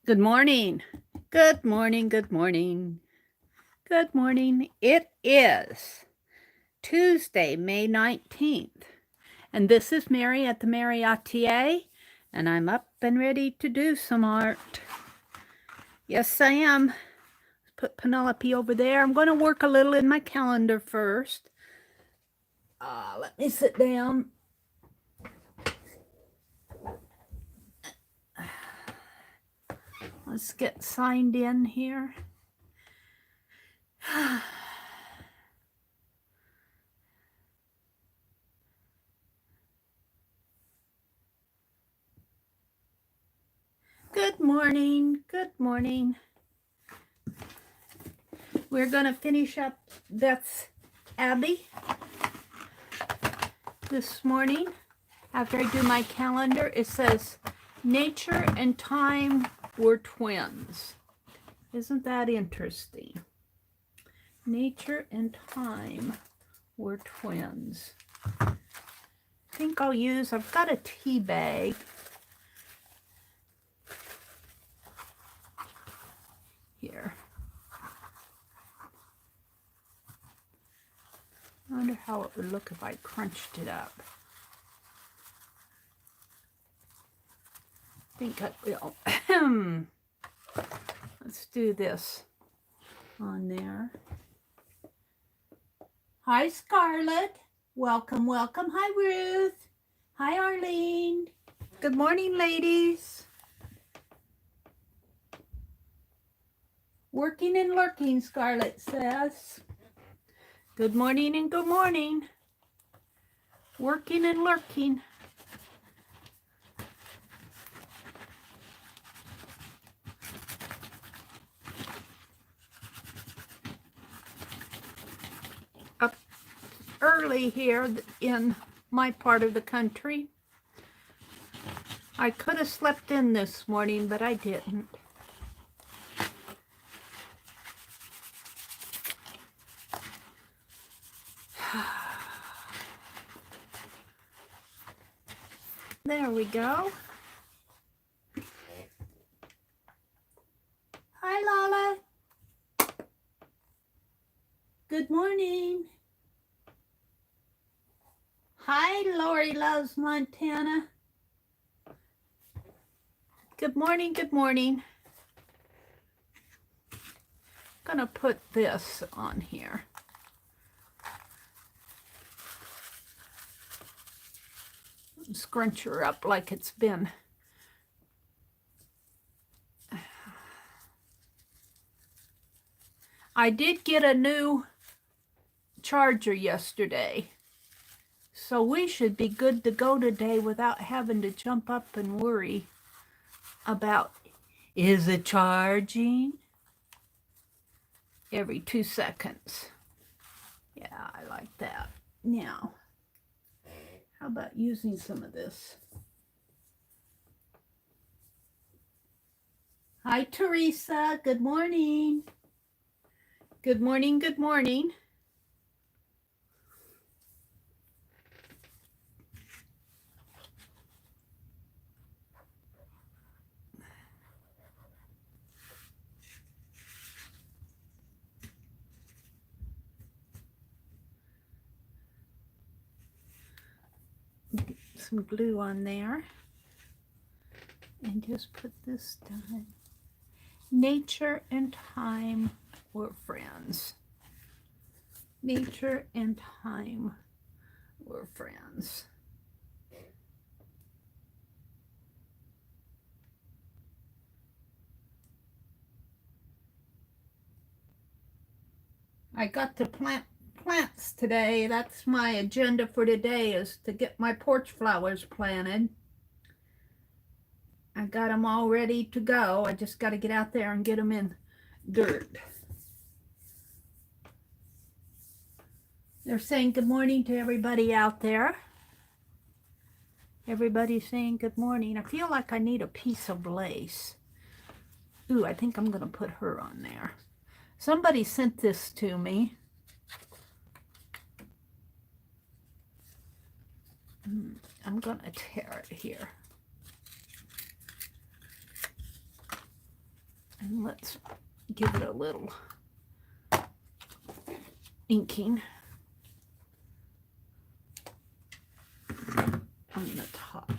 Good morning. Good morning. Good morning. Good morning. It is Tuesday, May 19th. And this is Mary at the.meri.atelier. And I'm up and ready to do some art. Yes, I am. Let's put Penelope over there. I'm going to work a little in my calendar first. Let me sit down. Let's get signed in here. Good morning. Good morning. We're going to finish up Beth's Abbey this morning. After I do my calendar, it says nature and time were twins. Isn't that interesting? Nature and time were twins. I think I've got a tea bag. Here. I wonder how it would look if I crunched it up. I think I will. Let's do this on there. Hi, Scarlett. Welcome, welcome. Hi, Ruth. Hi, Arlene. Good morning, ladies. Working and lurking, Scarlett says. Good morning and good morning. Working and lurking. Up early here in my part of the country. I could have slept in this morning, but I didn't. There we go. Hi, Lala. Good morning. Hi, Lori Loves Montana. Good morning, good morning. I'm gonna put this on here. Scrunch her up like it's been. I did get a new charger yesterday, so we should be good to go today without having to jump up and worry about, is it charging? Every 2 seconds. Yeah, I like that. Now, how about using some of this? Hi, Teresa. Good morning. Good morning, good morning. Get some glue on there. And just put this down. Nature and time were friends. Nature and time were friends. I got to plant plants today. That's my agenda for today, is to get my porch flowers planted. I got them all ready to go. I just got to get out there and get them in dirt. They're saying good morning to everybody out there. Everybody's saying good morning. I feel like I need a piece of lace. Ooh, I think I'm going to put her on there. Somebody sent this to me. I'm going to tear it here. And let's give it a little inking on the top.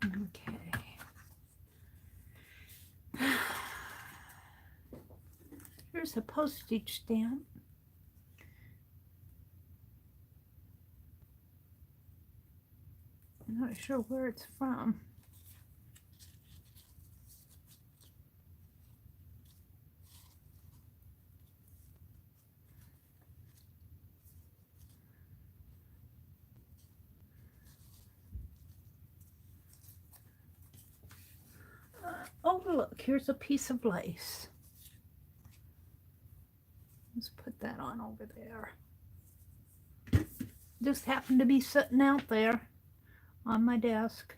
Okay. Here's a postage stamp. I'm not sure where it's from. Oh, look, here's a piece of lace. Let's put that on over there. Just happened to be sitting out there on my desk.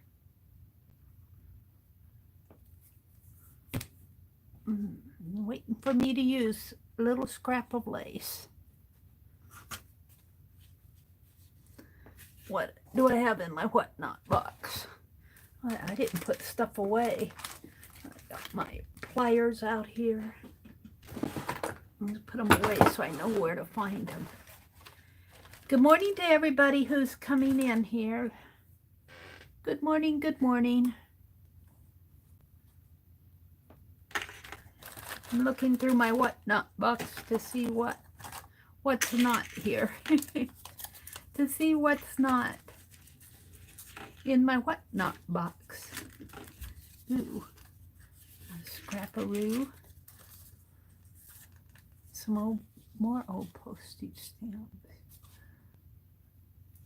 Waiting for me to use a little scrap of lace. What do I have in my whatnot box? I didn't put stuff away. I got my pliers out here. I'm going to put them away so I know where to find them. Good morning to everybody who's coming in here. Good morning, good morning. I'm looking through my whatnot box to see what's not here. To see what's not in my whatnot box. Ooh, a scrap-a-roo. Some more old postage stamps.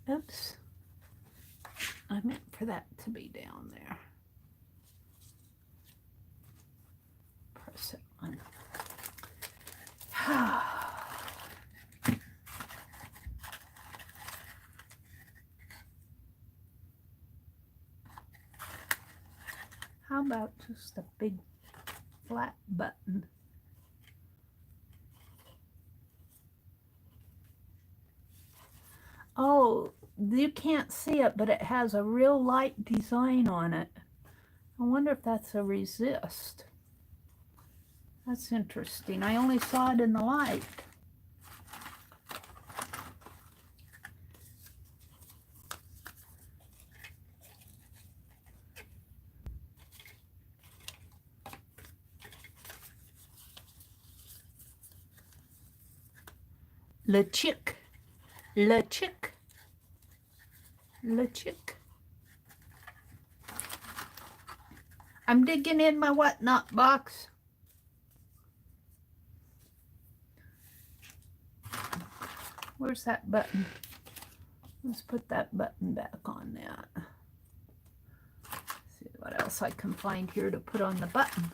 Oops. I meant for that to be down there. Press it on. How about just a big flat button? Oh, you can't see it, but it has a real light design on it. I wonder if that's a resist. That's interesting. I only saw it in the light. Le chick. Le chick. Le chick. I'm digging in my whatnot box. Where's that button? Let's put that button back on that. See what else I can find here to put on the button.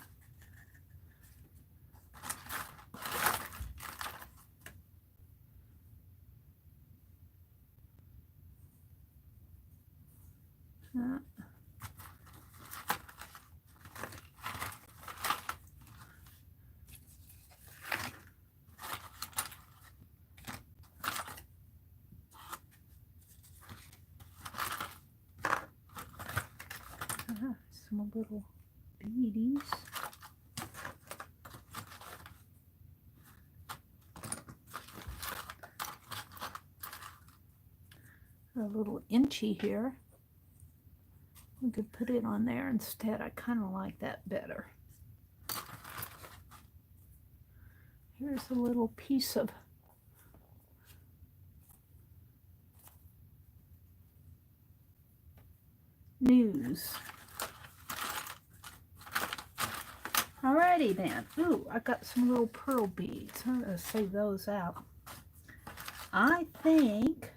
Some little beadies. A little inchy here. We could put it on there instead. I kind of like that better. Here's a little piece of news. Alrighty then. Ooh, I got some little pearl beads. I'm going to save those out. I think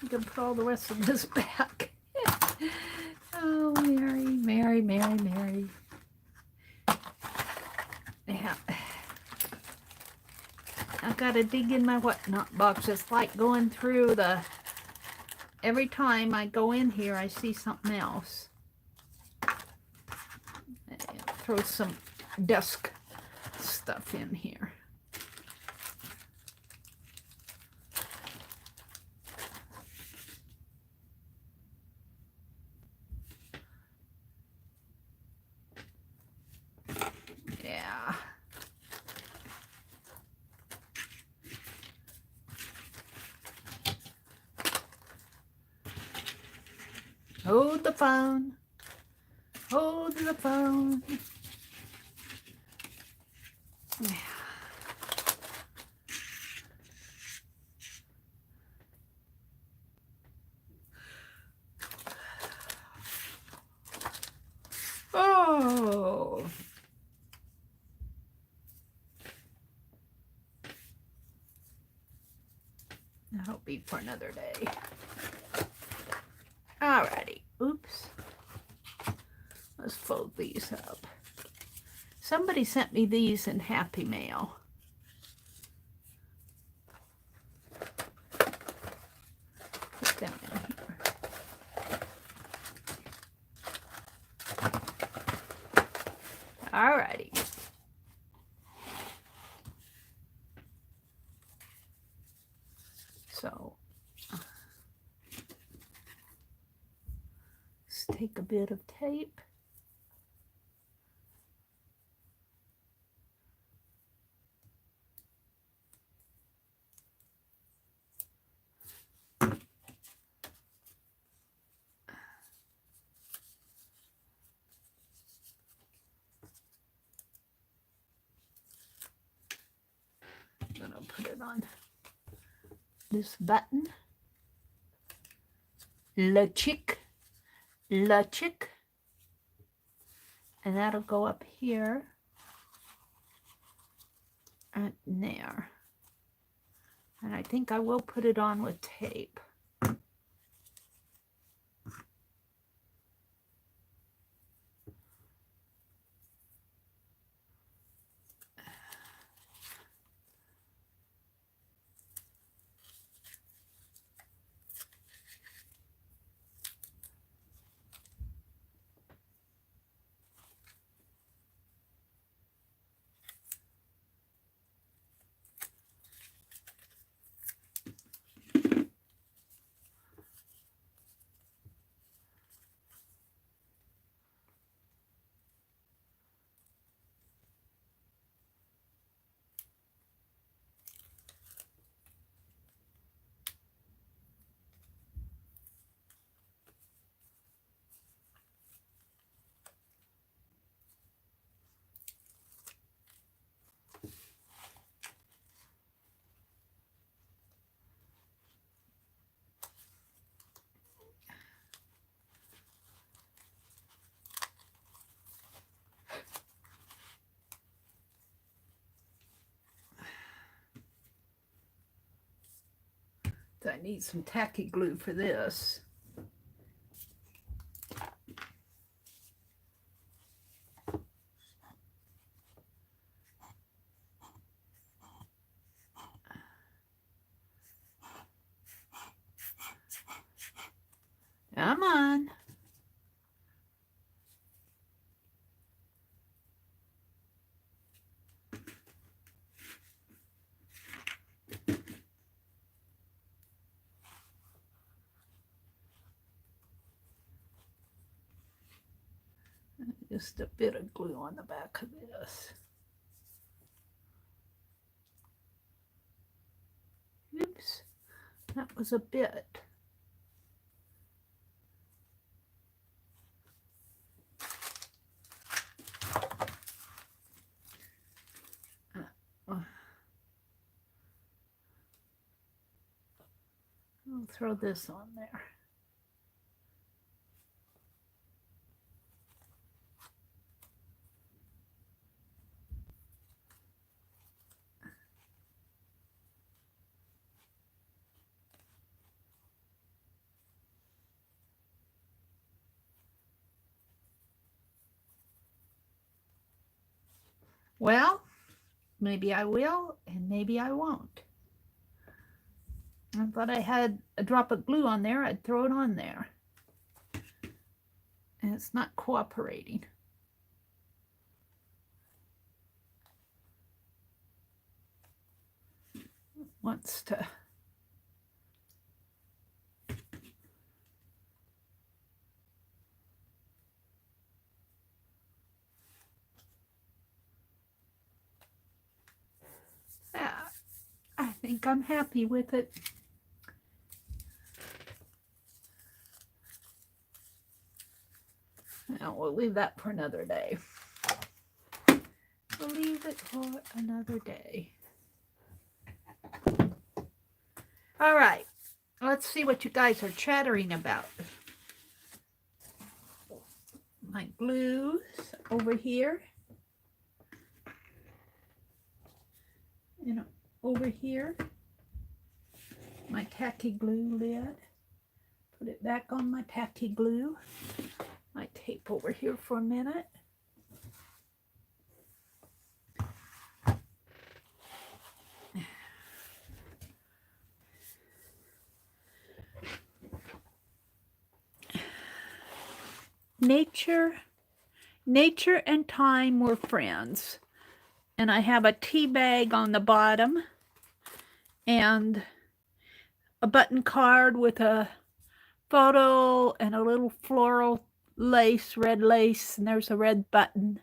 I can put all the rest of this back. Oh, Mary, Mary, Mary, Mary. Yeah. I got to dig in my whatnot box. It's like going through the... Every time I go in here, I see something else. throw some desk stuff in here. Yeah. Hold the phone. Hold the phone. Yeah. Oh. That'll be for another day. Alrighty. Oops. Let's fold these up. Somebody sent me these in Happy Mail. Put them in here. Alrighty. So let's take a bit of tape. I'm gonna put it on this button. Le chick. And that'll go up here and there. And I think I will put it on with tape. So I need some tacky glue for this. Come on. Just a bit of glue on the back of this. Oops, that was a bit. I'll throw this on there. Well, maybe I will, and maybe I won't. I thought I had a drop of glue on there. I'd throw it on there. And it's not cooperating. wants to. I think I'm happy with it. Now we'll leave that for another day. We'll leave it for another day. All right, let's see what you guys are chattering about. My glues over here. You know, over here, my tacky glue lid. Put it back on my tacky glue. My tape over here for a minute. Nature and time were friends. And I have a tea bag on the bottom and a button card with a photo and a little floral lace, red lace, and there's a red button.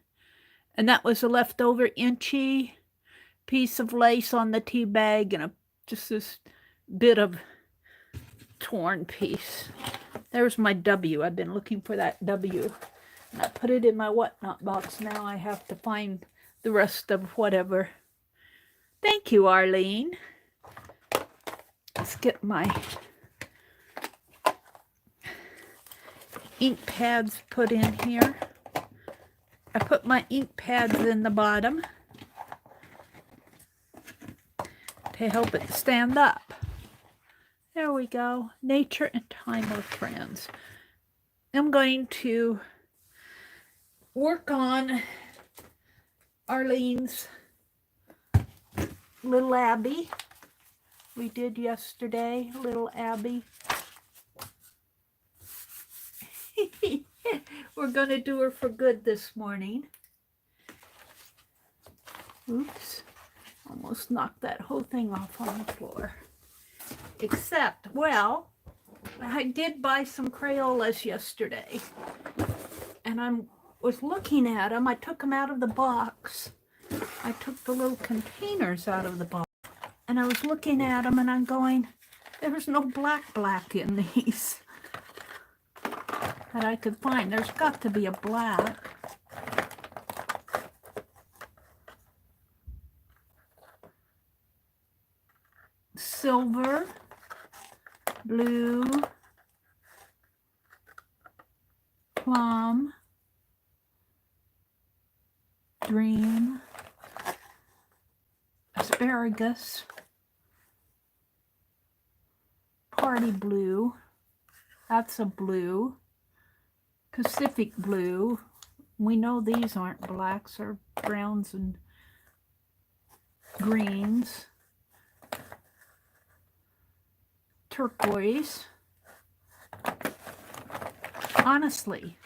And that was a leftover inchy piece of lace on the tea bag and just this bit of torn piece. There's my W. I've been looking for that W. And I put it in my whatnot box. Now I have to find the rest of whatever. Thank you, Arlene. Let's get my ink pads put in here. I put my ink pads in the bottom to help it stand up. There we go. Nature and time are friends. I'm going to work on Arlene's Little Abby. We did yesterday, Little Abby. We're going to do her for good this morning. Oops. Almost knocked that whole thing off on the floor. Except, well, I did buy some Crayolas yesterday. And I was looking at them. I took them out of the box. I took the little containers out of the box. And I was looking at them and I'm going, there's no black in these that I could find. There's got to be a black. Silver, blue, plum, green, asparagus, party blue, that's a blue, Pacific blue. We know these aren't blacks, or browns and greens. Turquoise. Honestly,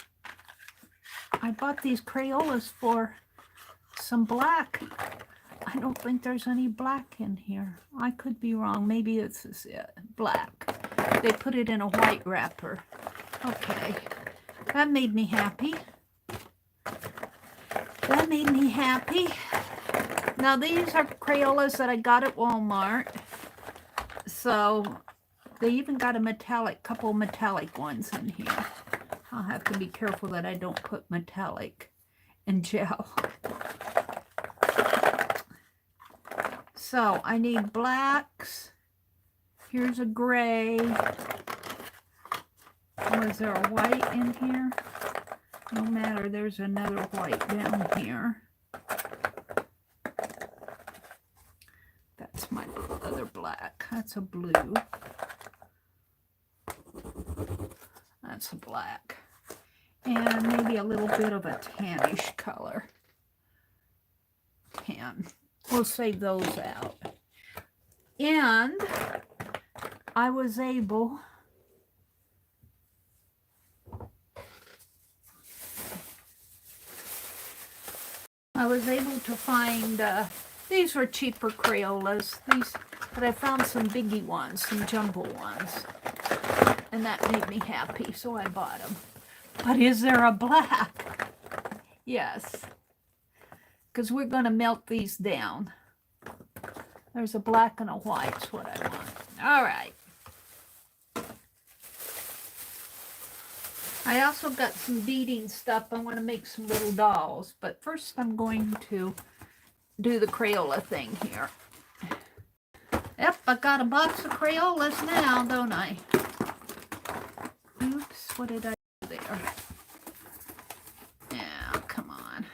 I bought these Crayolas for some black. I don't think there's any black in here. I could be wrong. Maybe this is it. Black. They put it in a white wrapper. Okay. That made me happy. That made me happy. Now these are Crayolas that I got at Walmart. So they even got a couple metallic ones in here. I'll have to be careful that I don't put metallic in gel. So I need blacks. Here's a gray. Oh, is there a white in here? No matter, there's another white down here. That's my other black. That's a blue. That's a black. And maybe a little bit of a tannish color. Tan. We'll save those out. And I was able to find, these were cheaper Crayolas. But I found some biggie ones, some jumbo ones. And that made me happy, so I bought them. But is there a black? Yes. Because we're going to melt these down. There's a black and a white's what I want. All right. I also got some beading stuff. I want to make some little dolls. But first I'm going to do the Crayola thing here. Yep, I got a box of Crayolas now, don't I? Oops, what did I do there? Yeah, come on.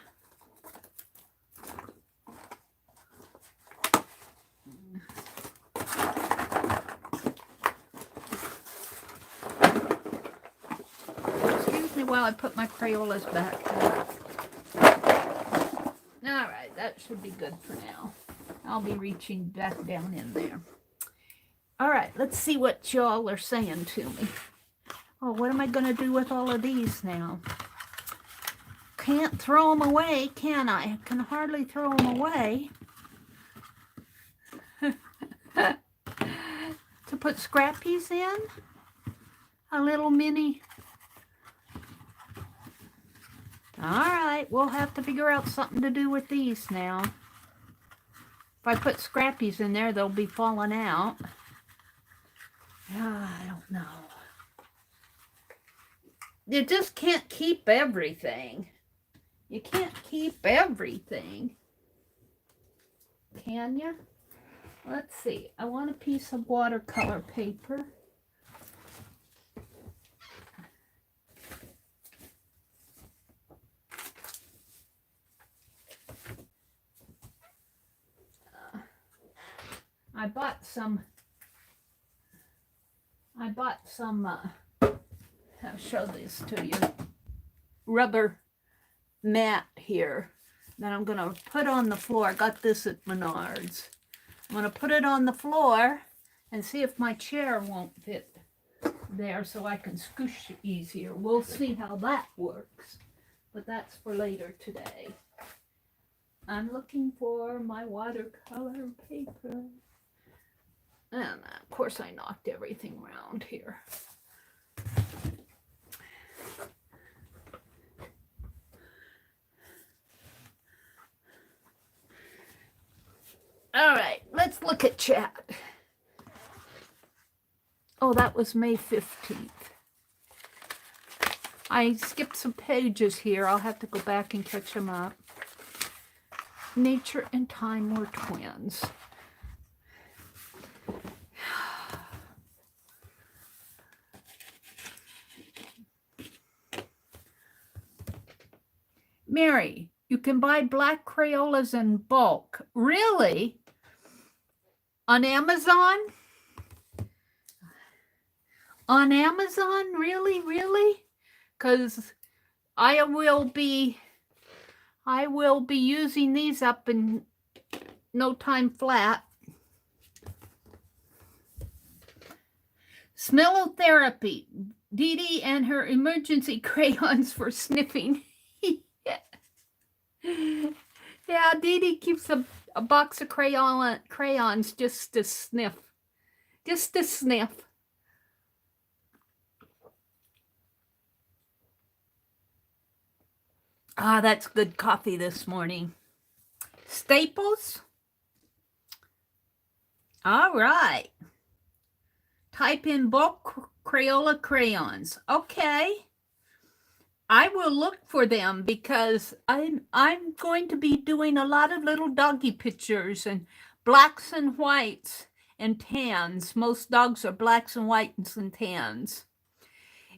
Excuse me while I put my Crayolas back. All right, that should be good for now. I'll be reaching back down in there. All right, let's see what y'all are saying to me. Oh, what am I going to do with all of these now? Can't throw them away, can I? I can hardly throw them away. To put scrappies in? A little mini. All right, we'll have to figure out something to do with these now. If I put scrappies in there, they'll be falling out. I don't know. You just can't keep everything. You can't keep everything. Can you? Let's see. I want a piece of watercolor paper. I bought some, I'll show this to you, rubber mat here that I'm going to put on the floor. I got this at Menards. I'm going to put it on the floor and see if my chair won't fit there so I can scoosh easier. We'll see how that works, but that's for later today. I'm looking for my watercolor paper. And of course I knocked everything around here. All right, let's look at chat. Oh, that was May 15th. I skipped some pages here. I'll have to go back and catch them up. Nature and time were twins. Mary, you can buy black Crayolas in bulk. Really? On Amazon? On Amazon? Really? Really? Because I will be using these up in no time flat. Smellotherapy. Dee Dee and her emergency crayons for sniffing. Yeah, Dee Dee keeps a box of crayons just to sniff. Just to sniff. Ah, that's good coffee this morning. Staples? All right. Type in bulk Crayola crayons. Okay. I will look for them because I'm going to be doing a lot of little doggy pictures and blacks and whites and tans. Most dogs are blacks and whites and tans.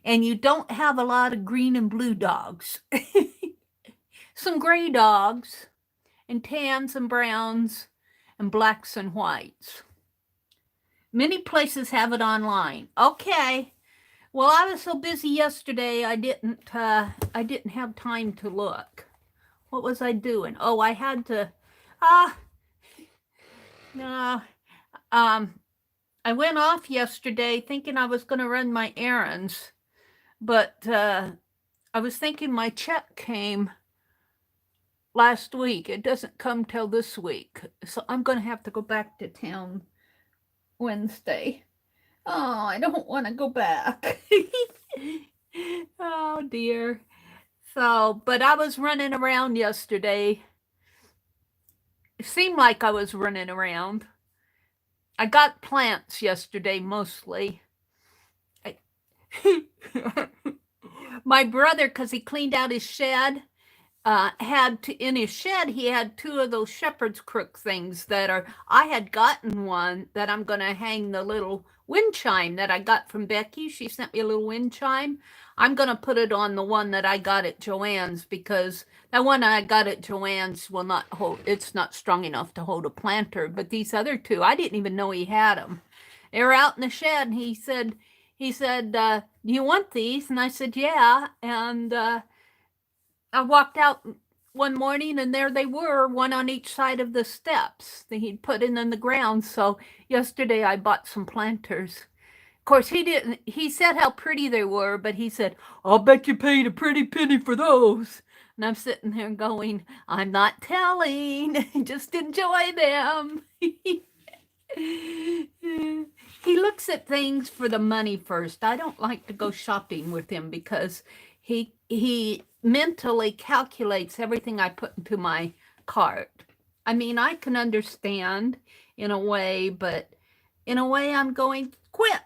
And you don't have a lot of green and blue dogs. Some gray dogs and tans and browns and blacks and whites. Many places have it online. Okay. Well, I was so busy yesterday, I didn't have time to look. What was I doing? Oh, I had to, no. I went off yesterday thinking I was going to run my errands, but I was thinking my check came last week. It doesn't come till this week, so I'm going to have to go back to town Wednesday. Oh, I don't want to go back. Oh, dear. So, but I was running around yesterday. It seemed like I was running around. I got plants yesterday mostly. My brother, because he cleaned out his shed, in his shed, he had two of those shepherd's crook things I had gotten one that I'm going to hang the little wind chime that I got from Becky. She sent me a little wind chime. I'm going to put it on the one that I got at Joann's because that one I got at Joann's will not hold, it's not strong enough to hold a planter. But these other two, I didn't even know he had them. They were out in the shed, and he said, do you want these? And I said, yeah. And I walked out one morning, and there they were, one on each side of the steps that he'd put in the ground. So yesterday I bought some planters. Of course, he said how pretty they were, but he said, I'll bet you paid a pretty penny for those. And I'm sitting there going, I'm not telling, just enjoy them. He looks at things for the money first. I don't like to go shopping with him because he mentally calculates everything I put into my cart. I mean, I can understand in a way, but in a way I'm going, quit.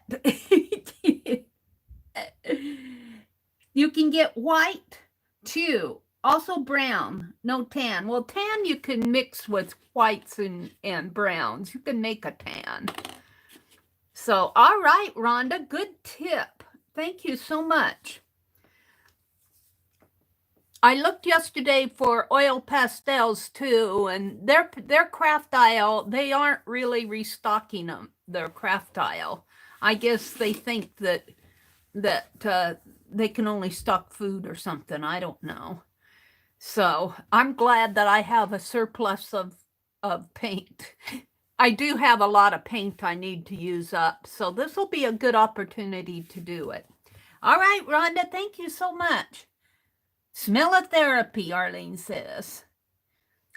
You can get white too. Also brown, no tan. Well, tan you can mix with whites and browns. You can make a tan. So, all right, Rhonda, good tip. Thank you so much. I looked yesterday for oil pastels too, and their craft aisle, they aren't really restocking them, their craft aisle. I guess they think that they can only stock food or something. I don't know. So I'm glad that I have a surplus of paint. I do have a lot of paint I need to use up, so this will be a good opportunity to do it. All right, Rhonda, thank you so much. Smell of therapy, Arlene says.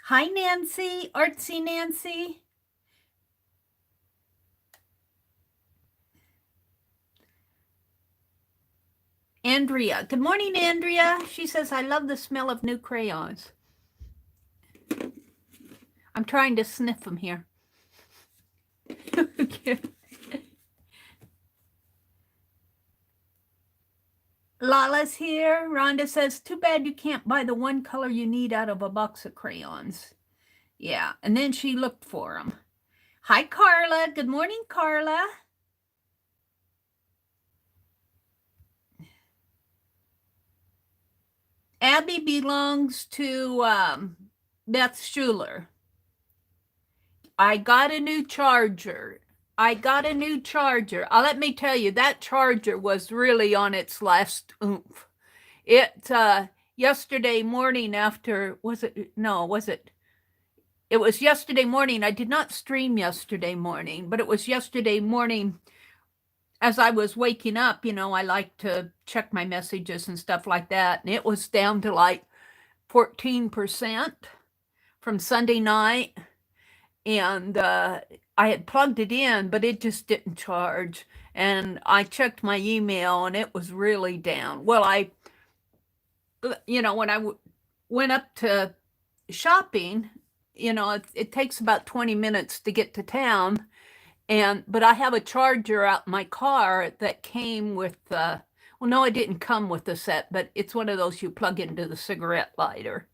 Hi, Nancy, Artsy Nancy. Andrea. Good morning, Andrea. She says, I love the smell of new crayons. I'm trying to sniff them here. Lala's here. Rhonda says, too bad you can't buy the one color you need out of a box of crayons. Yeah, and then she looked for them. Hi, Carla. Good morning, Carla. Abby belongs to Beth Schuler. I got a new charger. Let me tell you, that charger was really on its last oomph. It yesterday morning after, it was yesterday morning. I did not stream yesterday morning, but it was yesterday morning as I was waking up. I like to check my messages and stuff like that. And it was down to like 14% from Sunday night. And I had plugged it in, but it just didn't charge. And I checked my email, and it was really down. Well, when I went up to shopping, it takes about 20 minutes to get to town. But I have a charger out in my car that came with, well, no, it didn't come with the set, but it's one of those you plug into the cigarette lighter.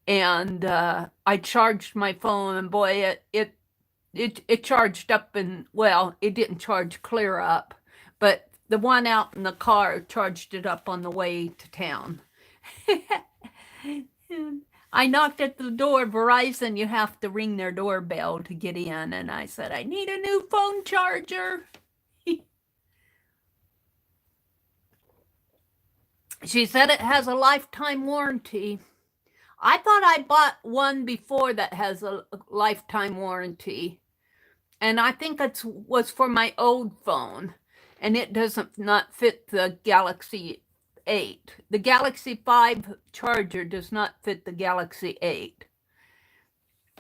And I charged my phone, and boy, it charged up, and well, it didn't charge clear up, but the one out in the car charged it up on the way to town. I knocked at the door. Verizon, you have to ring their doorbell to get in, and I said, I need a new phone charger. She said it has a lifetime warranty. I thought I bought one before that has a lifetime warranty, and I think it was for my old phone, and it doesn't not fit the Galaxy 8. The Galaxy 5 charger does not fit the Galaxy 8.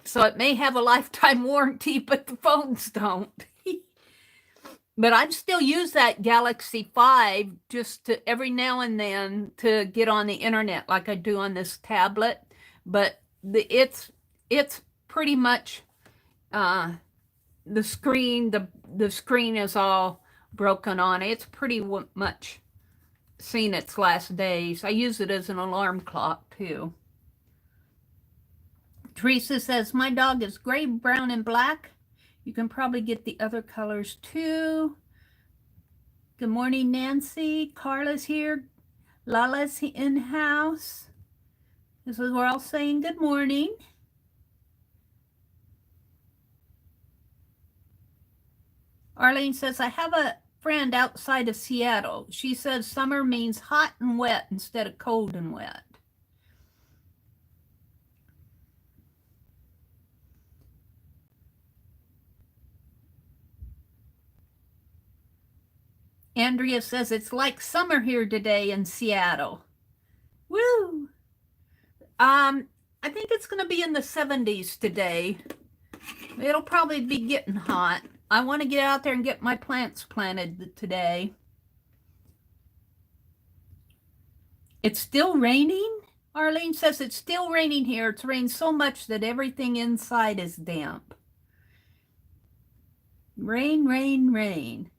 So it may have a lifetime warranty, but the phones don't. But I still use that Galaxy 5 just to every now and then to get on the internet like I do on this tablet. But it's pretty much the screen is all broken on. It's pretty much seen its last days. I use it as an alarm clock too. Teresa says, my dog is gray, brown, and black. You can probably get the other colors too. Good morning, Nancy. Carla's here. Lala's in house. This is we're all saying good morning. Arlene says, I have a friend outside of Seattle. She says summer means hot and wet instead of cold and wet. Andrea says it's like summer here today in Seattle. Woo! I think it's going to be in the 70s today. It'll probably be getting hot. I want to get out there and get my plants planted today. It's still raining? Arlene says it's still raining here. It's rained so much that everything inside is damp. Rain, rain, rain.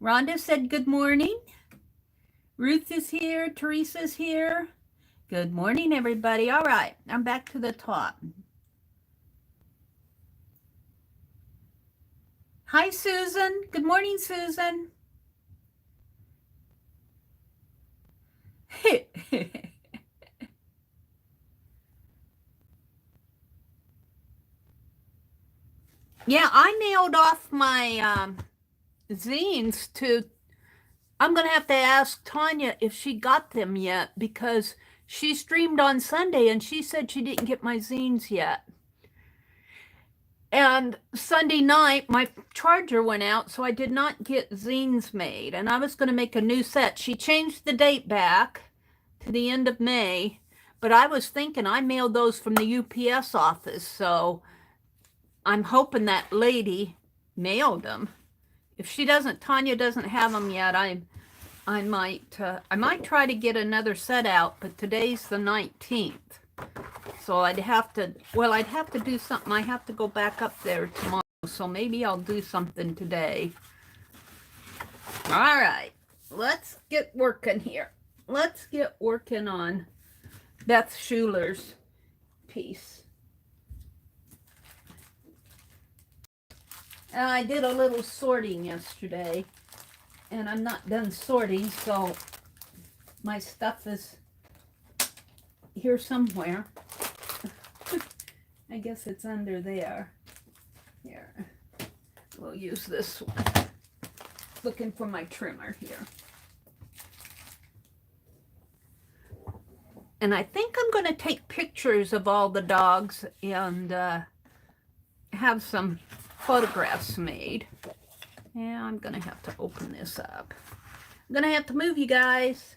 Rhonda said good morning. Ruth is here. Teresa's here. Good morning, everybody. All right, I'm back to the top. Hi, Susan. Good morning, Susan. Yeah, I mailed off my zines to, I'm going to have to ask Tanya if she got them yet, because she streamed on Sunday and she said she didn't get my zines yet. And Sunday night, my charger went out, so I did not get zines made. And I was going to make a new set. She changed the date back to the end of May, but I was thinking I mailed those from the UPS office, so I'm hoping that lady mailed them. If she doesn't, Tanya doesn't have them yet, I might try to get another set out, but today's the 19th. So I'd have to do something. I have to go back up there tomorrow, so maybe I'll do something today. All right, let's get working here. Let's get working on Beth Schuler's piece. I did a little sorting yesterday, and I'm not done sorting, so my stuff is here somewhere. I guess it's under there. Here, we'll use this one. Looking for my trimmer here. And I think I'm going to take pictures of all the dogs and have some photographs made. Yeah, I'm going to have to open this up. I'm going to have to move you guys.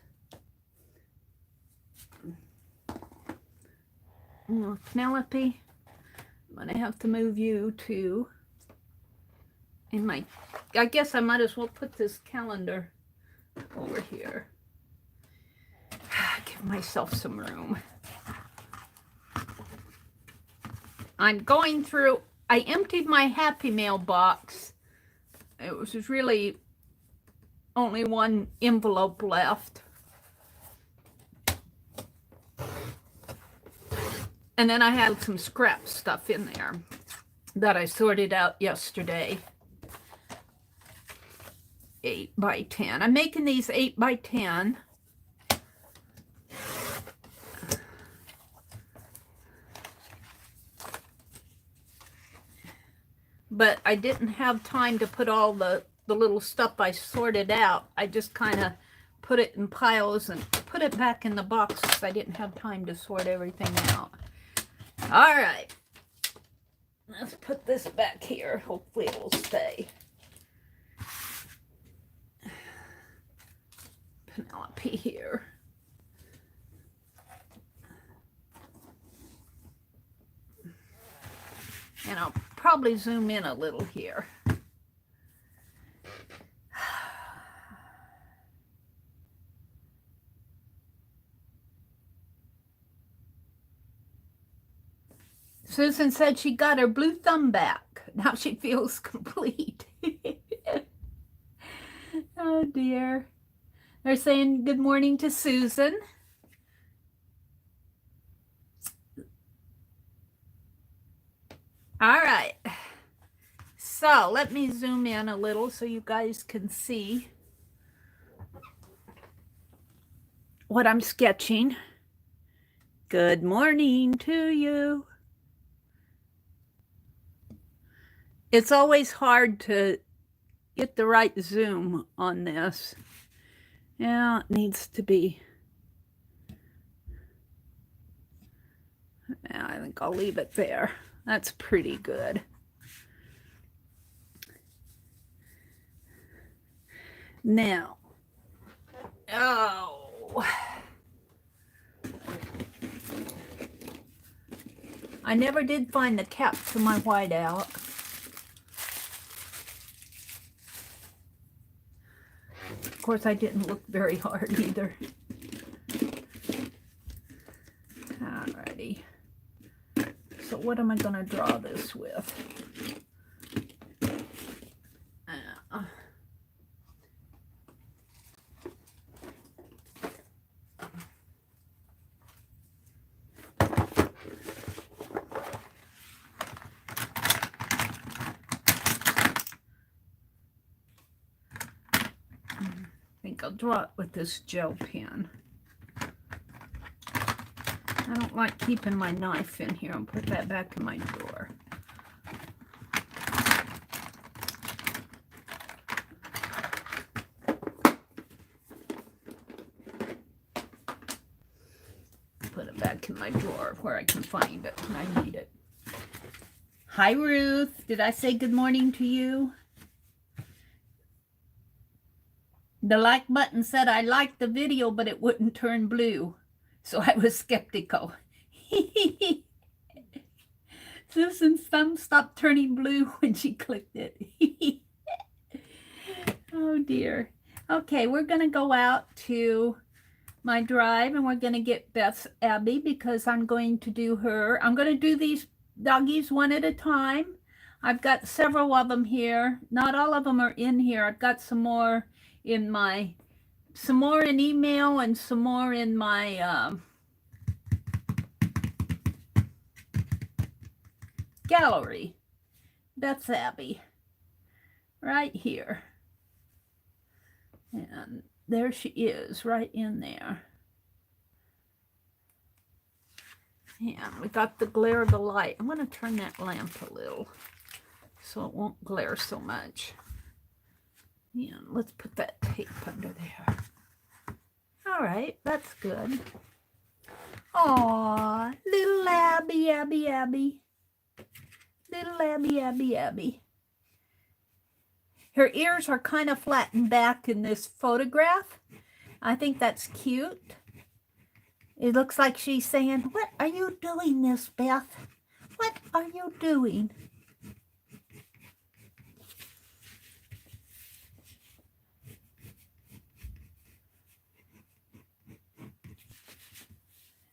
Oh, Penelope, I'm going to have to move you too. I guess I might as well put this calendar over here. Give myself some room. I'm going through, I emptied my Happy Mail box. It was really only one envelope left. And then I had some scrap stuff in there that I sorted out yesterday. 8 by 10. I'm making these 8 by 10. But I didn't have time to put all the little stuff I sorted out. I just kind of put it in piles and put it back in the box because I didn't have time to sort everything out. All right. Let's put this back here. Hopefully it will stay. Penelope here. And I'll probably zoom in a little here. Susan said she got her blue thumb back. Now she feels complete. Oh dear. They're saying good morning to Susan. All right. So let me zoom in a little so you guys can see what I'm sketching. Good morning to you. It's always hard to get the right zoom on this. Yeah, it needs to be. Yeah, I think I'll leave it there. That's pretty good. Now, oh, I never did find the cap to my whiteout. Of course, I didn't look very hard either. Alrighty. So what am I going to draw this with? I think I'll draw it with this gel pen. I don't like keeping my knife in here. I'll put that back in my drawer. Put it back in my drawer where I can find it when I need it. Hi, Ruth. Did I say good morning to you? The like button said I liked the video, but it wouldn't turn blue. So I was skeptical. Susan's thumb stopped turning blue when she clicked it. Oh dear. Okay, we're going to go out to my drive and we're going to get Beth's Abby because I'm going to do her. I'm going to do these doggies one at a time. I've got several of them here. Not all of them are in here. I've got some more in my, some more in email and some more in my gallery. Beth's Abby. Right here. And there she is, right in there. And we got the glare of the light. I'm going to turn that lamp a little so it won't glare so much. And let's put that tape under there. All right, that's good. Aw, little Abby, Abby, Abby. Little Abby, Abby, Abby. Her ears are kind of flattened back in this photograph. I think that's cute. It looks like she's saying, "What are you doing, Miss Beth? What are you doing?"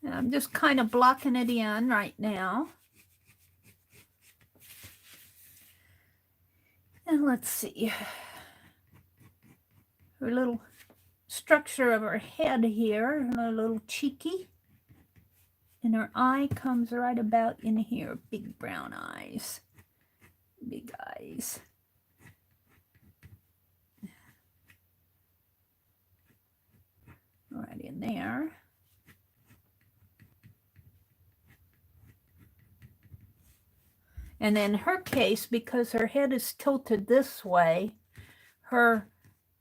And I'm just kind of blocking it in right now. And let's see. Her little structure of her head here, her little cheeky. And her eye comes right about in here. Big brown eyes. Big eyes. Right in there. And in her case, because her head is tilted this way, her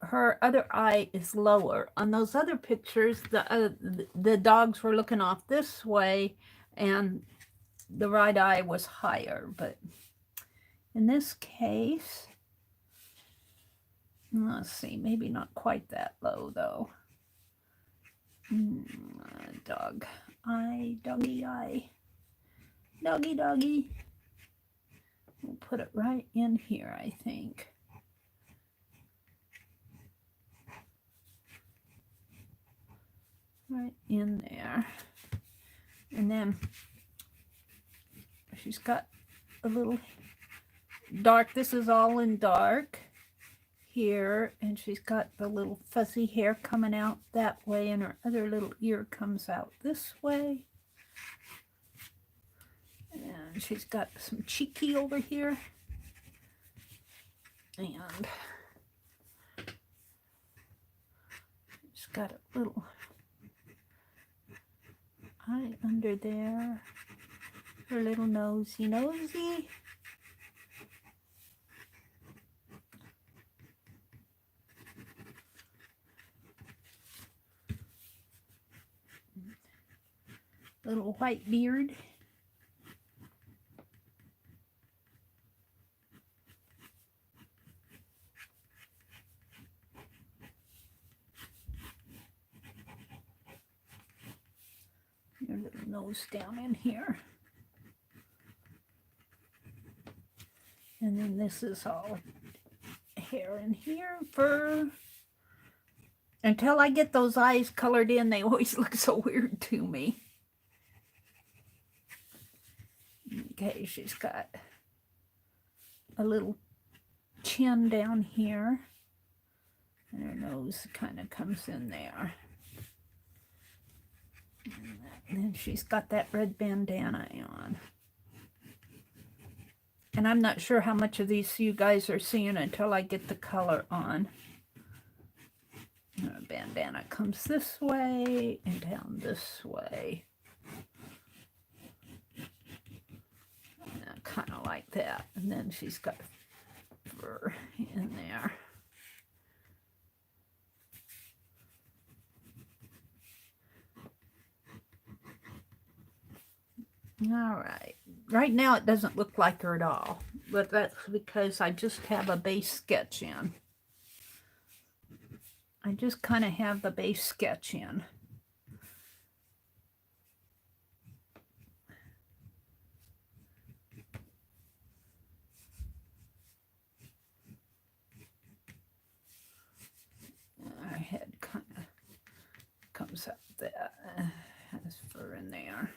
other eye is lower. On those other pictures, the dogs were looking off this way, and the right eye was higher. But in this case, let's see, maybe not quite that low though. Dog eye, doggy eye, doggy, doggy. We'll put it right in here, I think. Right in there. And then she's got a little dark. This is all in dark here, and she's got the little fuzzy hair coming out that way, and her other little ear comes out this way. And she's got some cheeky over here. And she's got a little eye under there. Her little nosy. Little white beard. Your little nose down in here. And then this is all hair in here, fur. Until I get those eyes colored in, they always look so weird to me. Okay, she's got a little chin down here. And her nose kind of comes in there. And then she's got that red bandana on. And I'm not sure how much of these you guys are seeing until I get the color on. The bandana comes this way and down this way. Kind of like that. And then she's got fur in there. All right. Right now it doesn't look like her at all, but that's because I just have a base sketch in. I just kind of have the base sketch in. Her head kind of comes up there, has fur in there.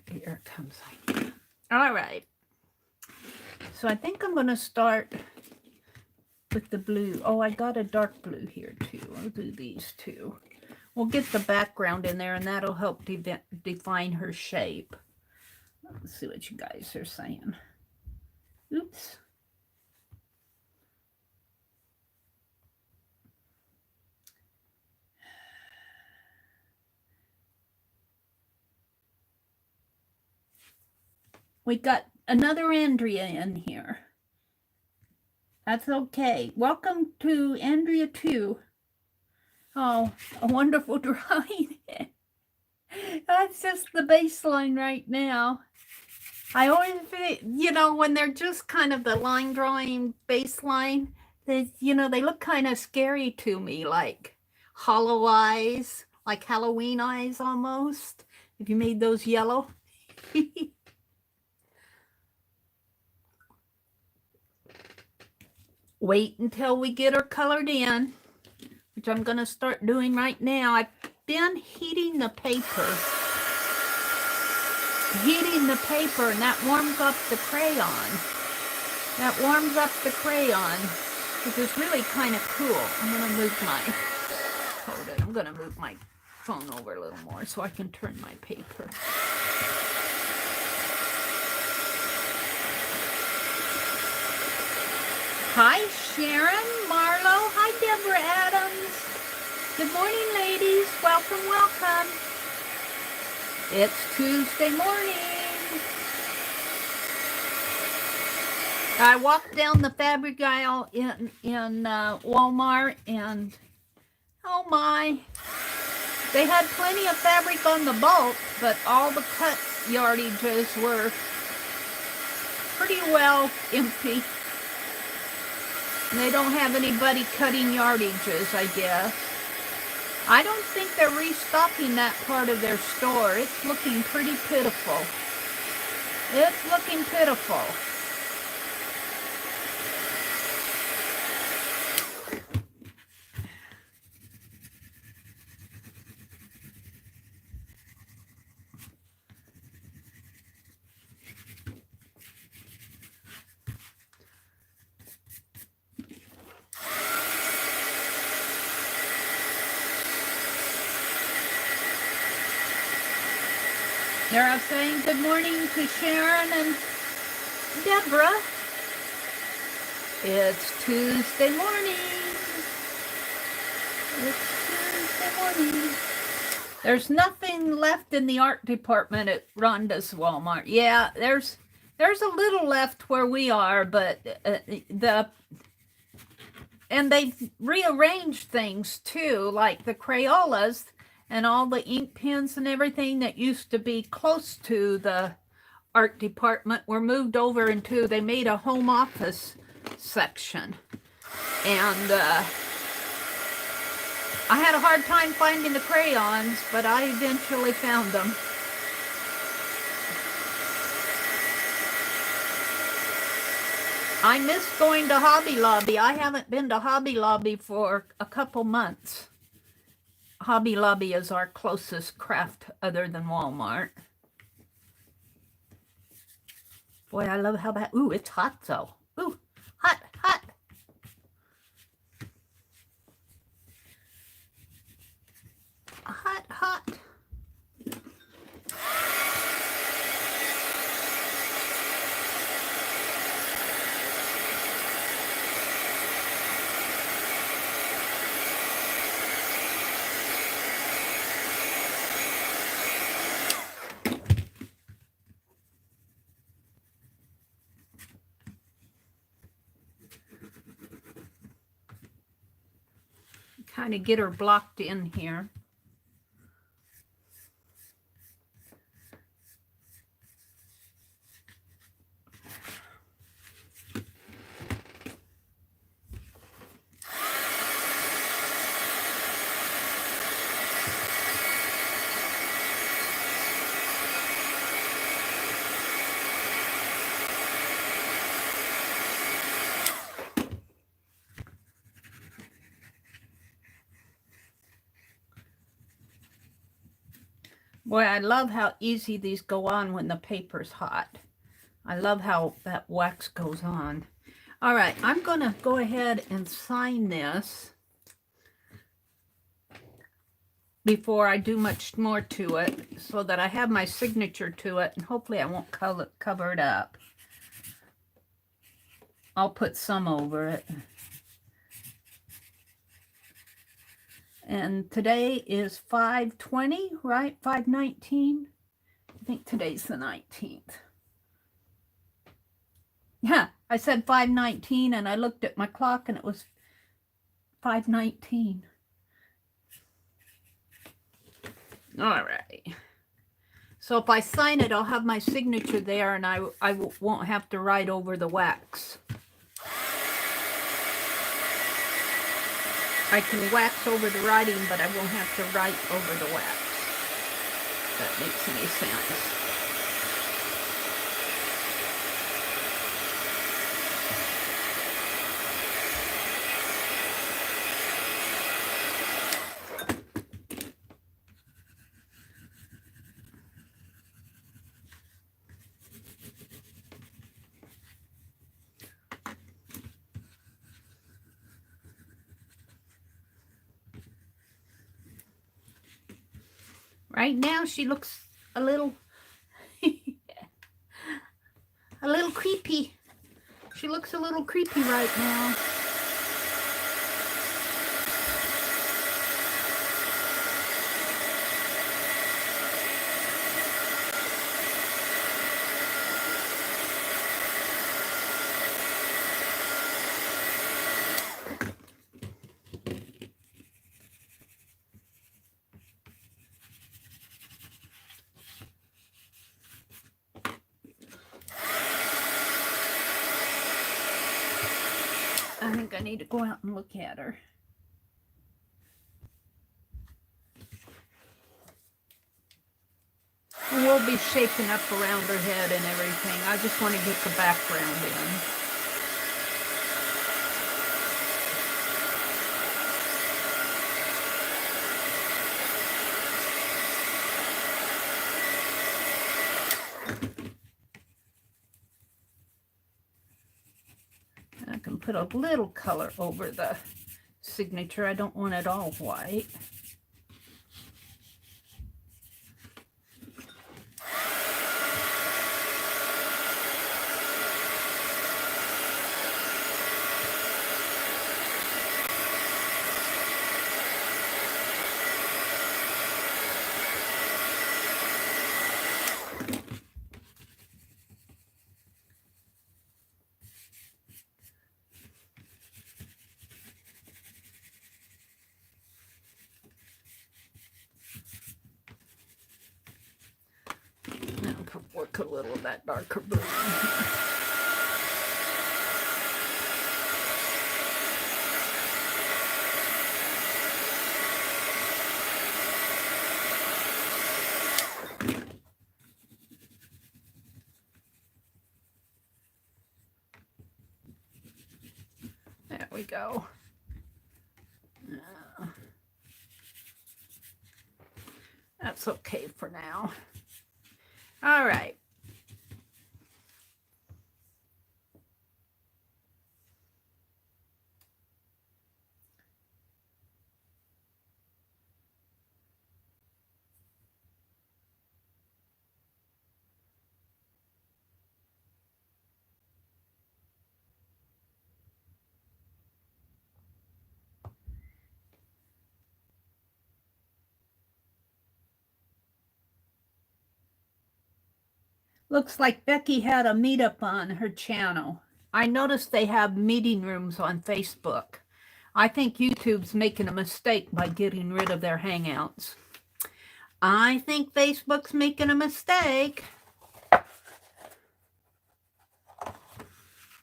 Here it comes like that. All right. So I think I'm going to start with the blue. Oh, I got a dark blue here too. I'll do these two. We'll get the background in there, and that'll help define her shape. Let's see what you guys are saying. Oops. We got another Andrea in here. That's okay. Welcome to Andrea 2. Oh, a wonderful drawing. That's just the baseline right now. I always, you know, when they're just kind of the line drawing baseline, they, you know, they look kind of scary to me, like hollow eyes, like Halloween eyes almost. If you made those yellow. Wait until we get her colored in, which I'm going to start doing right now. I've been heating the paper, and that warms up the crayon. Which is really kind of cool. I'm going to move my phone over a little more so I can turn my paper. Hi, Sharon, Marlo. Hi, Deborah Adams. Good morning, ladies. Welcome, welcome. It's Tuesday morning. I walked down the fabric aisle in Walmart, and oh my, they had plenty of fabric on the bulk, but all the cut yardages were pretty well empty. They don't have anybody cutting yardages, I guess. I don't think they're restocking that part of their store. It's looking pretty pitiful. It's looking pitiful. They're saying good morning to Sharon and Deborah. It's Tuesday morning. It's Tuesday morning. There's nothing left in the art department at Rhonda's Walmart. Yeah, there's a little left where we are, but and they've rearranged things too, like the Crayolas and all the ink pens and everything that used to be close to the art department were moved over into, they made a home office section. And I had a hard time finding the crayons, but I eventually found them. I miss going to Hobby Lobby. I haven't been to Hobby Lobby for a couple months. Hobby Lobby is our closest craft other than Walmart. Boy, I love how that, ooh, it's hot though. Ooh, hot, hot. Hot, hot. Kind of get her blocked in here. Boy, I love how easy these go on when the paper's hot. I love how that wax goes on. All right, I'm going to go ahead and sign this before I do much more to it so that I have my signature to it, and hopefully I won't cover it up. I'll put some over it. And today is 5/20, right? 5/19. I think today's the 19th. Yeah, I said 5/19 and I looked at my clock and it was 5/19. All right. So if I sign it, I'll have my signature there and I won't have to write over the wax. I can wax over the writing, but I won't have to write over the wax. If that makes any sense. Right now, she looks a little, a little creepy. She looks a little creepy right now. I think I need to go out and look at her. And we'll be shaping up around her head and everything. I just want to get the background in. I can put a little color over the signature. I don't want it all white. work a little of that darker blue. There we go. That's okay for now. All right. Looks like Becky had a meetup on her channel. I noticed they have meeting rooms on Facebook. I think YouTube's making a mistake by getting rid of their Hangouts. I think Facebook's making a mistake.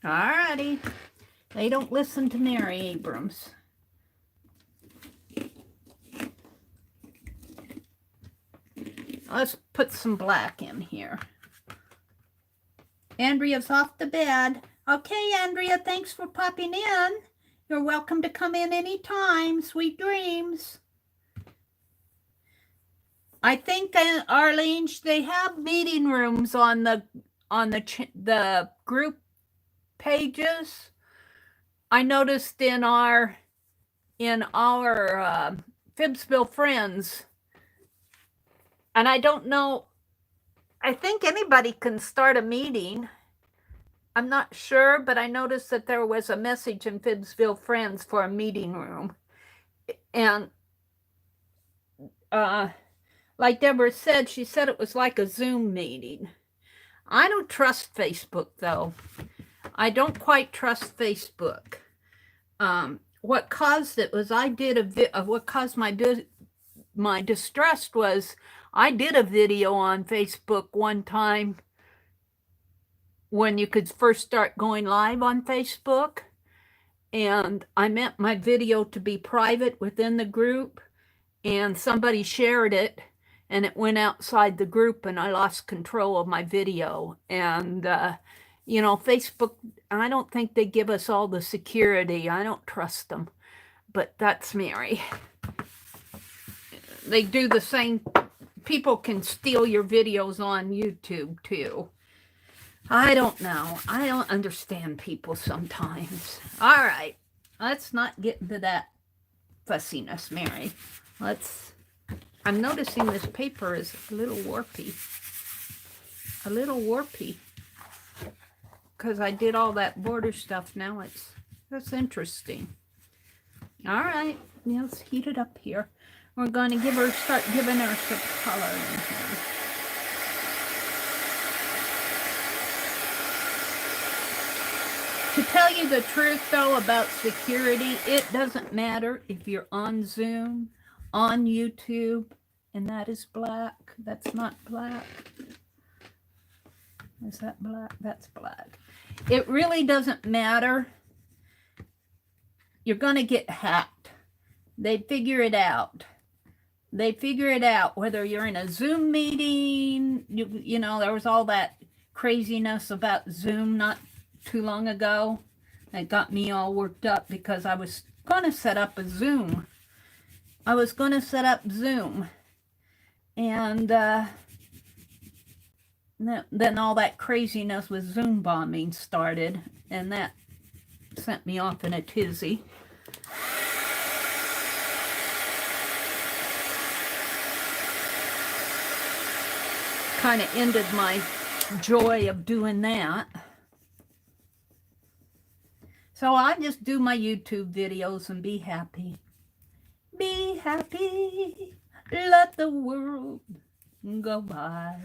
Alrighty. They don't listen to Mary Abrams. Let's put some black in here. Andrea's off to bed. Okay, Andrea, thanks for popping in. You're welcome to come in anytime. Sweet dreams. I think, Arlene, they have meeting rooms on the group pages. I noticed in our Phibbsville friends, and I don't know. I think anybody can start a meeting. I'm not sure, but I noticed that there was a message in Phibbsville Friends for a meeting room. And like Deborah said, she said it was like a Zoom meeting. I don't trust Facebook, though. I don't quite trust Facebook. What caused it was what caused my distress was I did a video on Facebook one time when you could first start going live on Facebook, and I meant my video to be private within the group, and somebody shared it and it went outside the group and I lost control of my video. And you know, Facebook, I don't think they give us all the security. I don't trust them, but that's Mary. They do the same. People can steal your videos on YouTube too. I don't know. I don't understand people sometimes. All right. Let's not get into that fussiness, Mary. I'm noticing this paper is a little warpy. A little warpy. Because I did all that border stuff. Now that's interesting. All right. Let's heat it up here. We're going to start giving her some color in here. To tell you the truth, though, about security, it doesn't matter if you're on Zoom, on YouTube, and that is black. That's not black. Is that black? That's black. It really doesn't matter. You're going to get hacked. They figure it out. They figure it out, whether you're in a Zoom meeting. You know, there was all that craziness about Zoom not too long ago. That got me all worked up because I was going to set up a Zoom. I was going to set up Zoom. And then all that craziness with Zoom bombing started. And that sent me off in a tizzy. Kind of ended my joy of doing that. So I just do my YouTube videos and be happy. Be happy. Let the world go by.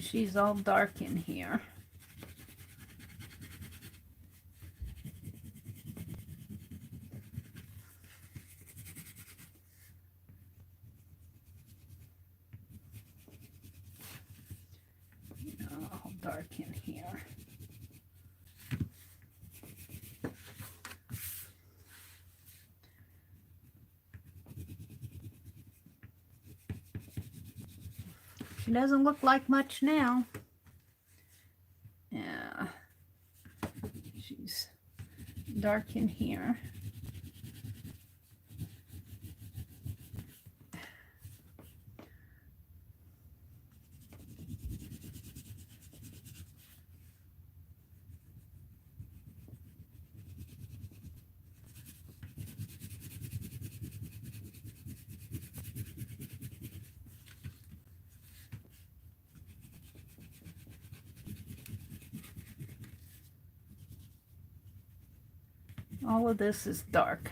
She's all dark in here. All dark in here. She doesn't look like much now. Yeah. She's dark in here. All of this is dark.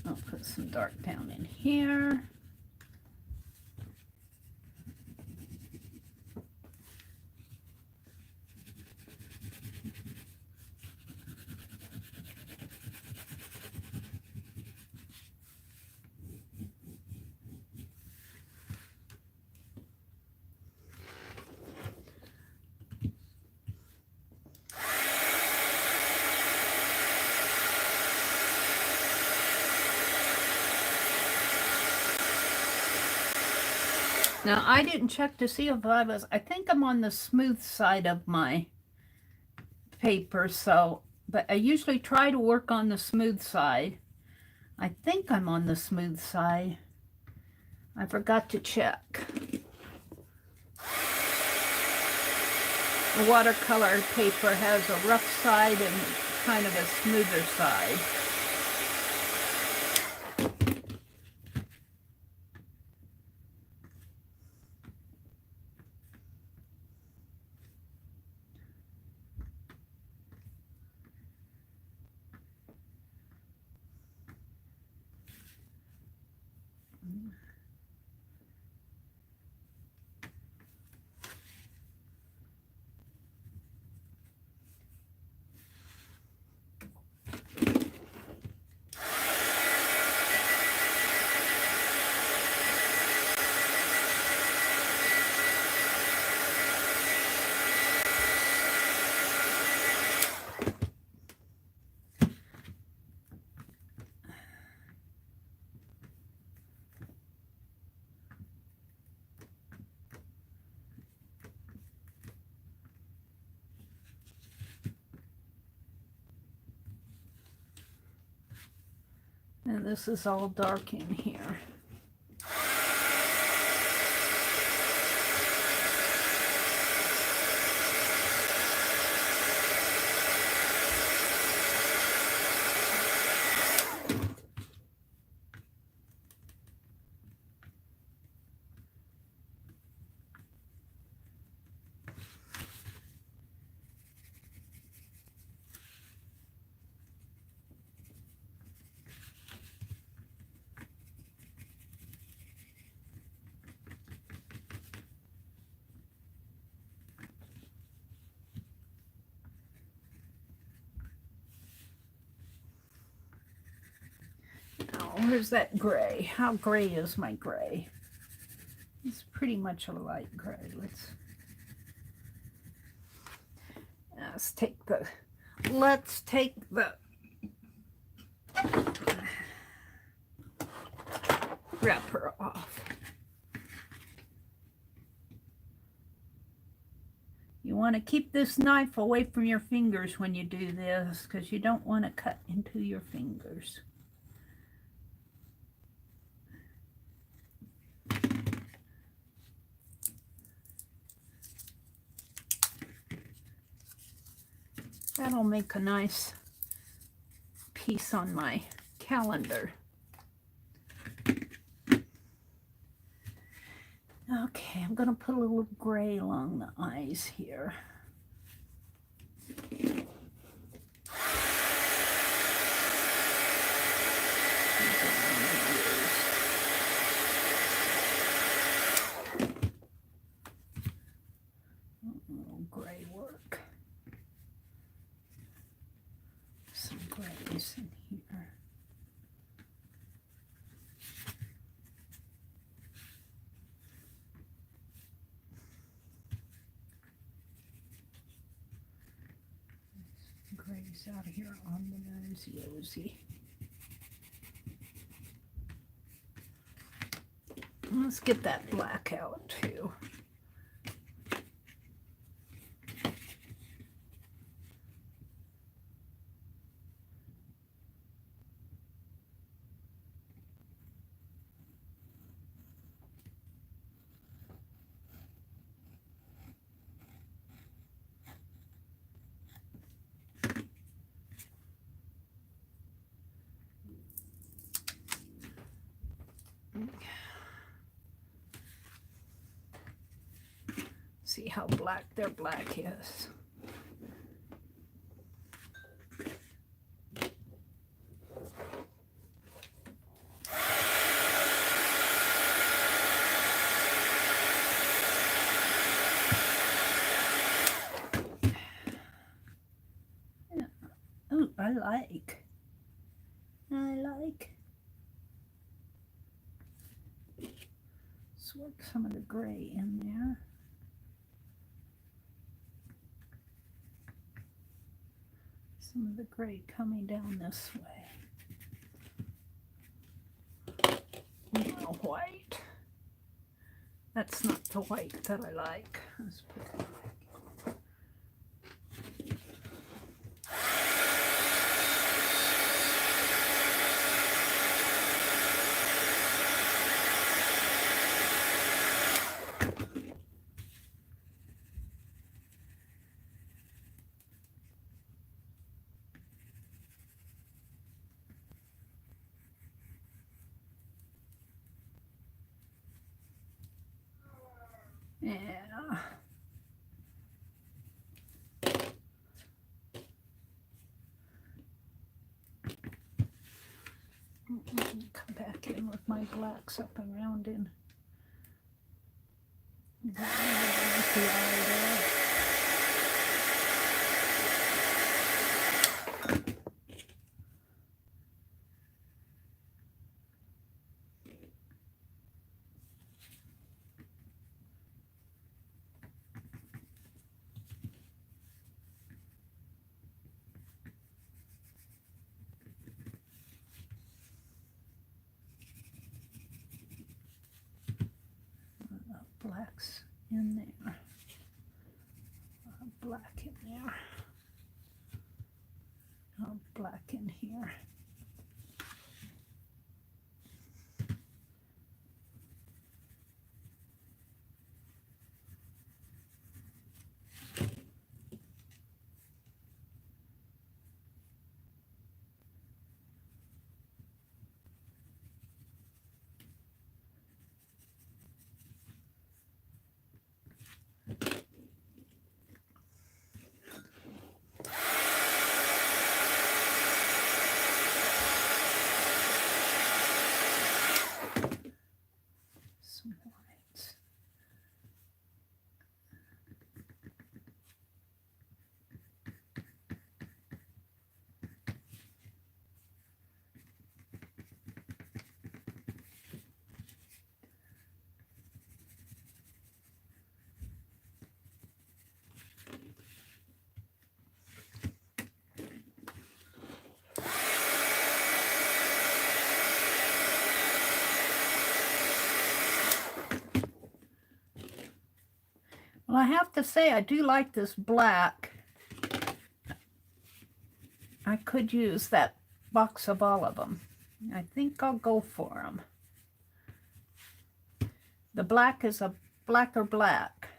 I'll put some dark down in here. Now, I didn't check to see if I think I'm on the smooth side of my paper, so, but I usually try to work on the smooth side. I think I'm on the smooth side. I forgot to check. The watercolor paper has a rough side and kind of a smoother side. And this is all dark in here. Where's that gray? How gray is my gray? It's pretty much a light gray. Let's take the wrapper off. You want to keep this knife away from your fingers when you do this, because you don't want to cut into your fingers. That'll make a nice piece on my calendar. Okay, I'm going to put a little gray along the eyes here. grays out here on the nosy. Let's get that black out too. See how black their black is. Oh, I like. Let's work some of the gray in there. Some of the gray coming down this way. Now white. That's not the white that I like. Let's put that back. Yeah. Come back in with my blacks up and around in. Blacks in there, black in there, black in here. Some whites. Well, I have to say, I do like this black. I could use that box of all of them. I think I'll go for them. The black is a blacker black.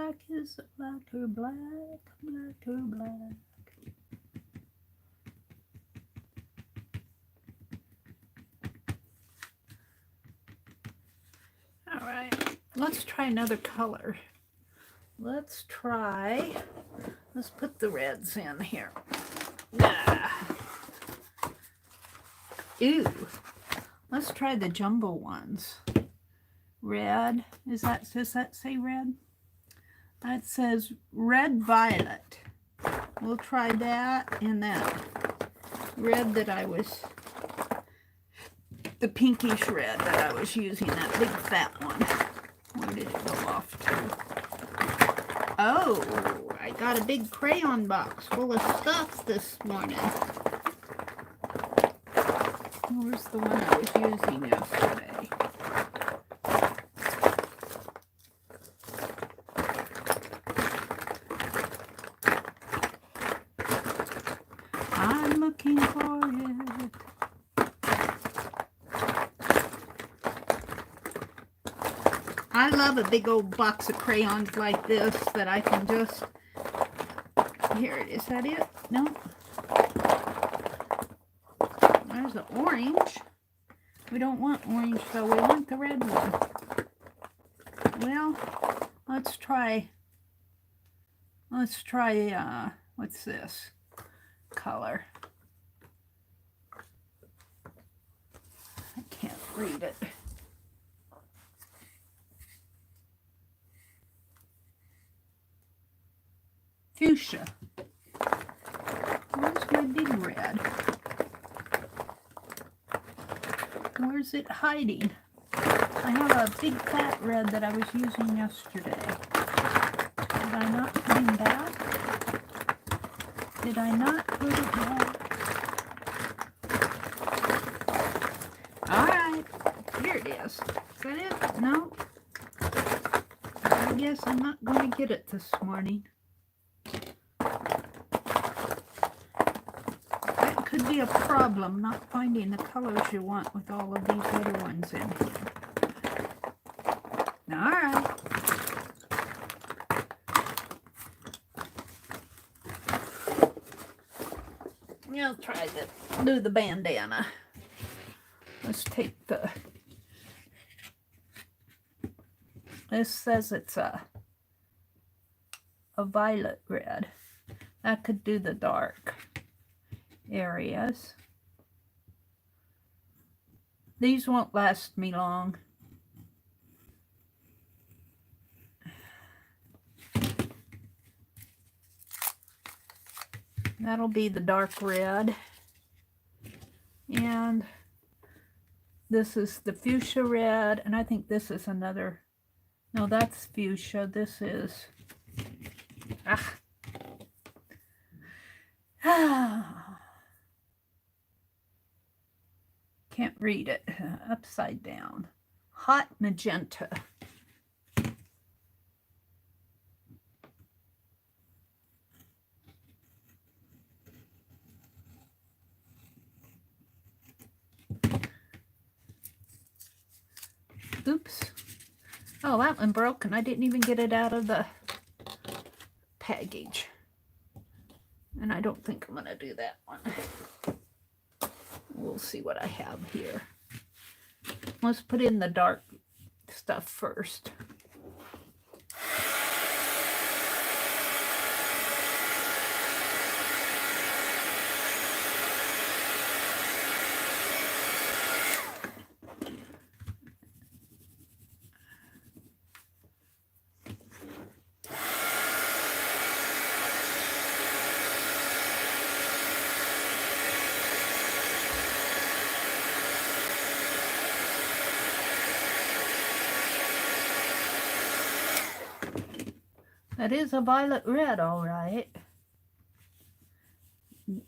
black is the blacker black, blacker black. All right, let's try another color. Let's put the reds in here. Ew. Let's try the jumbo ones. Red, does that say red? That says red violet. We'll try that and that red that the pinkish red that I was using, that big fat one. Where did it go off to? Oh, I got a big crayon box full of stuff this morning. Where's the one I was using yesterday? I'm looking for it. I love a big old box of crayons like this that I can just... Here, is that it? No. There's the orange. We don't want orange, though. We want the red one. Well, let's try, what's this color? I can't read it. Fuchsia. Where's my big red? Where's it hiding? I have a big fat red that I was using yesterday. Did I not put him back? Did I not put it back? Alright, here it is. Is that it? No? I guess I'm not going to get it this morning. Could be a problem not finding the colors you want with all of these other ones in here. Alright. I'll try to do the bandana. Let's take this says it's a violet red. That could do the dark areas. These won't last me long. That'll be the dark red. And this is the fuchsia red, and I think this is another, no, that's fuchsia. This is can't read it. Upside down. Hot magenta. Oops. Oh, that one broke and I didn't even get it out of the package. And I don't think I'm going to do that one. We'll see what I have here. Let's put in the dark stuff first. That is a violet red, all right.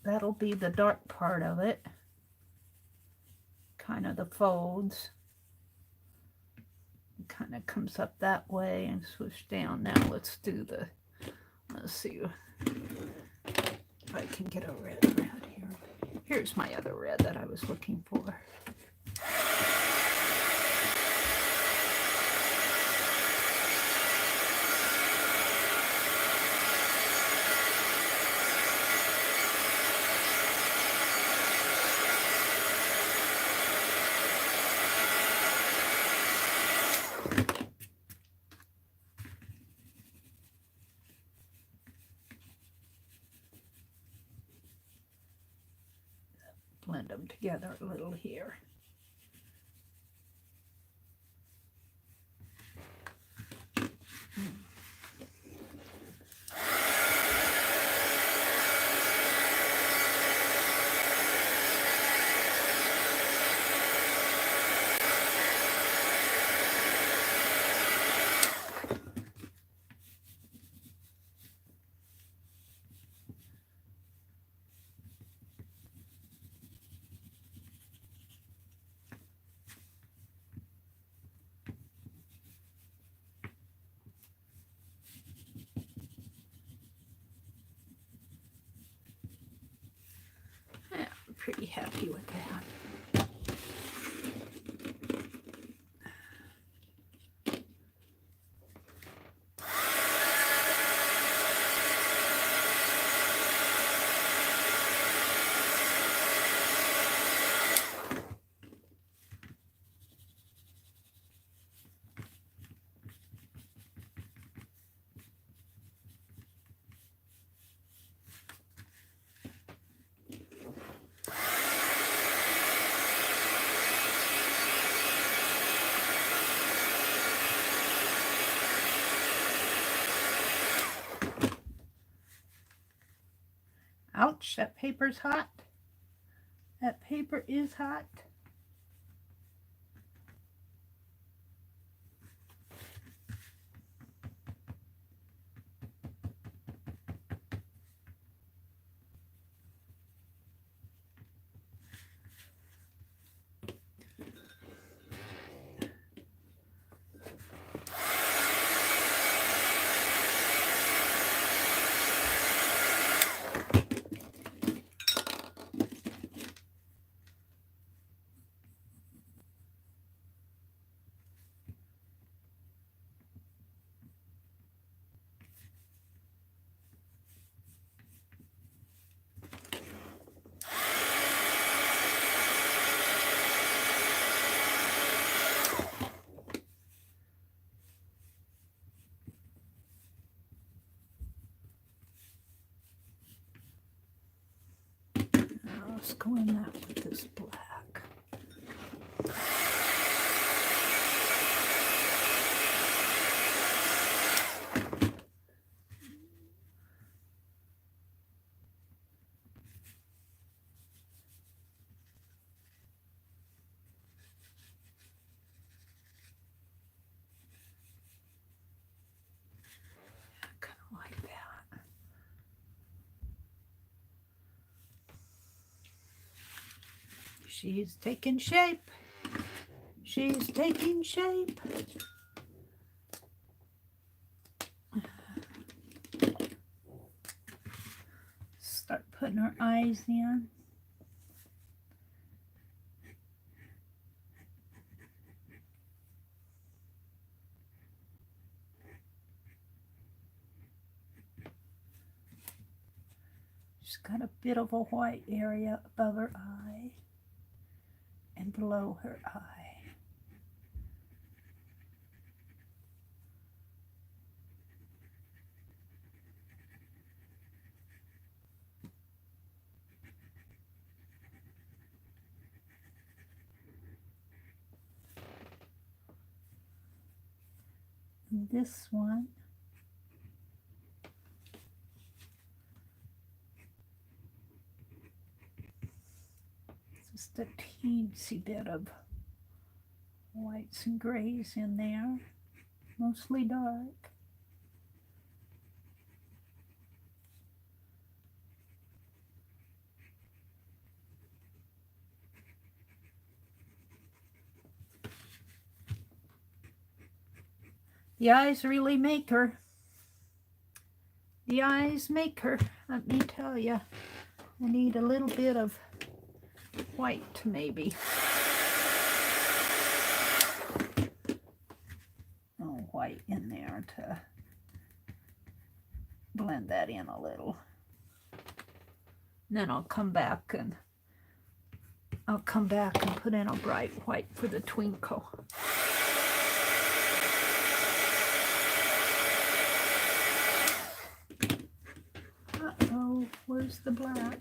That'll be the dark part of it. Kind of the folds. It kind of comes up that way and swoosh down. Now let's do the, let's see if I can get a red here. Here's my other red that I was looking for. blend them together a little here. Pretty happy with that. Ouch, that paper's hot. That paper is hot. Let's go in that with this black. Kind of like that. She's taking shape. She's taking shape. Start putting her eyes in. She's got a bit of a white area above her eye and below her eye. And this one, just a teensy bit of whites and grays in there, mostly dark. The eyes really make her. The eyes make her, let me tell you. I need a little bit of white maybe. Oh, white in there to blend that in a little. And then I'll come back and put in a bright white for the twinkle. Uh-oh, where's the black?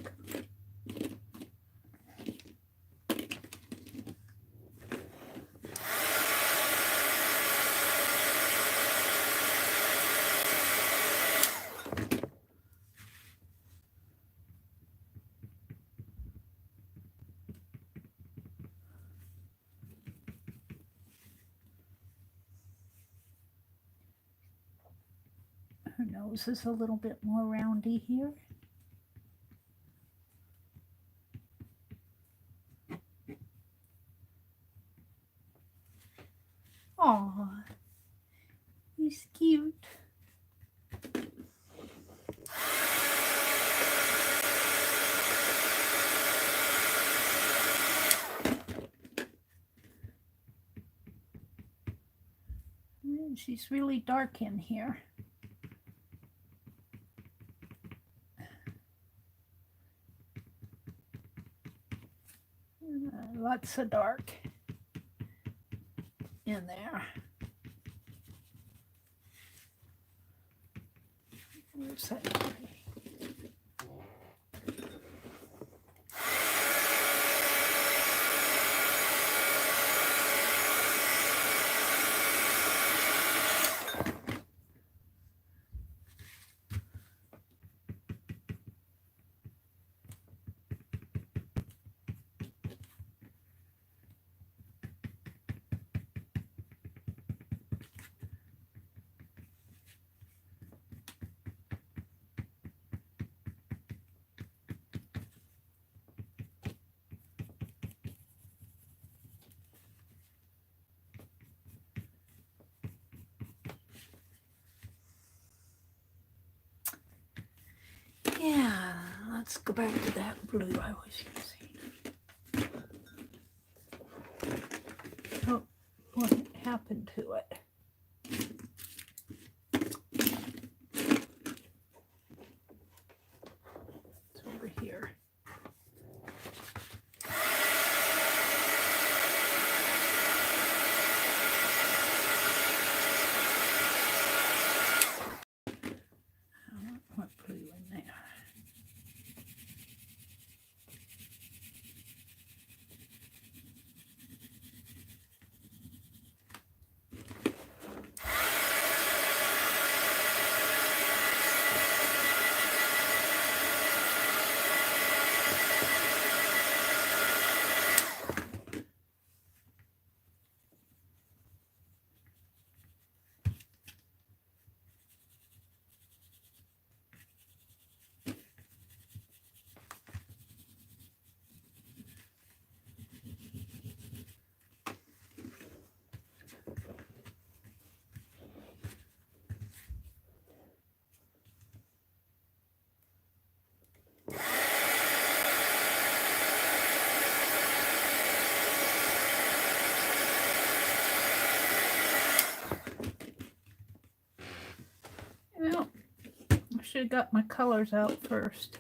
Her nose is a little bit more roundy here. Aw, he's cute. She's really dark in here. Lots of dark in there. Where's that gray? Yeah, let's go back to that blue I was using. Oh, what happened to it? It's over here. What blue in there? Well, I should have got my colors out first.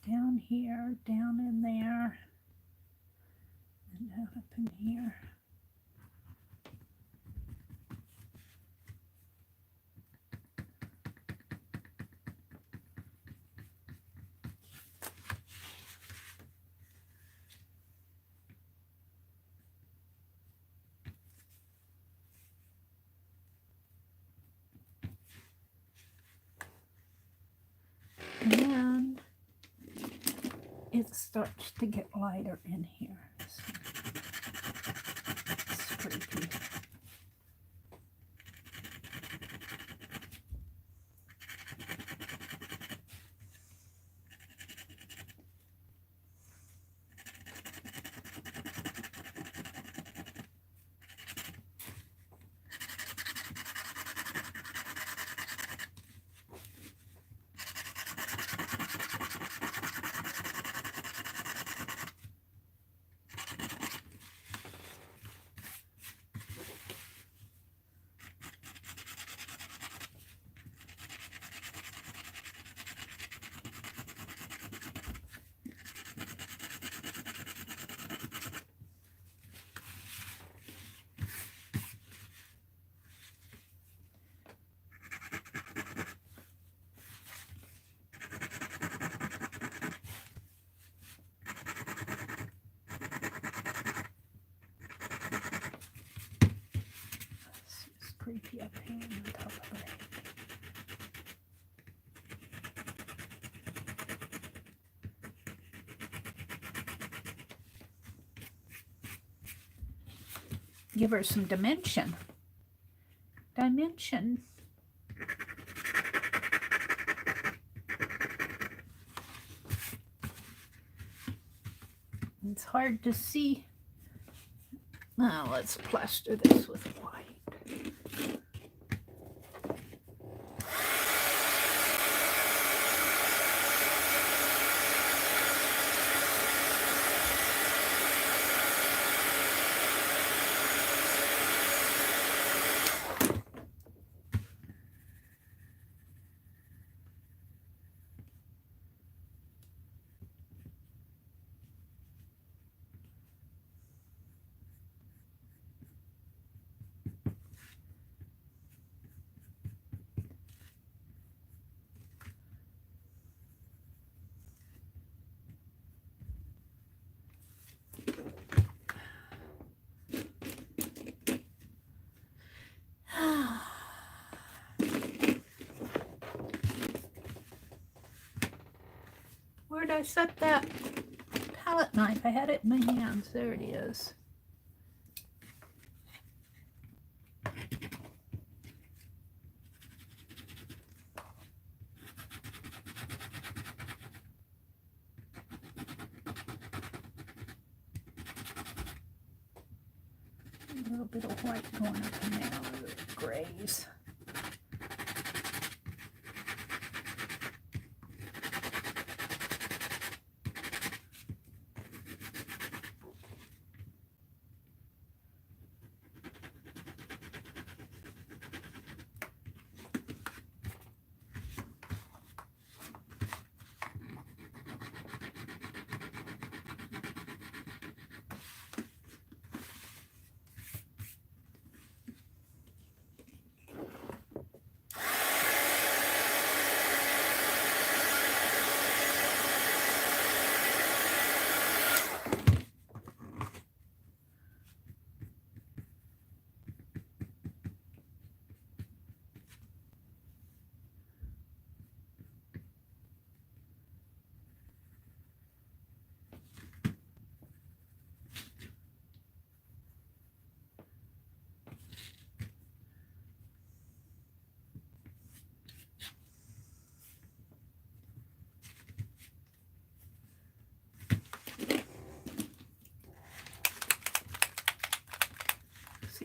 Down here, down in there, and down up in here. And it starts to get lighter in here. So it's freaky. up here on top of her head. Give her some dimension. Dimension. It's hard to see. Now let's plaster this with white. Where did I set that palette knife? I had it in my hands. There it is. A little bit of white going up in there, a little bit of grays.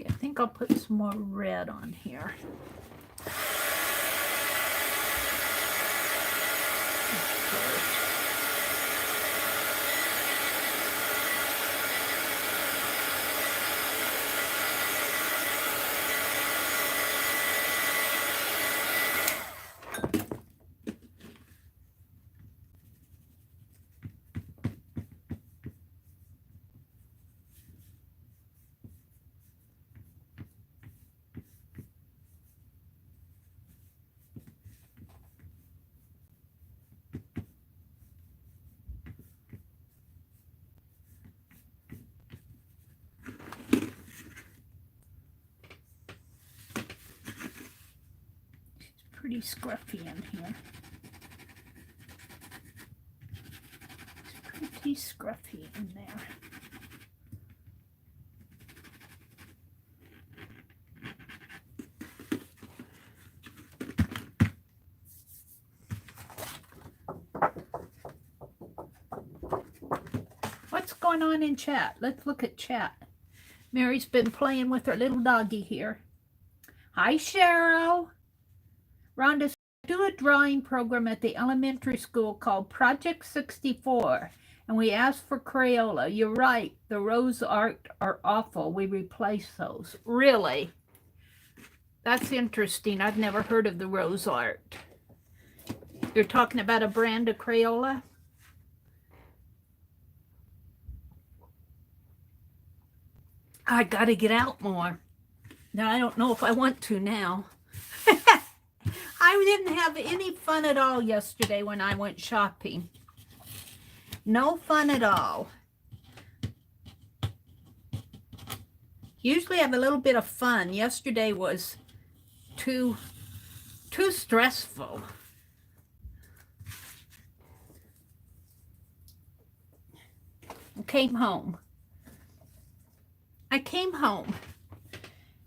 I think I'll put some more red on here. Pretty scruffy in here. It's pretty scruffy in there. What's going on in chat? Let's look at chat. Mary's been playing with her little doggie here. Hi, Cheryl. Rhonda, do a drawing program at the elementary school called Project 64, and we asked for Crayola. You're right, the rose art are awful. We replace those. Really? That's interesting. I've never heard of the rose art. You're talking about a brand of Crayola? I gotta get out more. Now, I don't know if I want to now. I didn't have any fun at all yesterday when I went shopping. No fun at all. Usually I have a little bit of fun. Yesterday was too stressful. I came home.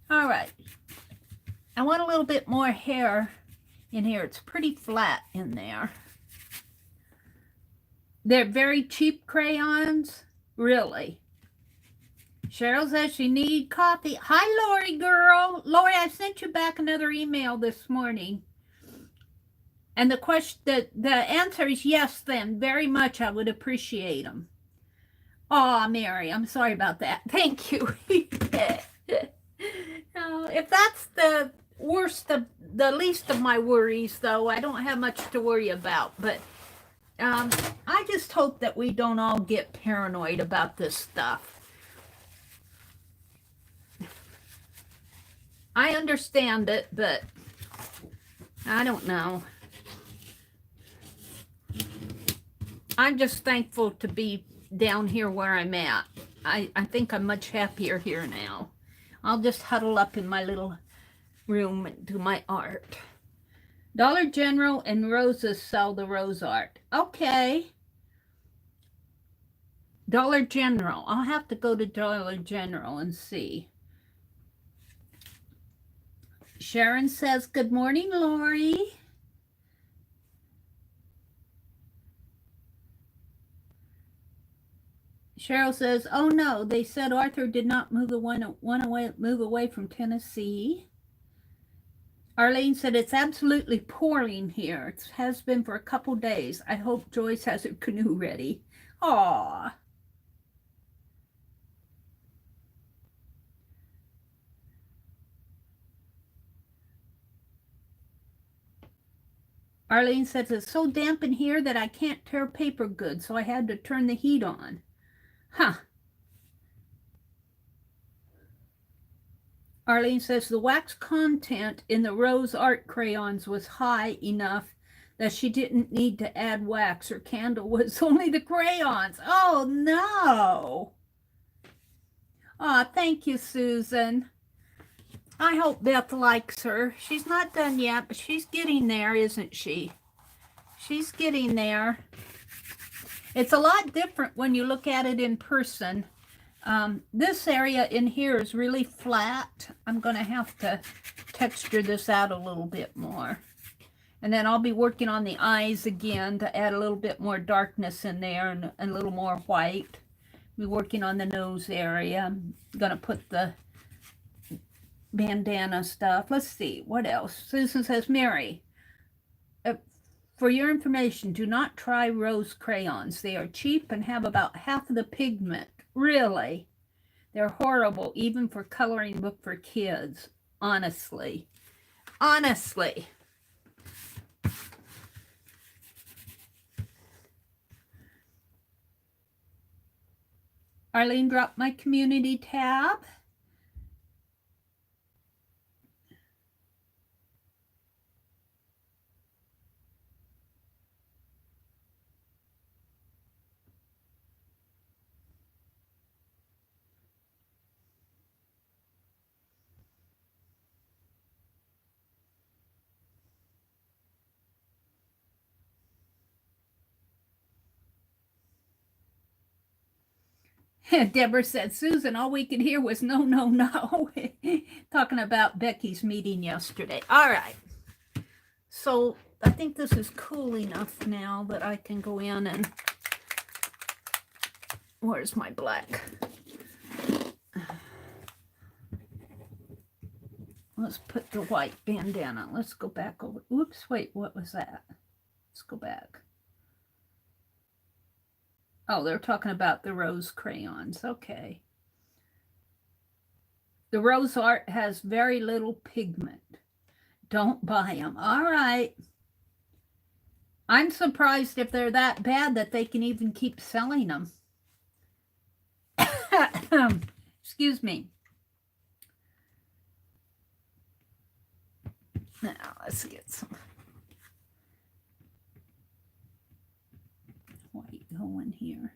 All right. I want a little bit more hair in here. It's pretty flat in there. They're very cheap crayons, really. Cheryl says she need coffee. Hi, Lori girl. Lori, I sent you back another email this morning. And the answer is yes, then. Very much. I would appreciate them. Oh, Mary, I'm sorry about that. Thank you. If that's the least of my worries, though, I don't have much to worry about. But I just hope that we don't all get paranoid about this stuff. I understand it, but I don't know. I'm just thankful to be down here where I'm at. I think I'm much happier here now. I'll just huddle up in my little room and do my art. Dollar General and Roses sell the rose art. Okay. Dollar General. I'll have to go to Dollar General and see. Sharon says, good morning, Lori. Cheryl says, oh no, they said Arthur did not move away from Tennessee. Arlene said, it's absolutely pouring here. It has been for a couple days. I hope Joyce has her canoe ready. Aw. Arlene says, it's so damp in here that I can't tear paper good, so I had to turn the heat on. Huh. Arlene says, the wax content in the rose art crayons was high enough that she didn't need to add wax. Her candle was only the crayons. Oh, no. Oh, thank you, Susan. I hope Beth likes her. She's not done yet, but she's getting there, isn't she? She's getting there. It's a lot different when you look at it in person. This area in here is really flat. I'm going to have to texture this out a little bit more. And then I'll be working on the eyes again to add a little bit more darkness in there and a little more white. Be working on the nose area. I'm going to put the bandana stuff. Let's see, what else? Susan says, Mary, for your information, do not try rose crayons. They are cheap and have about half of the pigment. Really? They're horrible, even for coloring book for kids. Honestly. Honestly. Arlene dropped my community tab. Deborah said, Susan, all we could hear was no, no, no. Talking about Becky's meeting yesterday. All right. So I think this is cool enough now that I can go in and... Where's my black? Let's put the white bandana. Let's go back over. Oops, wait, what was that? Let's go back. Oh, they're talking about the rose crayons. Okay. The rose art has very little pigment. Don't buy them. All right. I'm surprised if they're that bad that they can even keep selling them. Excuse me. Now, let's get some white going here.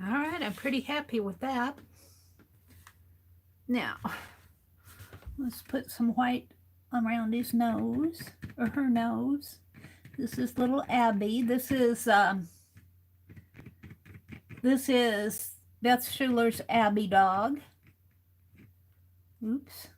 All right, I'm pretty happy with that. Now, let's put some white around his nose, or her nose. This is little Abby. This is Beth Schuler's Abby dog. Oops.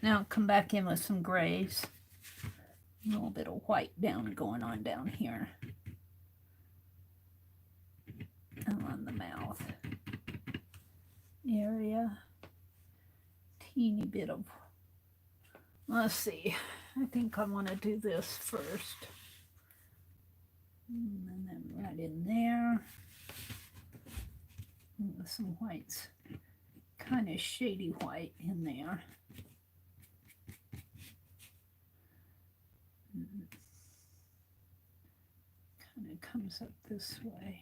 Now come back in with some grays. A little bit of white going on down here. And on the mouth area. Teeny bit of, let's see. I think I want to do this first. And then right in there. With some whites. Kind of shady white in there. Kind of comes up this way.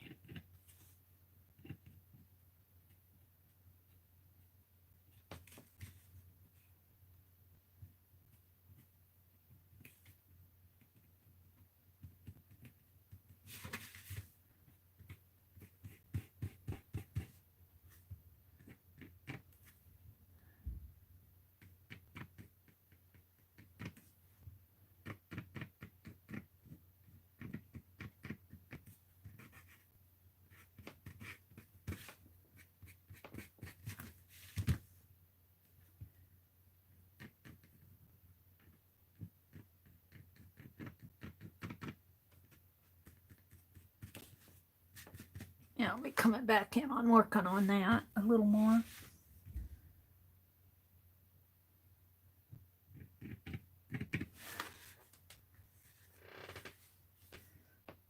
Yeah, I'll be coming back in on working on that a little more.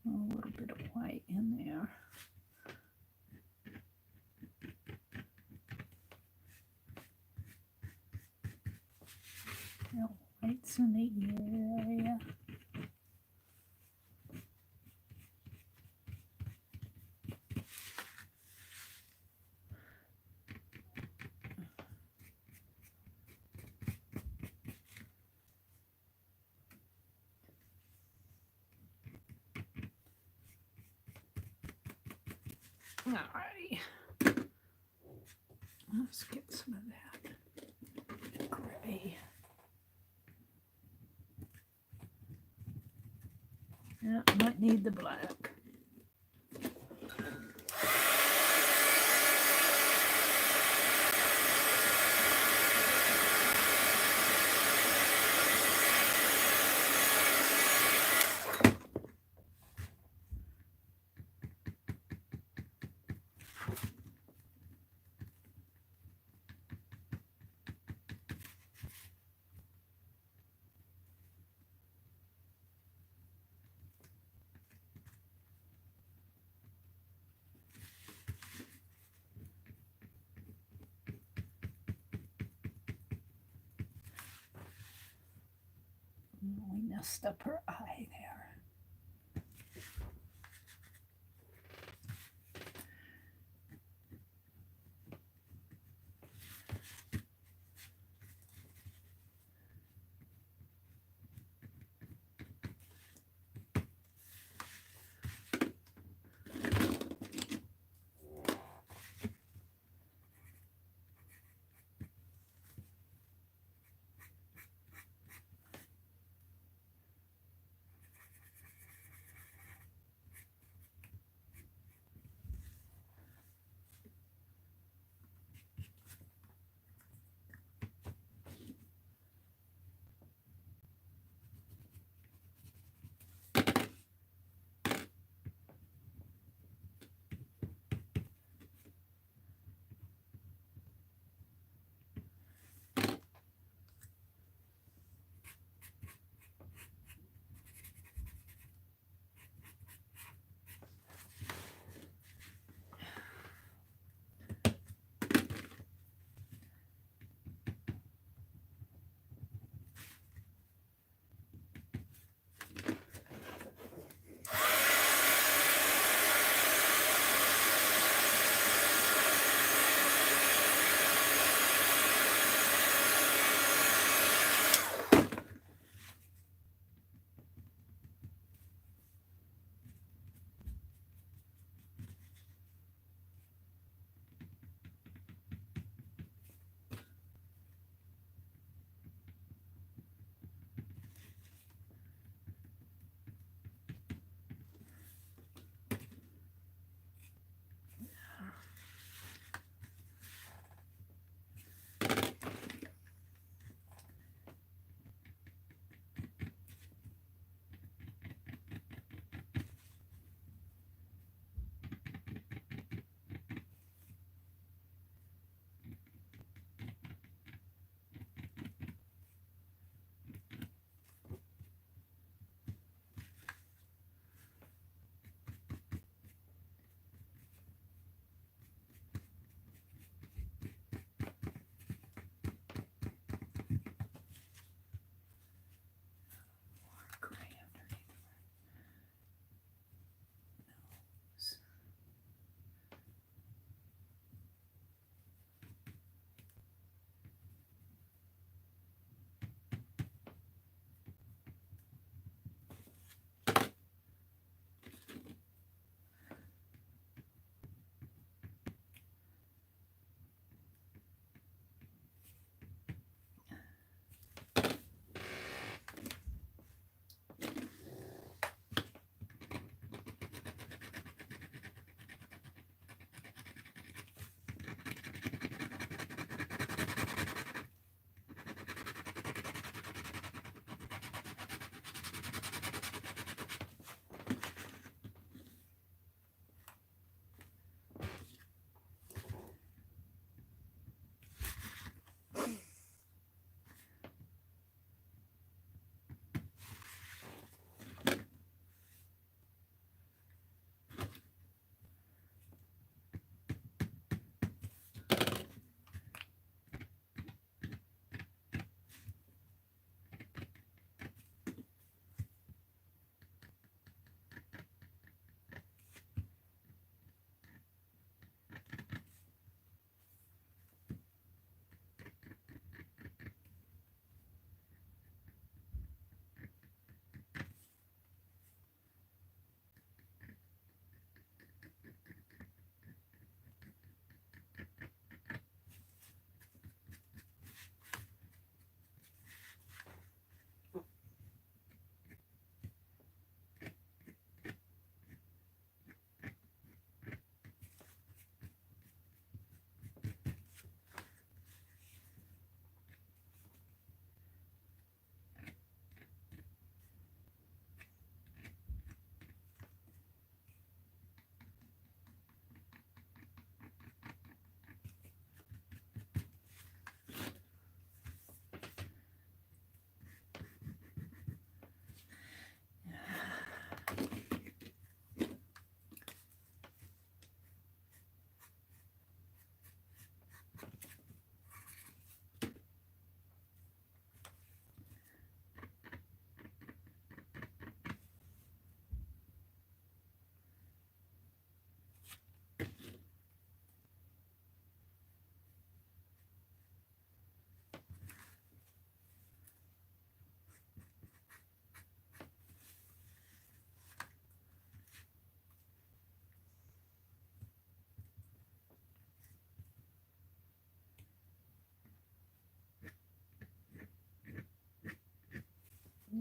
A little bit of white in there. No whites in the area. Alrighty. Let's get some of that gray. Yeah, might need the black. We messed up her eye there.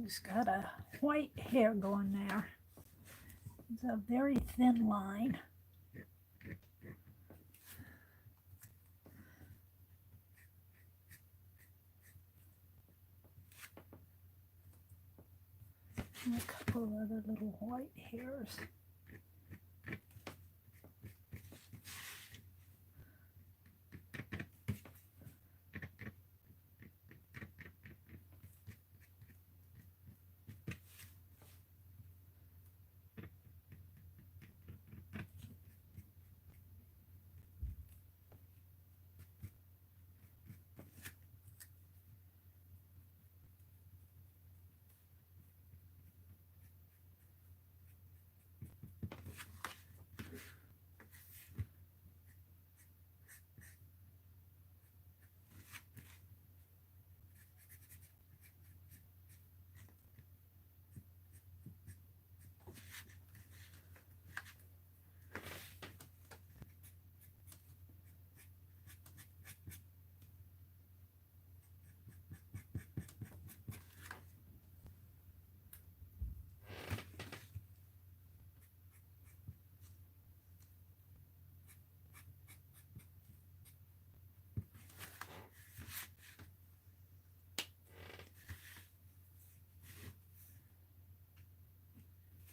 He's got a white hair going there. It's a very thin line. And a couple of other little white hairs.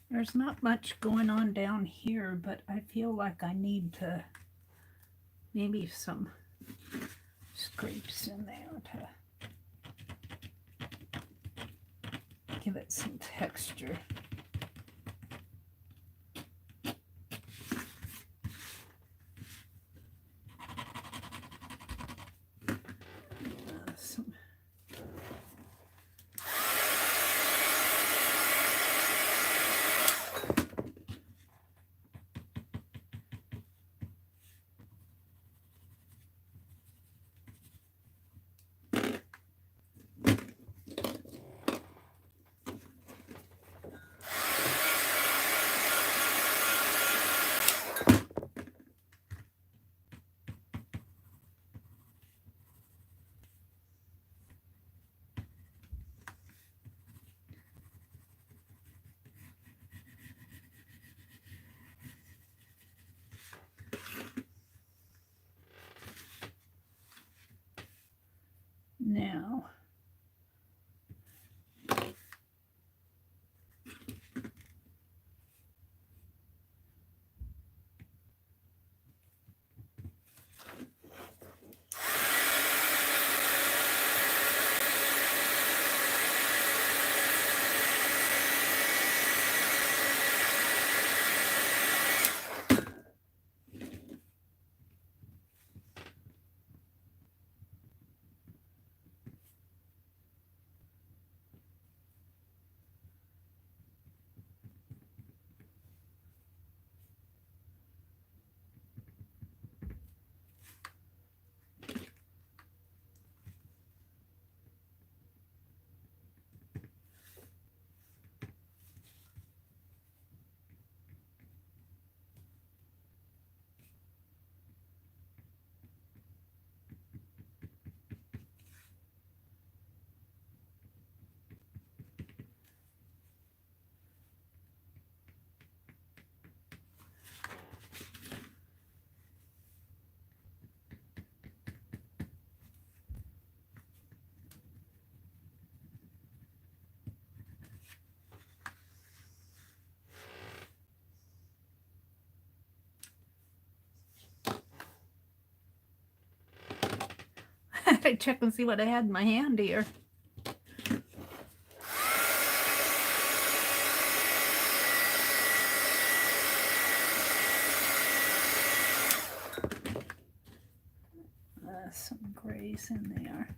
There's not much going on down here, but I feel like I need to maybe some scrapes in there to give it some texture. Now, I check and see what I had in my hand here. Some grays in there.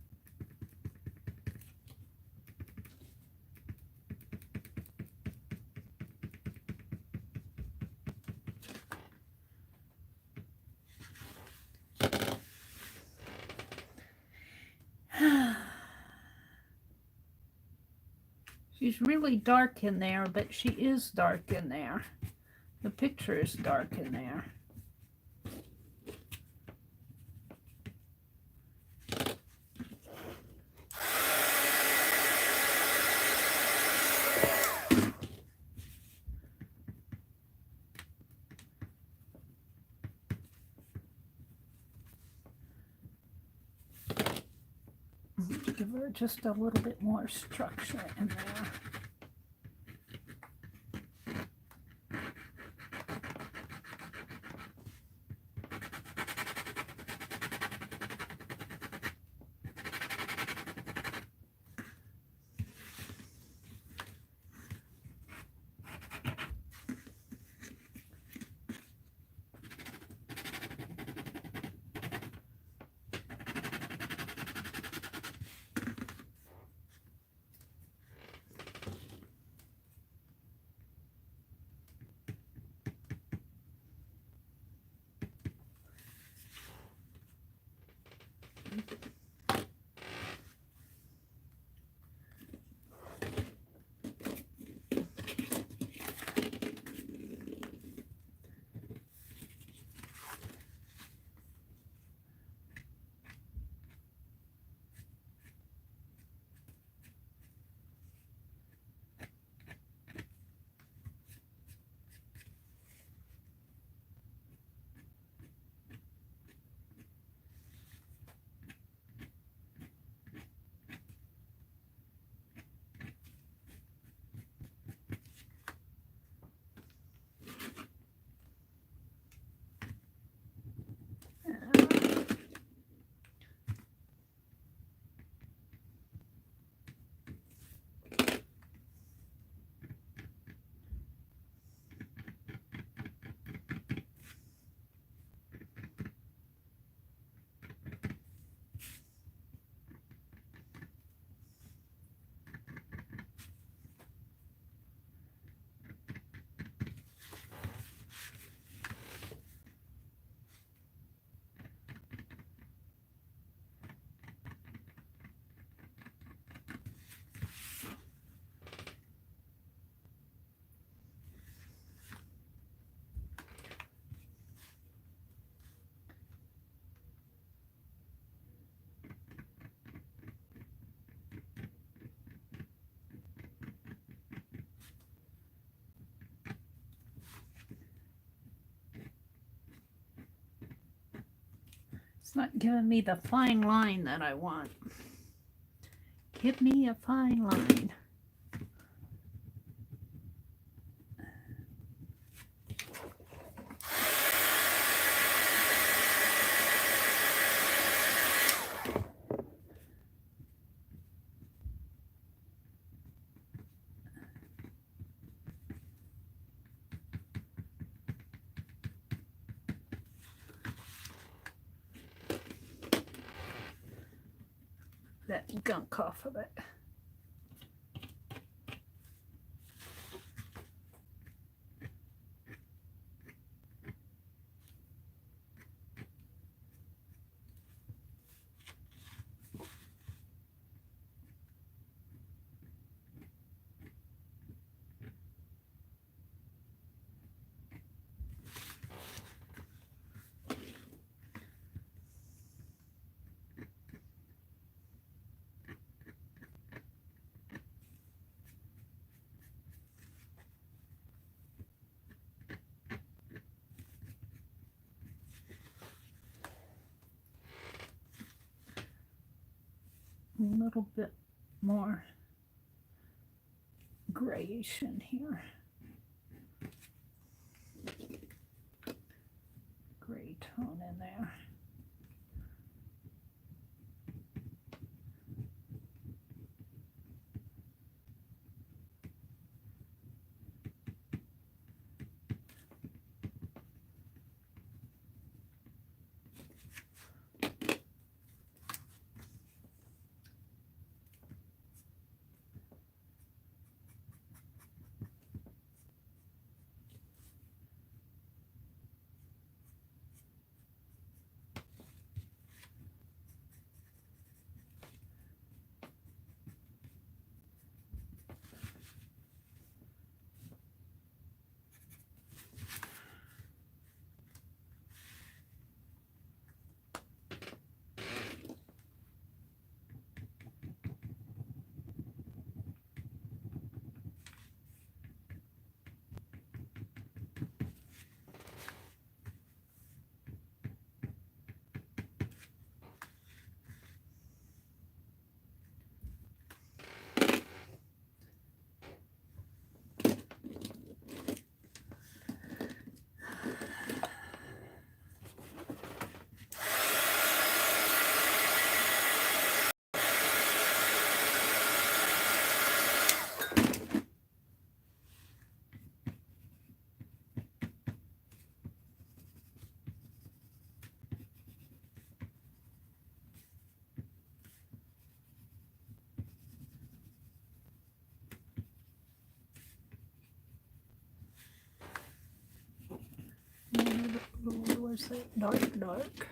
She's really dark in there, but she is dark in there. The picture is dark in there. for just a little bit more structure in there. It's not giving me the fine line that I want. Give me a fine line. That gunk off of it. A little bit more grayish in here. Gray tone in there. is that dark, dark?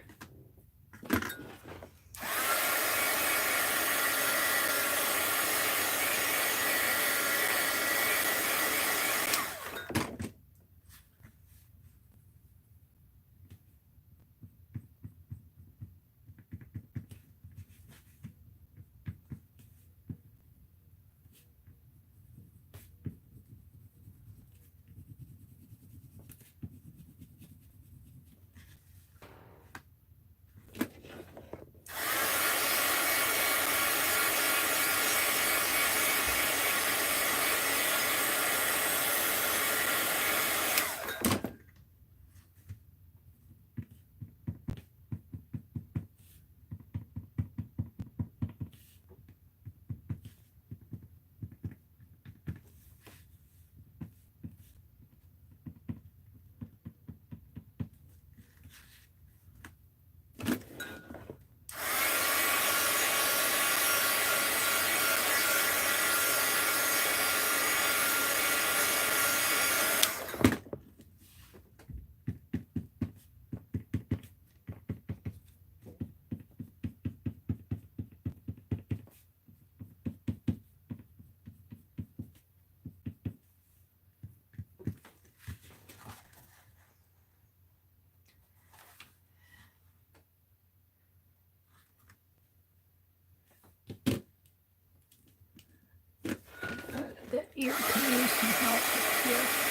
That ear can use some help up here.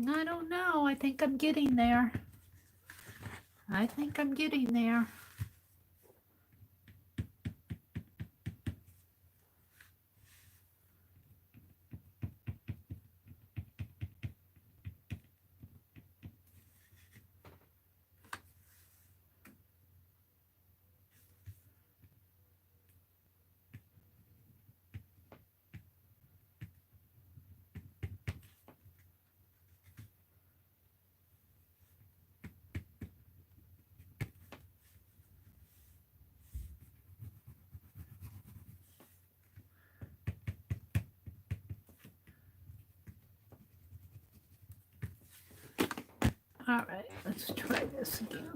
I don't know. I think I'm getting there. I think I'm getting there. All right, let's try this again.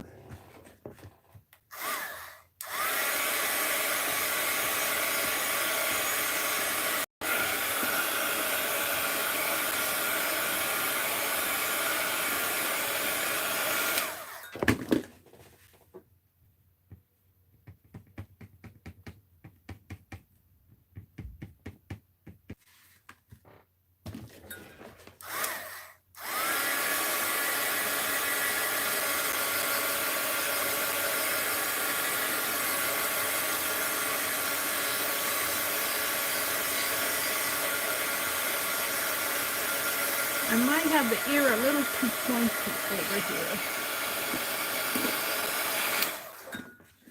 I might have the ear a little too pointy over here.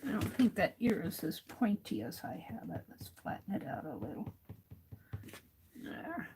I don't think that ear is as pointy as I have it. Let's flatten it out a little. There.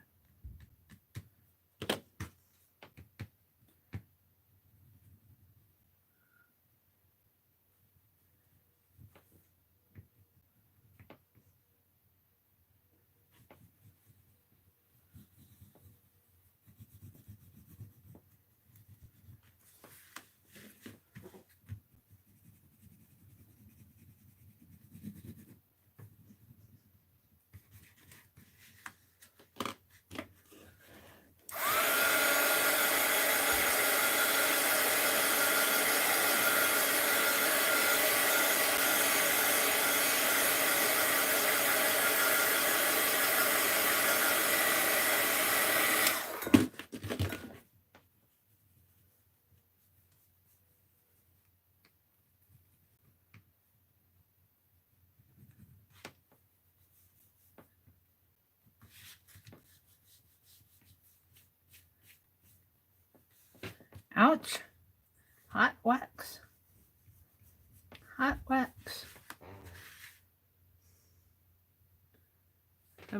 Ouch.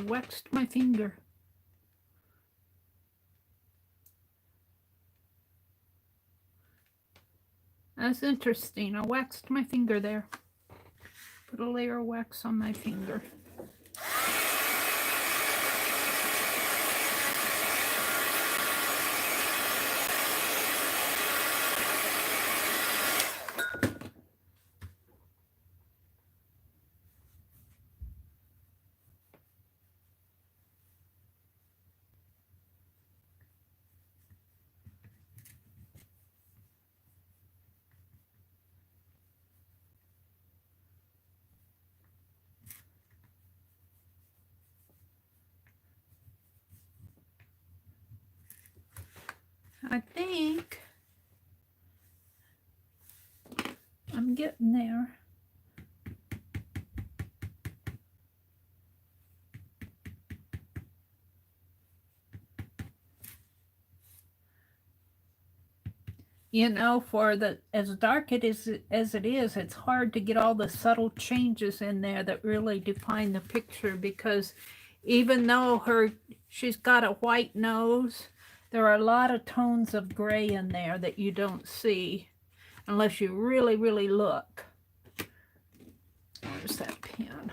waxed my finger. That's interesting. I waxed my finger there. Put a layer of wax on my finger. I think I'm getting there. You know, for the as dark it is as it is, it's hard to get all the subtle changes in there that really define the picture, because even though she's got a white nose, there are a lot of tones of gray in there that you don't see unless you really, really look. There's that pen.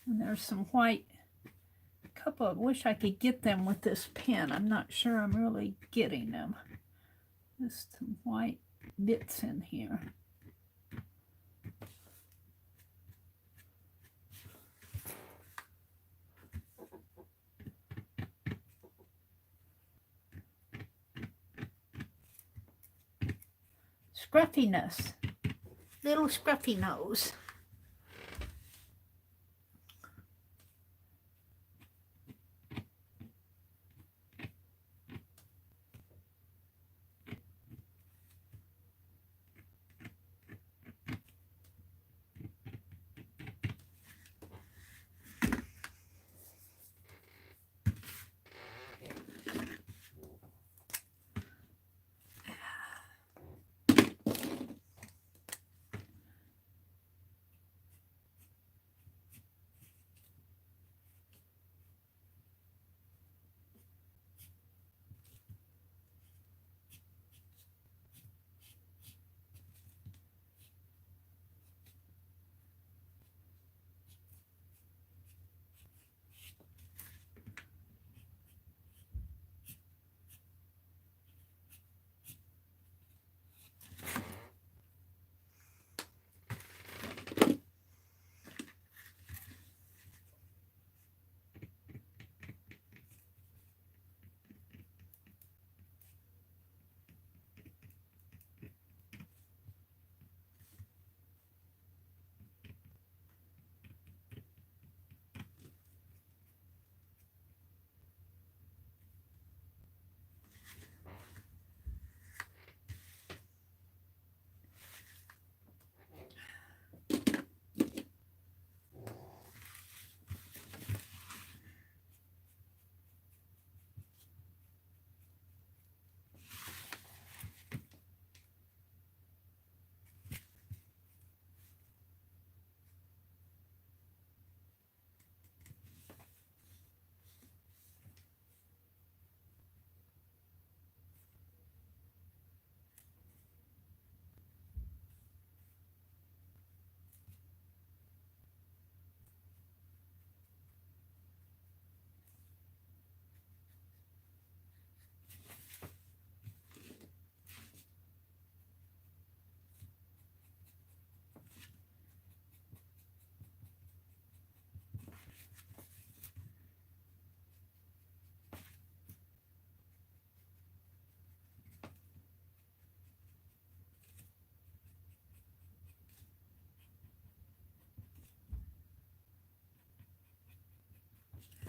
And there's some white. Couple of, wish I could get them with this pen. I'm not sure I'm really getting them. Just some white bits in here. Scruffiness. Little scruffy nose.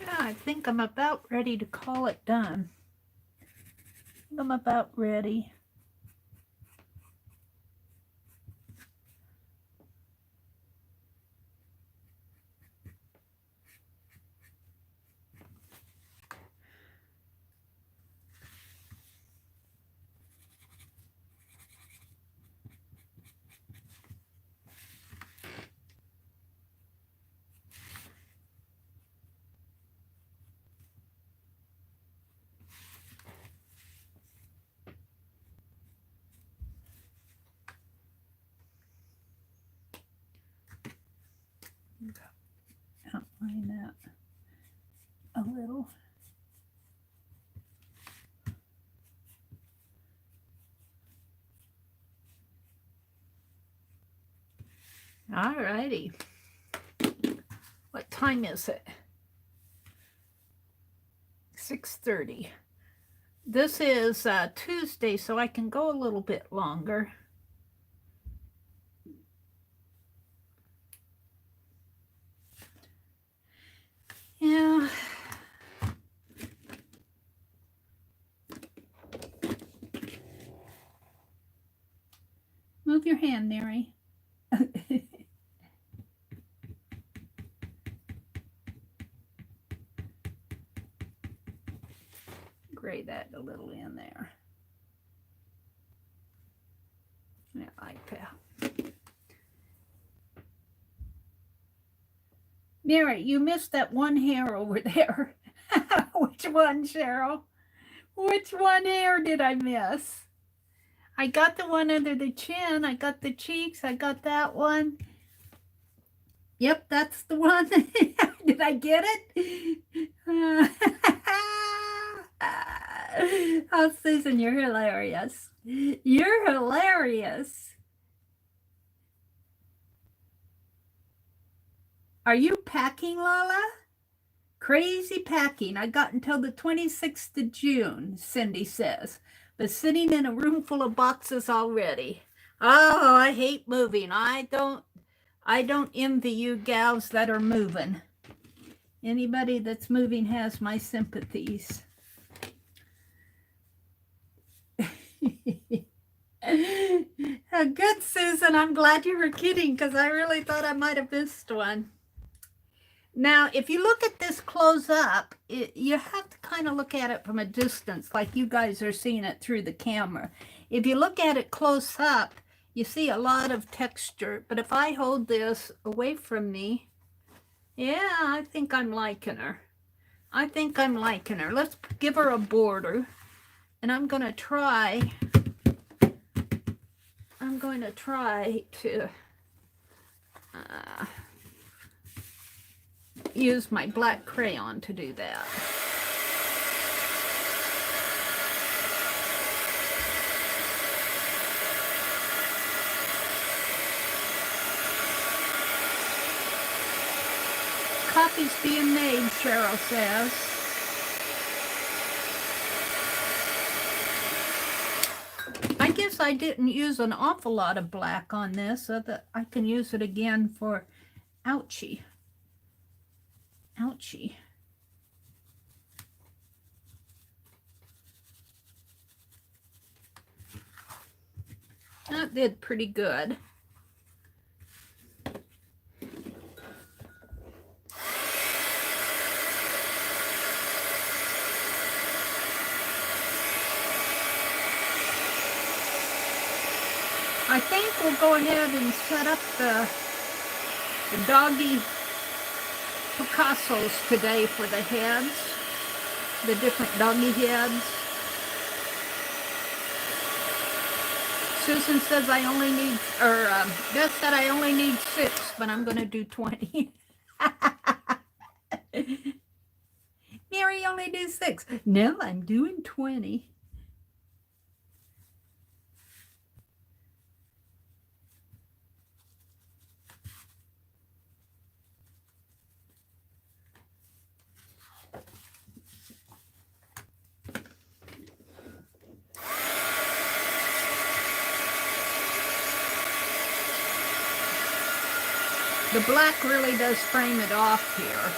Yeah, I think I'm about ready to call it done. I'm about ready. line that a little. All righty. What time is it? 6:30. This is Tuesday, so I can go a little bit longer. Yeah. Move your hand, Mary. Gray that a little in there. Yeah, like that. Mary, you missed that one hair over there. Which one, Cheryl? Which one hair did I miss? I got the one under the chin. I got the cheeks. I got that one. Yep, that's the one. Did I get it? Oh, Susan, you're hilarious. You're hilarious. Are you packing, Lala? Crazy packing. I got until the 26th of June, Cindy says, but sitting in a room full of boxes already. Oh, I hate moving. I don't envy you gals that are moving. Anybody that's moving has my sympathies. Good, Susan. I'm glad you were kidding because I really thought I might have missed one. Now, if you look at this close up, you have to kind of look at it from a distance, like you guys are seeing it through the camera. If you look at it close up, you see a lot of texture. But if I hold this away from me, yeah, I think I'm liking her. I think I'm liking her. Let's give her a border. And I'm going to try to use my black crayon to do that. Coffee's being made, Cheryl says. I guess I didn't use an awful lot of black on this so that I can use it again for ouchie. Ouchie. That did pretty good. I think we'll go ahead and set up the Doggie Picassos today for the heads, the different doggy heads. Susan says I only need, or Beth said I only need 6, but I'm going to do 20. Mary only do 6. No, I'm doing 20. The black really does frame it off here.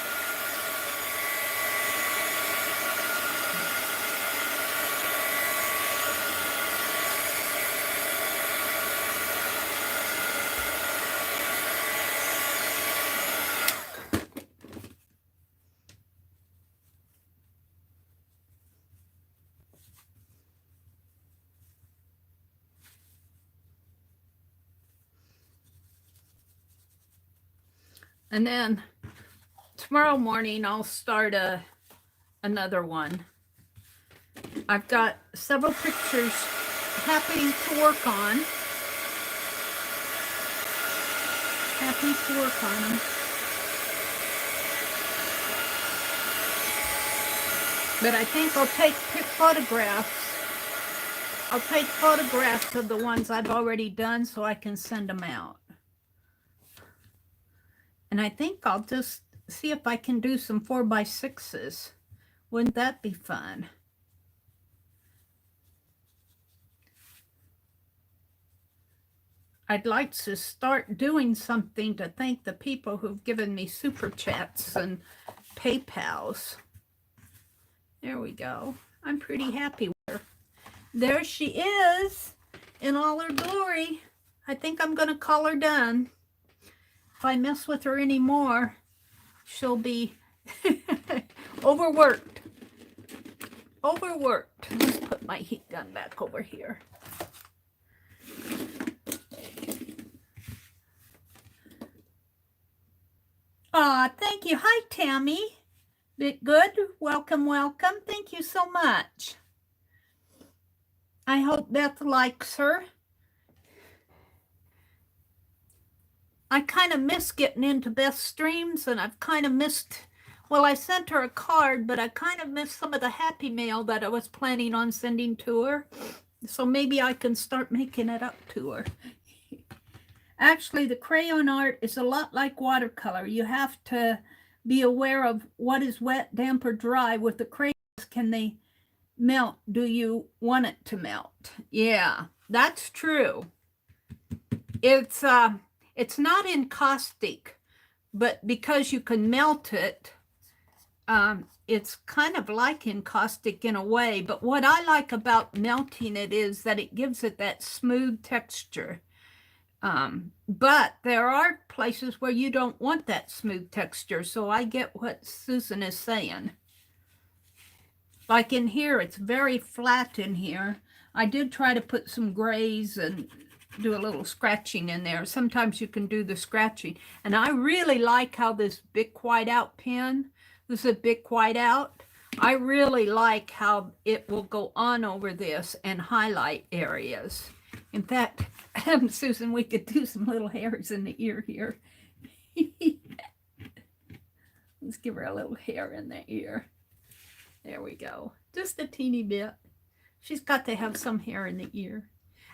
And then tomorrow morning, I'll start another one. I've got several pictures happy to work on. Happy to work on them. But I think I'll take photographs. I'll take photographs of the ones I've already done so I can send them out. And I think I'll just see if I can do some 4x6s. Wouldn't that be fun? I'd like to start doing something to thank the people who've given me super chats and PayPals. There we go. I'm pretty happy with her. There she is in all her glory. I think I'm going to call her done. If I mess with her anymore, she'll be overworked. Overworked. Let's put my heat gun back over here. Aw, thank you. Hi, Tammy. Bit good. Welcome, welcome. Thank you so much. I hope Beth likes her. I kind of miss getting into Beth's streams, and I've kind of missed, well, I sent her a card, but I kind of missed some of the happy mail that I was planning on sending to her. So maybe I can start making it up to her. Actually, the crayon art is a lot like watercolor. You have to be aware of what is wet, damp, or dry. With the crayons, can they melt? Do you want it to melt? Yeah, that's true. It's not encaustic, but because you can melt it, it's kind of like encaustic in a way. But what I like about melting it is that it gives it that smooth texture. But there are places where you don't want that smooth texture, so I get what Susan is saying. Like in here, it's very flat in here. I did try to put some grays and do a little scratching in there. Sometimes you can do the scratching. And I really like how this Bic Whiteout pen, this is a Bic Whiteout. I really like how it will go on over this and highlight areas. In fact, Susan, we could do some little hairs in the ear here. Let's give her a little hair in the ear. There we go. Just a teeny bit. She's got to have some hair in the ear.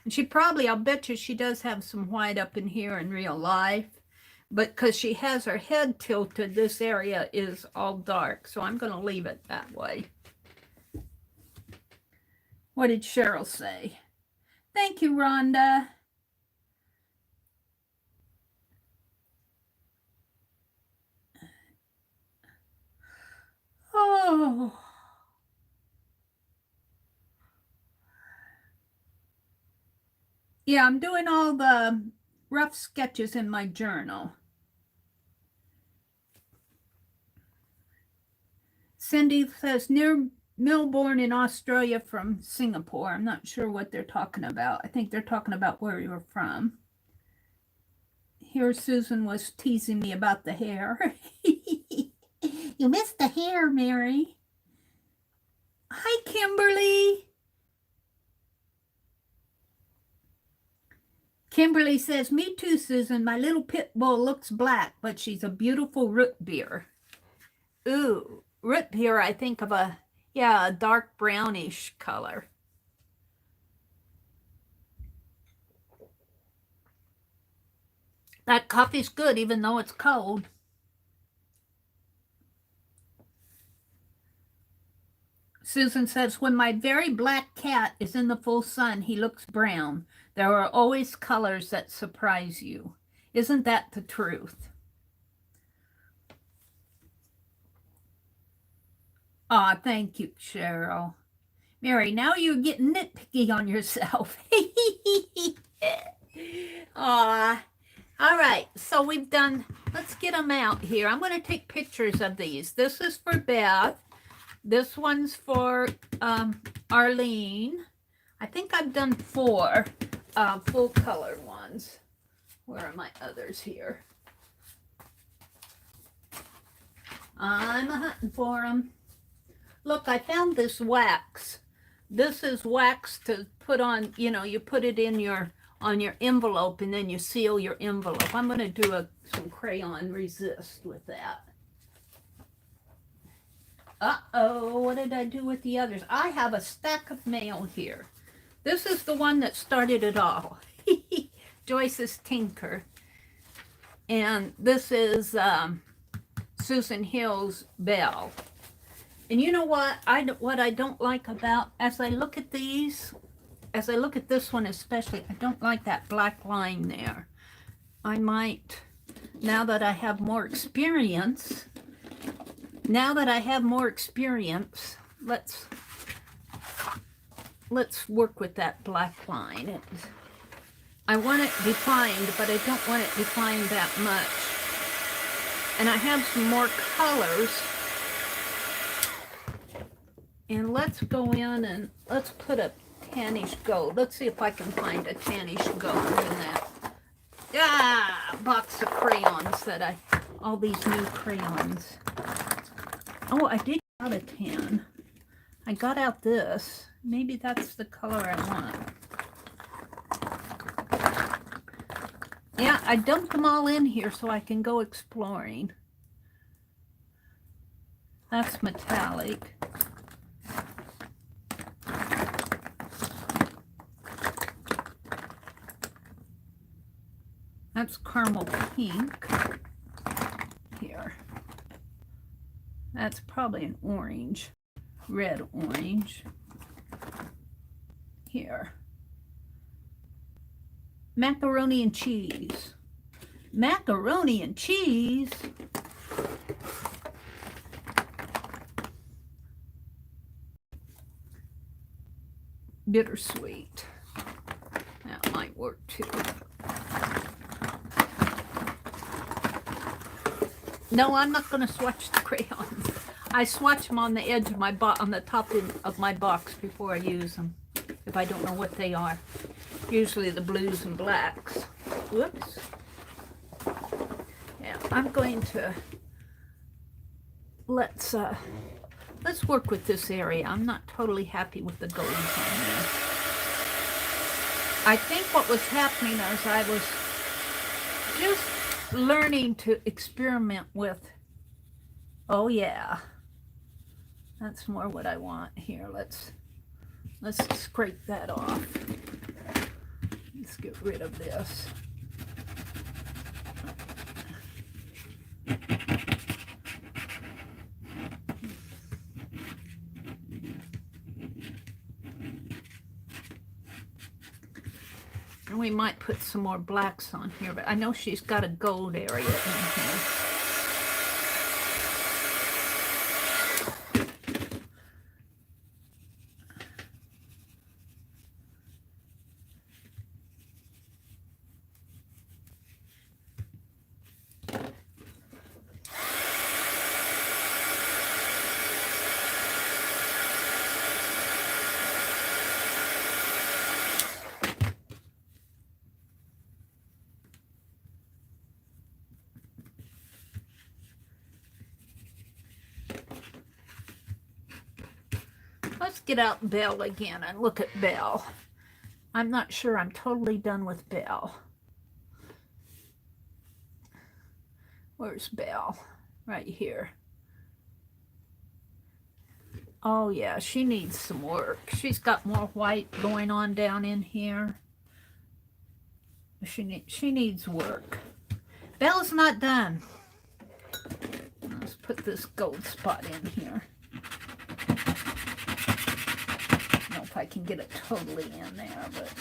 And she probably, I'll bet you she does have some white up in here in real life. But because she has her head tilted, this area is all dark. So I'm going to leave it that way. What did Cheryl say? Thank you, Rhonda. Oh. Yeah, I'm doing all the rough sketches in my journal. Cindy says, near Melbourne in Australia from Singapore. I'm not sure what they're talking about. I think they're talking about where you're from. Here Susan was teasing me about the hair. You missed the hair, Mary. Hi, Kimberly. Kimberly says, me too, Susan. My little pit bull looks black, but she's a beautiful root beer. Ooh, root beer, I think of a dark brownish color. That coffee's good, even though it's cold. Susan says, when my very black cat is in the full sun, he looks brown. There are always colors that surprise you. Isn't that the truth? Aw, thank you, Cheryl. Mary, now you're getting nitpicky on yourself. Aw. All right, so we've done, let's get them out here. I'm going to take pictures of these. This is for Beth. This one's for Arlene. I think I've done 4 full color ones. Where are my others here? I'm hunting for them. Look, I found this wax. This is wax to put on, you put it in on your envelope and then you seal your envelope. I'm going to do some crayon resist with that. Uh-oh, what did I do with the others? I have a stack of mail here. This is the one that started it all. Joyce's Tinker. And this is Susan Hill's Belle. And you know what? What I don't like about, as I look at these, as I look at this one especially, I don't like that black line there. I might, now that I have more experience, let's work with that black line. I want it defined, but I don't want it defined that much. And I have some more colors. And let's go in and let's put a tannish gold. Let's see if I can find a tannish gold in that box of crayons that all these new crayons. Oh, I did get out a tan. I got out this. Maybe that's the color I want. Yeah, I dumped them all in here so I can go exploring. That's metallic. That's caramel pink. Here. That's probably an orange. Red orange. Here. Macaroni and cheese. Macaroni and cheese? Bittersweet. That might work too. No, I'm not going to swatch the crayons. I swatch them on the edge of my on the top of my box before I use them, if I don't know what they are. Usually the blues and blacks. Whoops. Yeah, I'm going to let's work with this area. I'm not totally happy with the golds on there. I think what was happening is I was just learning to experiment with, oh yeah, that's more what I want here. Let's scrape that off. Let's get rid of this. And we might put some more blacks on here, but I know she's got a gold area in here. Let's get out Belle again and look at Belle. I'm not sure I'm totally done with Belle. Where's Belle? Right here. Oh yeah, she needs some work. She's got more white going on down in here. She needs work. Belle's not done. Let's put this gold spot in here. I don't know if I can get it totally in there, but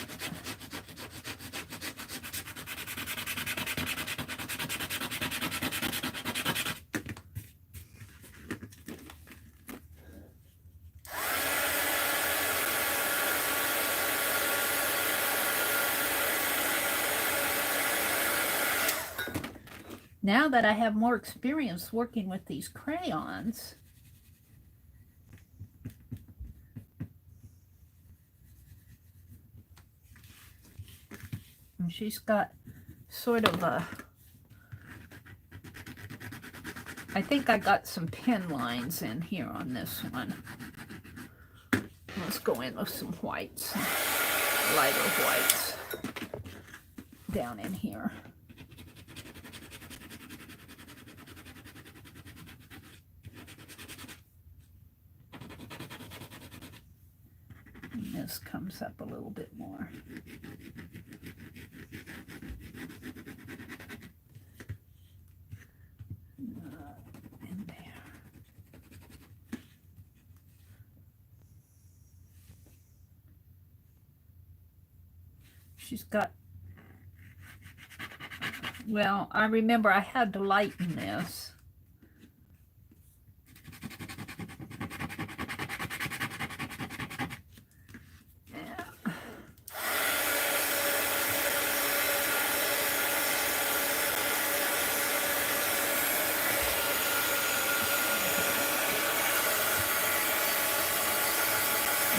now that I have more experience working with these crayons, and she's got sort of a, I think I got some pen lines in here on this one. Let's go in with some whites, lighter whites down in here. brightness comes up a little bit more. In there. She's got, well, I remember I had to lighten this.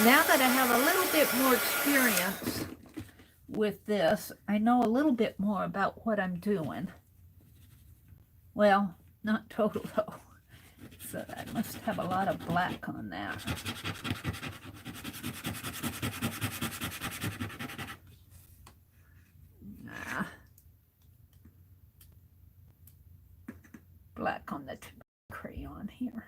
Now that I have a little bit more experience with this, I know a little bit more about what I'm doing. Well, not total though. So I must have a lot of black on that. Black on the crayon here.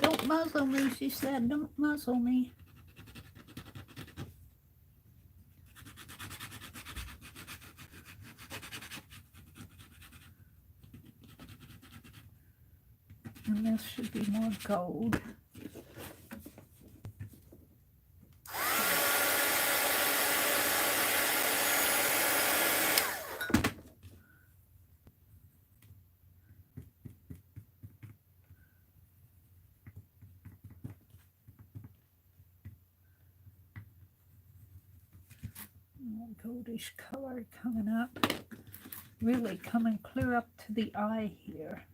Don't muzzle me, she said. Don't muzzle me. And this should be more gold. Goldish color coming up, really coming clear up to the eye here.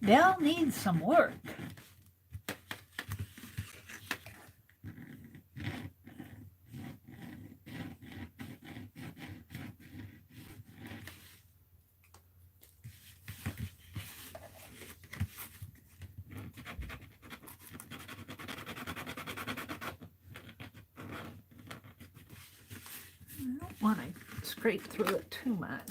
Belle needs some work. I don't want to scrape through it too much.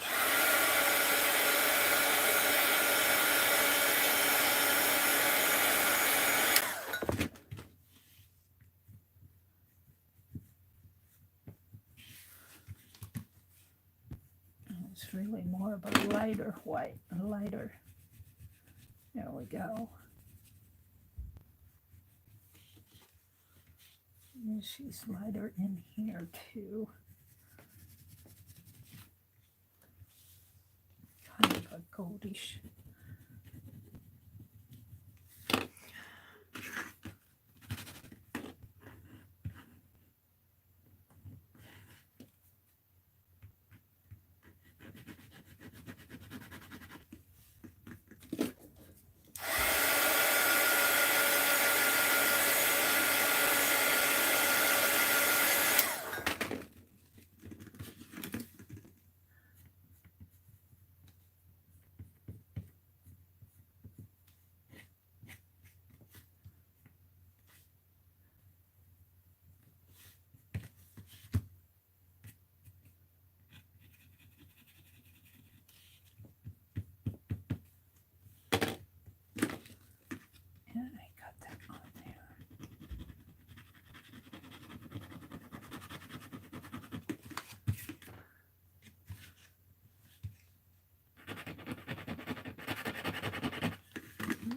It's really more of a lighter white, a lighter. There we go. And she's lighter in here too. Kind of a goldish.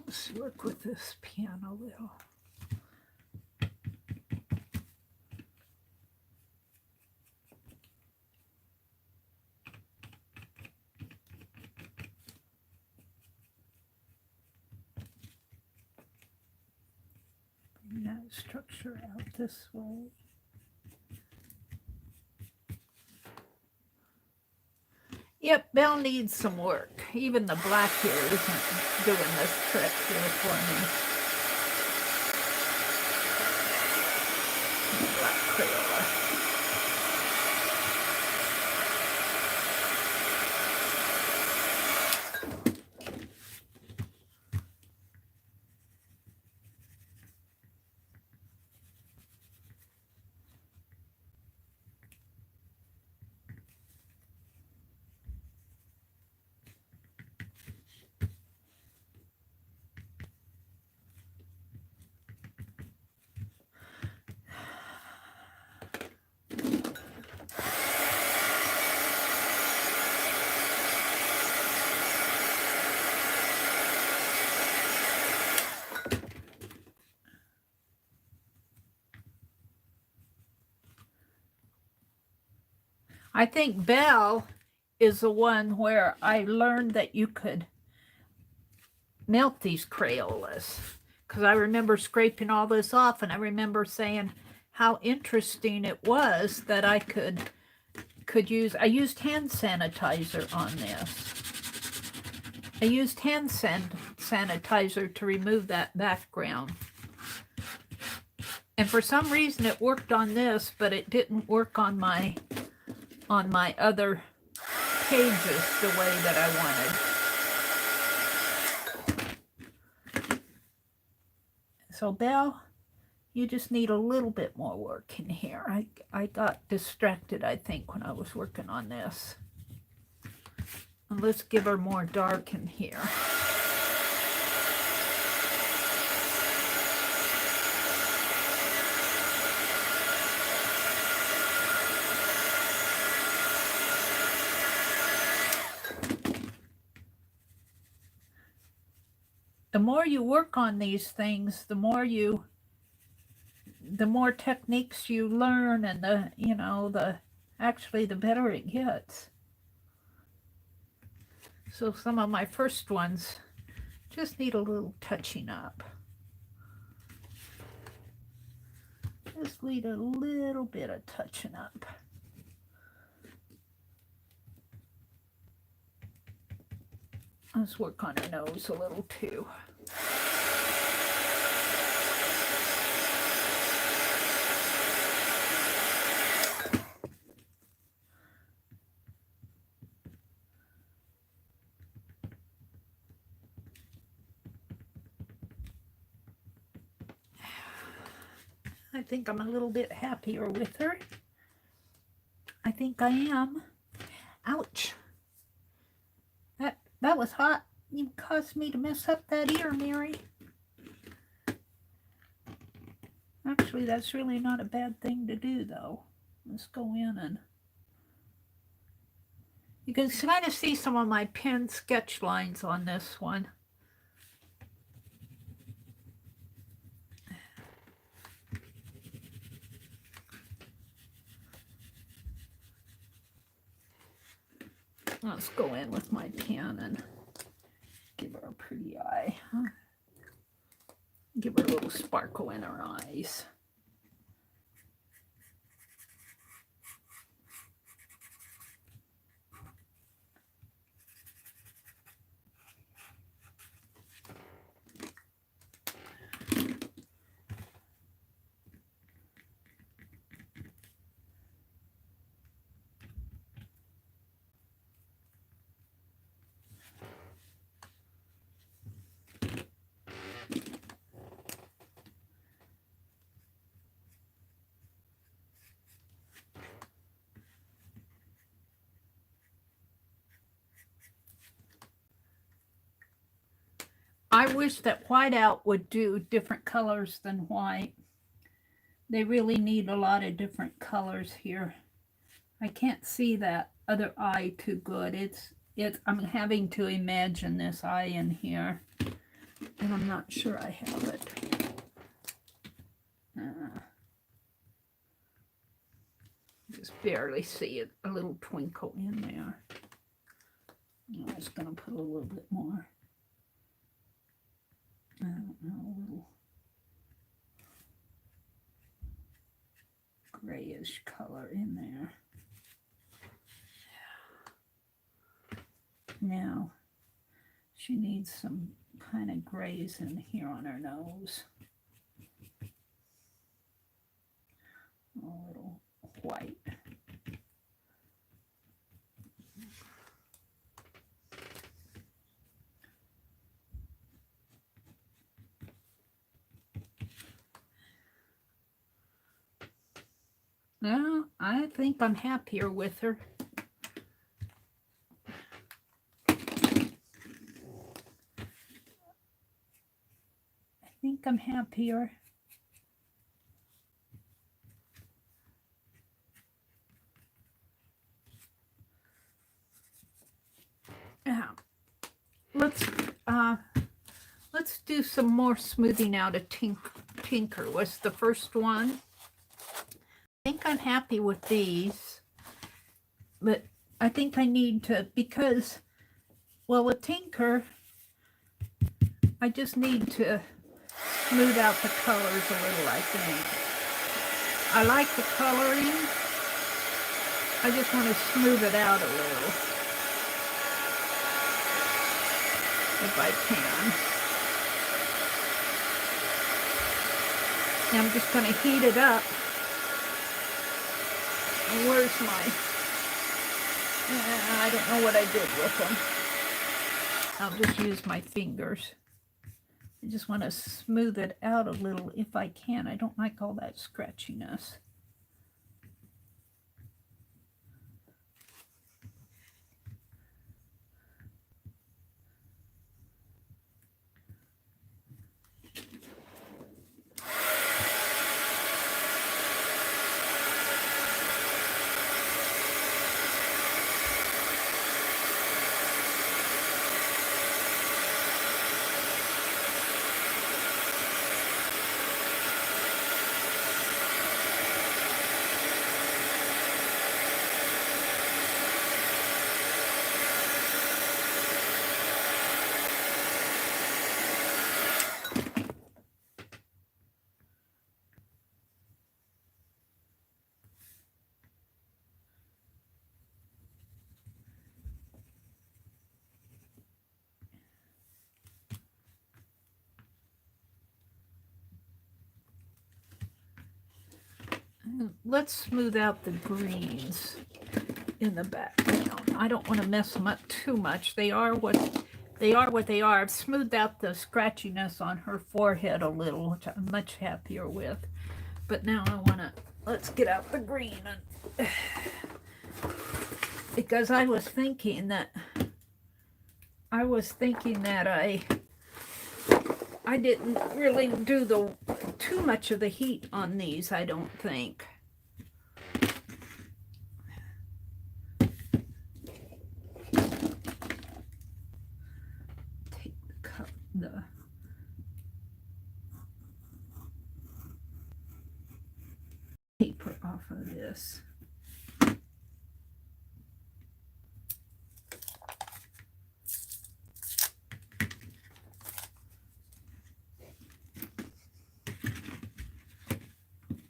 Let's work with this piano a little. Bring that structure out this way. Yep, Belle needs some work. Even the black here isn't doing this trick here for me. Black Crayola. I think Belle is the one where I learned that you could melt these Crayolas, because I remember scraping all this off, and I remember saying how interesting it was that I could use. I used hand sanitizer on this. I used hand sanitizer to remove that background. And for some reason it worked on this, but it didn't work on my other pages the way that I wanted. So Belle, you just need a little bit more work in here. I got distracted, I think, when I was working on this. And let's give her more dark in here. The more you work on these things, the more techniques you learn, and actually the better it gets. So some of my first ones just need a little touching up. Just need a little bit of touching up. Let's work on her nose a little too. I think I'm a little bit happier with her. I think I am. Ouch. That was hot. You caused me to mess up that ear, Mary. Actually, that's really not a bad thing to do, though. Let's go in and... You can kind of see some of my pen sketch lines on this one. Let's go in with my pen and give her a pretty eye. Give her a little sparkle in her eyes. I wish that whiteout would do different colors than white. They really need a lot of different colors here. I can't see that other eye too good. I'm having to imagine this eye in here, and I'm not sure I have it. Just barely see it, a little twinkle in there. I'm just going to put a little bit more. I don't know, a little grayish color in there. Now, she needs some kind of grays in here on her nose. A little white. Well, I think I'm happier with her. I think I'm happier. Now, let's do some more smoothing out of Tinker. Was the first one. I think I'm happy with these. But I think I need to, because, well, with Tinker, I just need to smooth out the colors a little, I think. I like the coloring. I just want to smooth it out a little, if I can. Now I'm just going to heat it up. And where's my... I don't know what I did with them. I'll just use my fingers. I just want to smooth it out a little if I can. I don't like all that scratchiness. Let's smooth out the greens in the background. I don't want to mess them up too much. They are what they are. I've smoothed out the scratchiness on her forehead a little, which I'm much happier with. But now I want to, let's get out the green. And, because I was thinking that I didn't really do too much of the heat on these, I don't think. Take the paper off of this.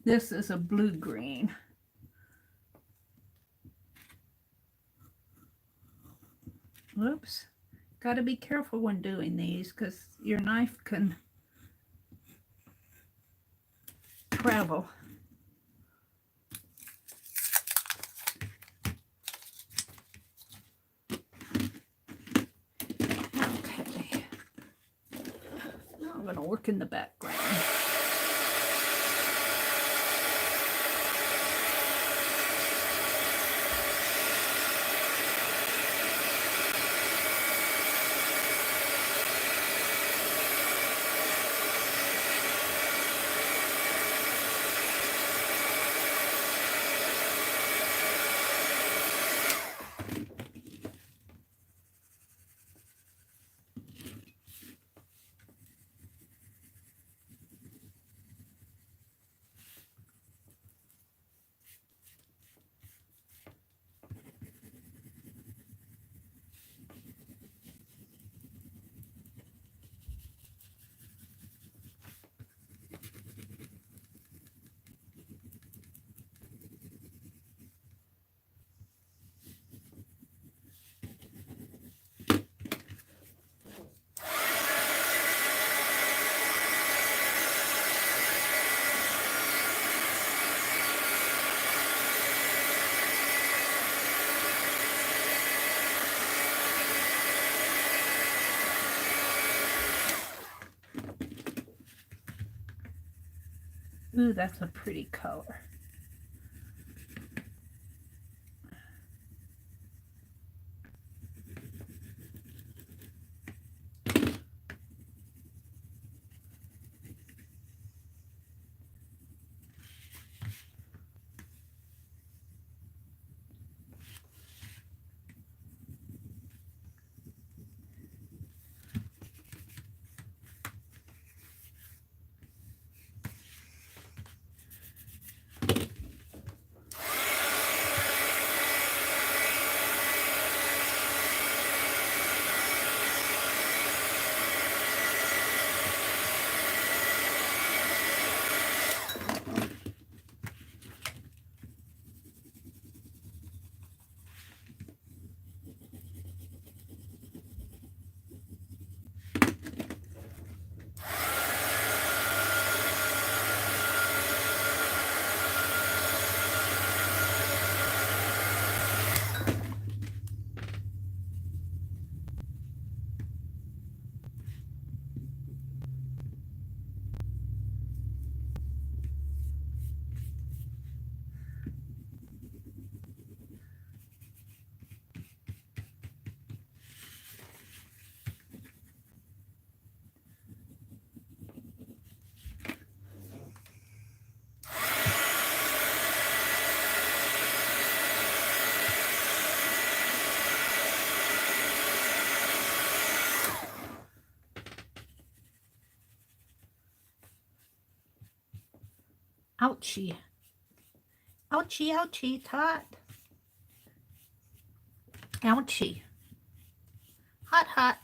This is a blue-green. Whoops. Got to be careful when doing these because your knife can travel. Okay. Now I'm going to work in the background. Ooh, that's a pretty color. Ouchie. Ouchie, ouchie, it's hot. Ouchie. Hot, hot.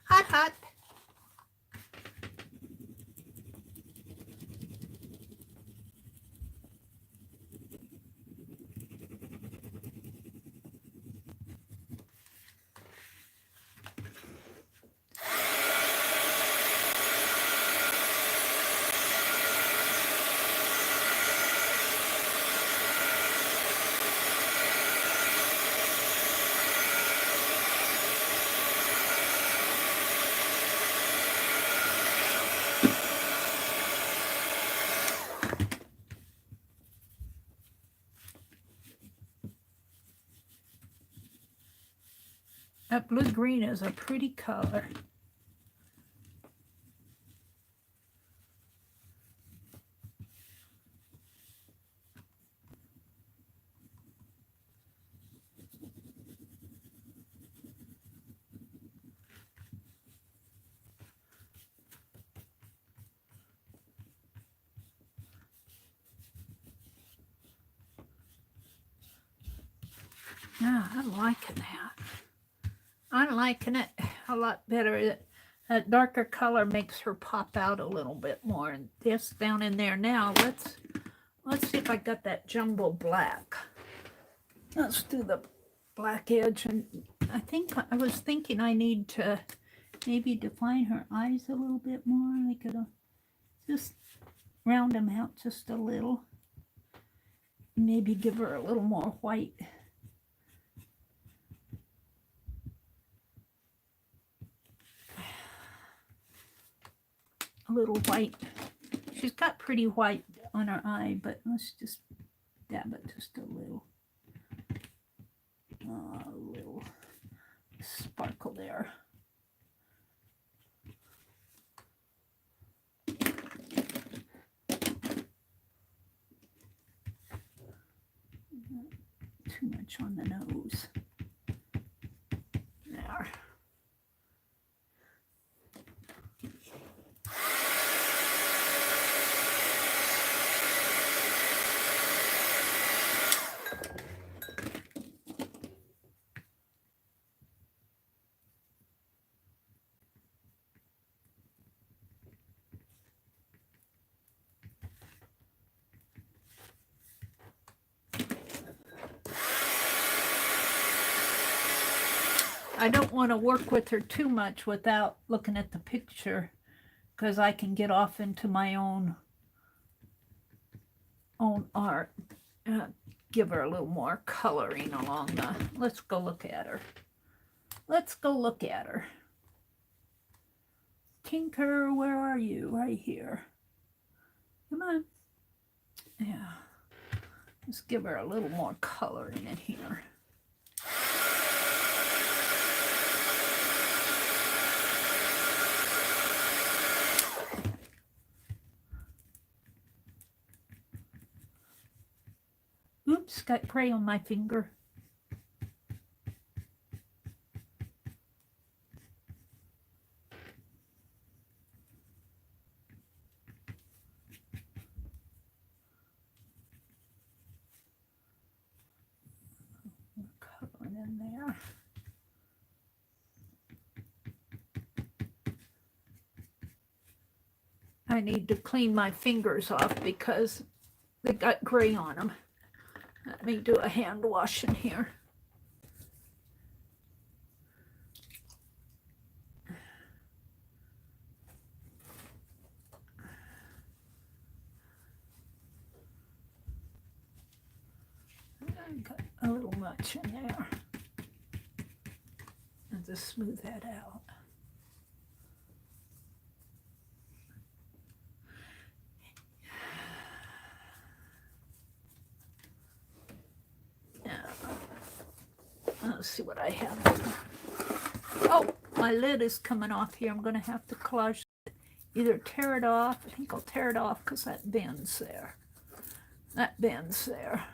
Hot, hot. That blue-green is a pretty color. Yeah, I'm liking that. I'm liking it a lot better. That darker color makes her pop out a little bit more. And this down in there now, let's see if I got that jumbo black. Let's do the black edge. And I was thinking I need to maybe define her eyes a little bit more. Like just round them out just a little. Maybe give her a little more white. A little white. She's got pretty white on her eye, but let's just dab it just a little. A little sparkle there. Too much on the nose. There. I don't want to work with her too much without looking at the picture, because I can get off into my own art. Give her a little more coloring along the... Let's go look at her. Let's go look at her. Tinker, where are you? Right here. Come on. Yeah. Let's give her a little more coloring in here. Oops, got crayon on my finger. Coloring in there. I need to clean my fingers off because they got gray on them. Let me do a hand wash in here. I got a little much in there. I'll just smooth that out. Let's see what I have here. Oh, my lid is coming off here. I'm going to have to collage, either tear it off. I think I'll tear it off because that bends there. That bends there.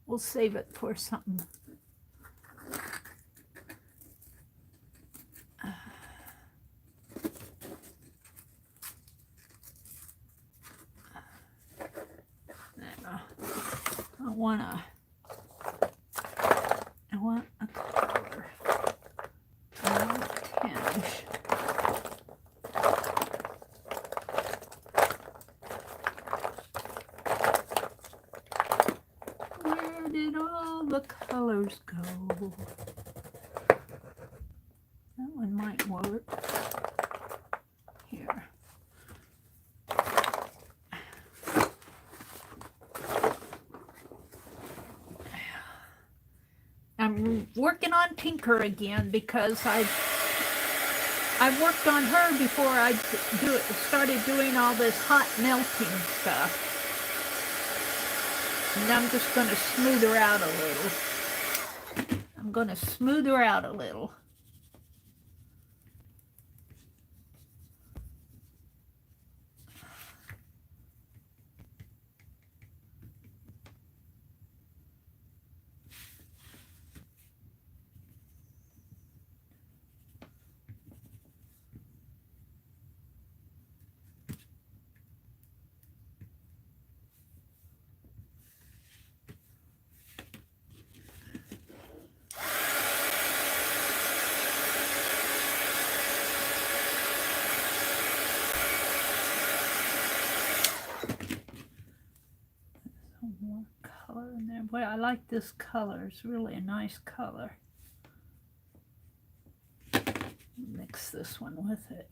We'll save it for something. want a color. I want a tinge. Where did all the colors go? That one might work. Here. I'm working on Tinker again because I've worked on her before I started doing all this hot melting stuff. And I'm just going to smooth her out a little. I'm going to smooth her out a little. More color in there. Boy, I like this color. It's really a nice color. Mix this one with it.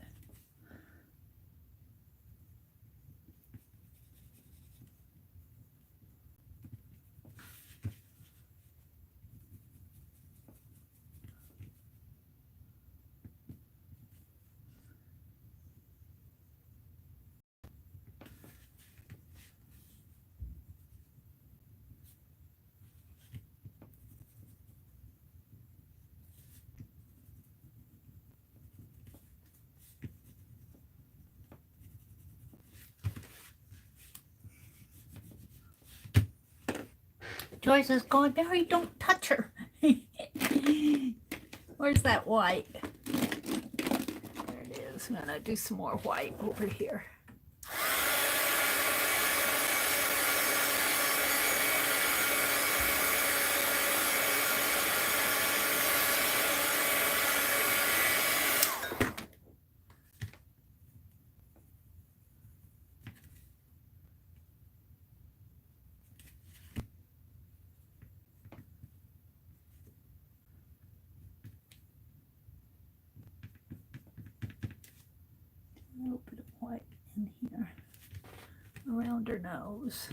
Joyce is going, Barry, don't touch her. Where's that white? There it is. I'm going to do some more white over here. A little bit of white in here around her nose.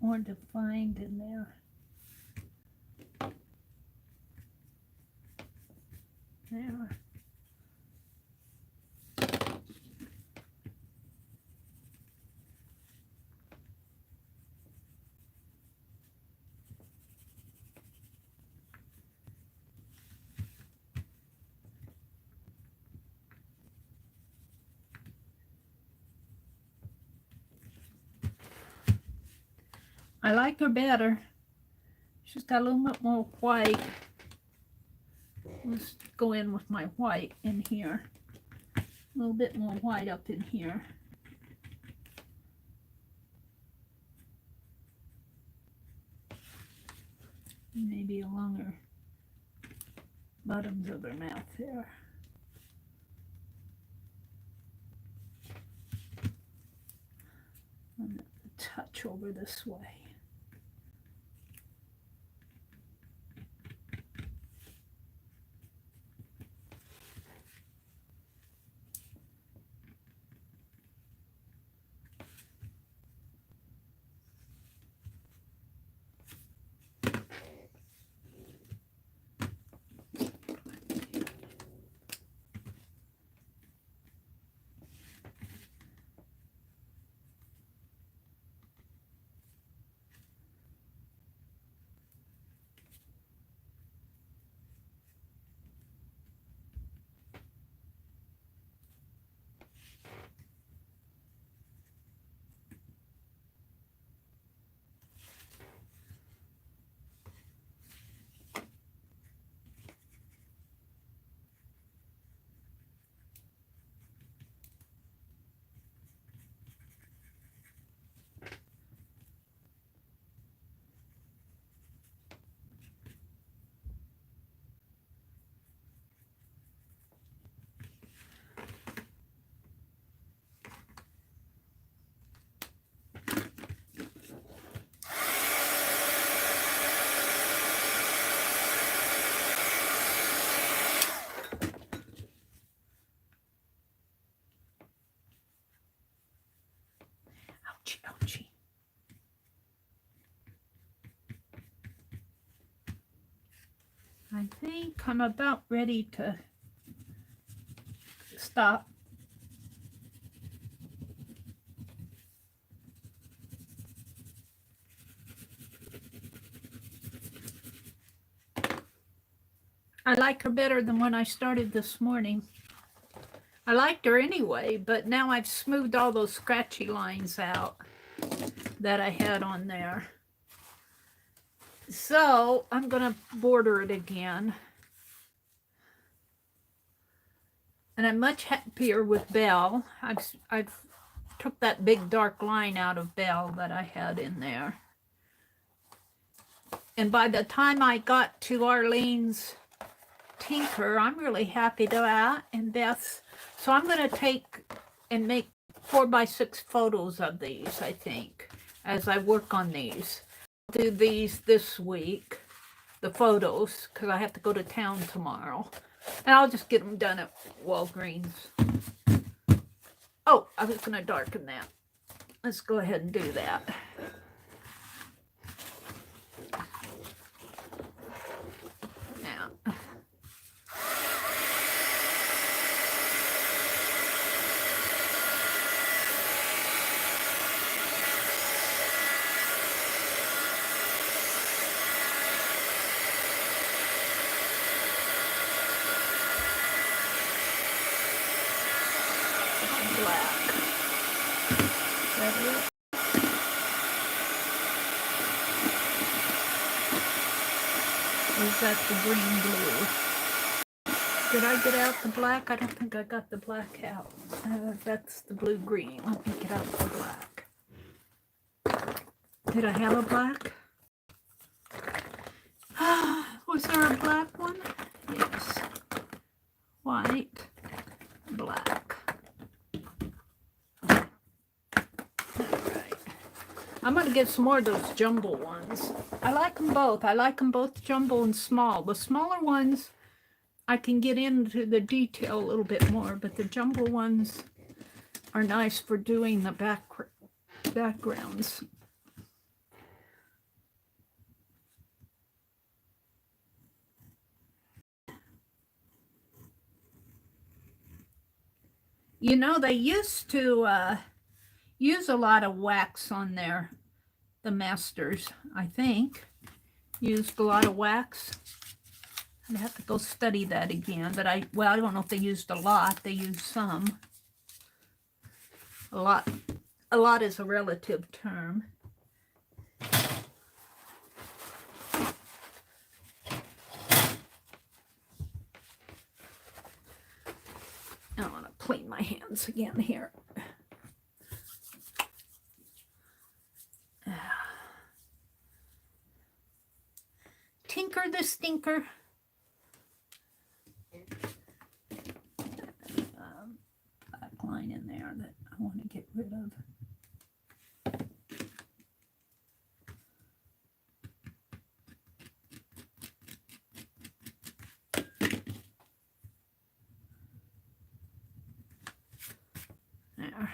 More defined in there. There. I like her better. She's got a little bit more white. Let's go in with my white in here. A little bit more white up in here. Maybe along her bottoms of their mouth there. And touch over this way. Ouchie, ouchie. I think I'm about ready to stop. I like her better than when I started this morning. I liked her anyway, but now I've smoothed all those scratchy lines out that I had on there. So I'm going to border it again. And I'm much happier with Belle. I've took that big dark line out of Belle that I had in there. And by the time I got to Arlene's Tinker, I'm really happy to that, and Beth's. So I'm going to take and make 4x6 photos of these, I think, as I work on these. I'll do these this week, the photos, because I have to go to town tomorrow. And I'll just get them done at Walgreens. Oh, I was going to darken that. Let's go ahead and do that. Now, black. Is that it? Or is that the green blue? Did I get out the black? I don't think I got the black out. That's the blue-green. Let me get out the black. Did I have a black? Was there a black one? Yes. White, black. All right. I'm going to get some more of those jumbo ones. I like them both. I like them both jumbo and small. The smaller ones, I can get into the detail a little bit more, but the jumbo ones are nice for doing the backgrounds. You know, they used to use a lot of wax on there. The masters, I think, used a lot of wax. I'd have to go study that again, but I don't know if they used a lot. They used some. A lot is a relative term. I want to clean my hands again here. Tinker the Stinker. line in there that I want to get rid of. There.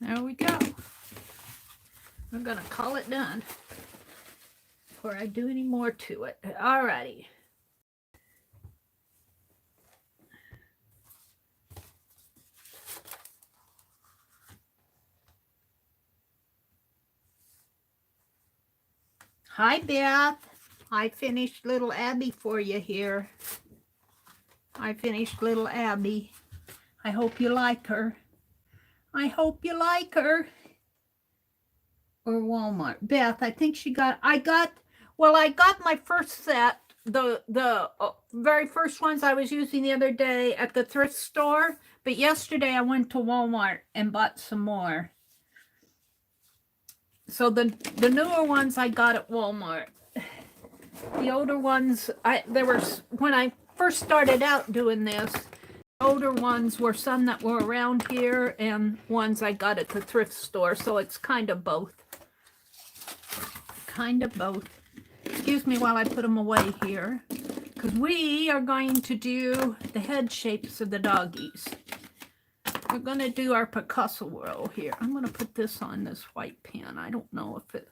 There we go. I'm going to call it done before I do any more to it. Alrighty. Hi, Beth. I finished little Abby for you here. I finished little Abby. I hope you like her. I hope you like her. Or Walmart. Beth, I think she got, I got my first set, the very first ones I was using the other day at the thrift store, but yesterday I went to Walmart and bought some more. So the newer ones I got at Walmart. The older ones, when I first started out doing this, older ones were some that were around here and ones I got at the thrift store. So it's kind of both. Kind of both. Excuse me while I put them away here, because we are going to do the head shapes of the doggies. We're going to do our Picasso roll here. I'm going to put this on this white pen. I don't know if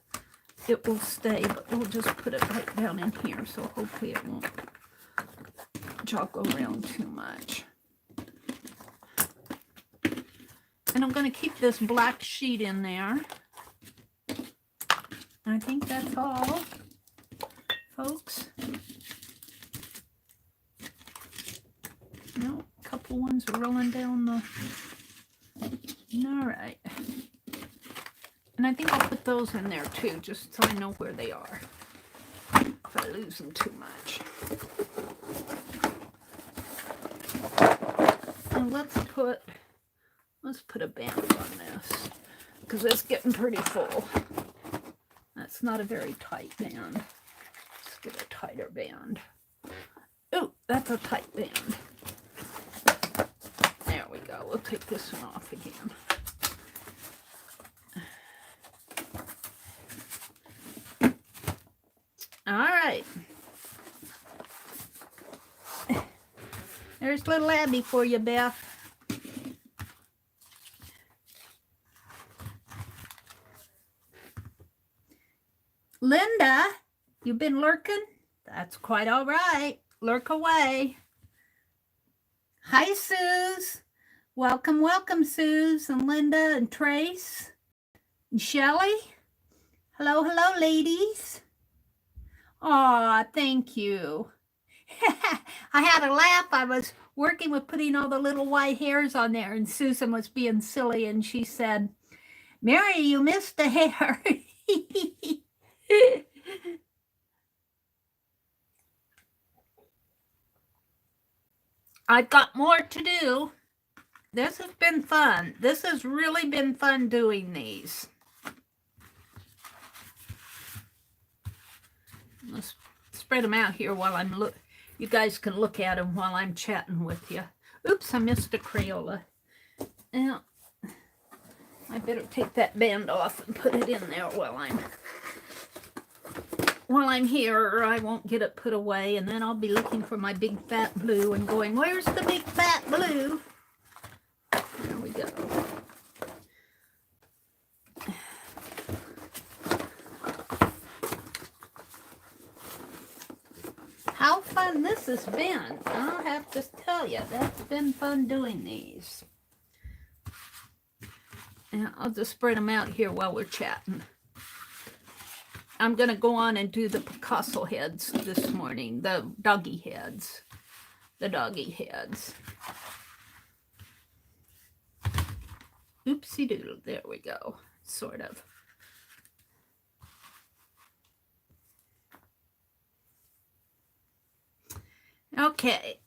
it will stay, but we'll just put it right down in here, so hopefully it won't joggle around too much. And I'm going to keep this black sheet in there. I think that's all, folks. No, a couple ones are rolling down the... All right. And I think I'll put those in there too, just so I know where they are, if I lose them too much. And let's put a band on this, because it's getting pretty full. That's not a very tight band. Let's get a tighter band. Oh, that's a tight band. There we go. We'll take this one off again. All right. There's little Abby for you, Beth. Linda, you been lurking? That's quite all right. Lurk away. Hi, Suze. Welcome, welcome, Suze and Linda and Trace and Shelly. Hello, hello, ladies. Aw, thank you. I had a laugh. I was working with putting all the little white hairs on there, and Susan was being silly, and she said, Mary, you missed a hair. I've got more to do. This has been fun. This has really been fun doing these. Let's spread them out here while I'm you guys can look at them while I'm chatting with you. Oops, I missed a Crayola. Now, I better take that band off and put it in there while I'm here, or I won't get it put away, and then I'll be looking for my big fat blue and going, where's the big fat blue? There we go. How fun this has been. I'll have to tell you, that's been fun doing these. And I'll just spread them out here while we're chatting. I'm going to go on and do the Picasso heads this morning, the doggy heads. The doggy heads. Oopsie doodle, there we go, sort of. Okay.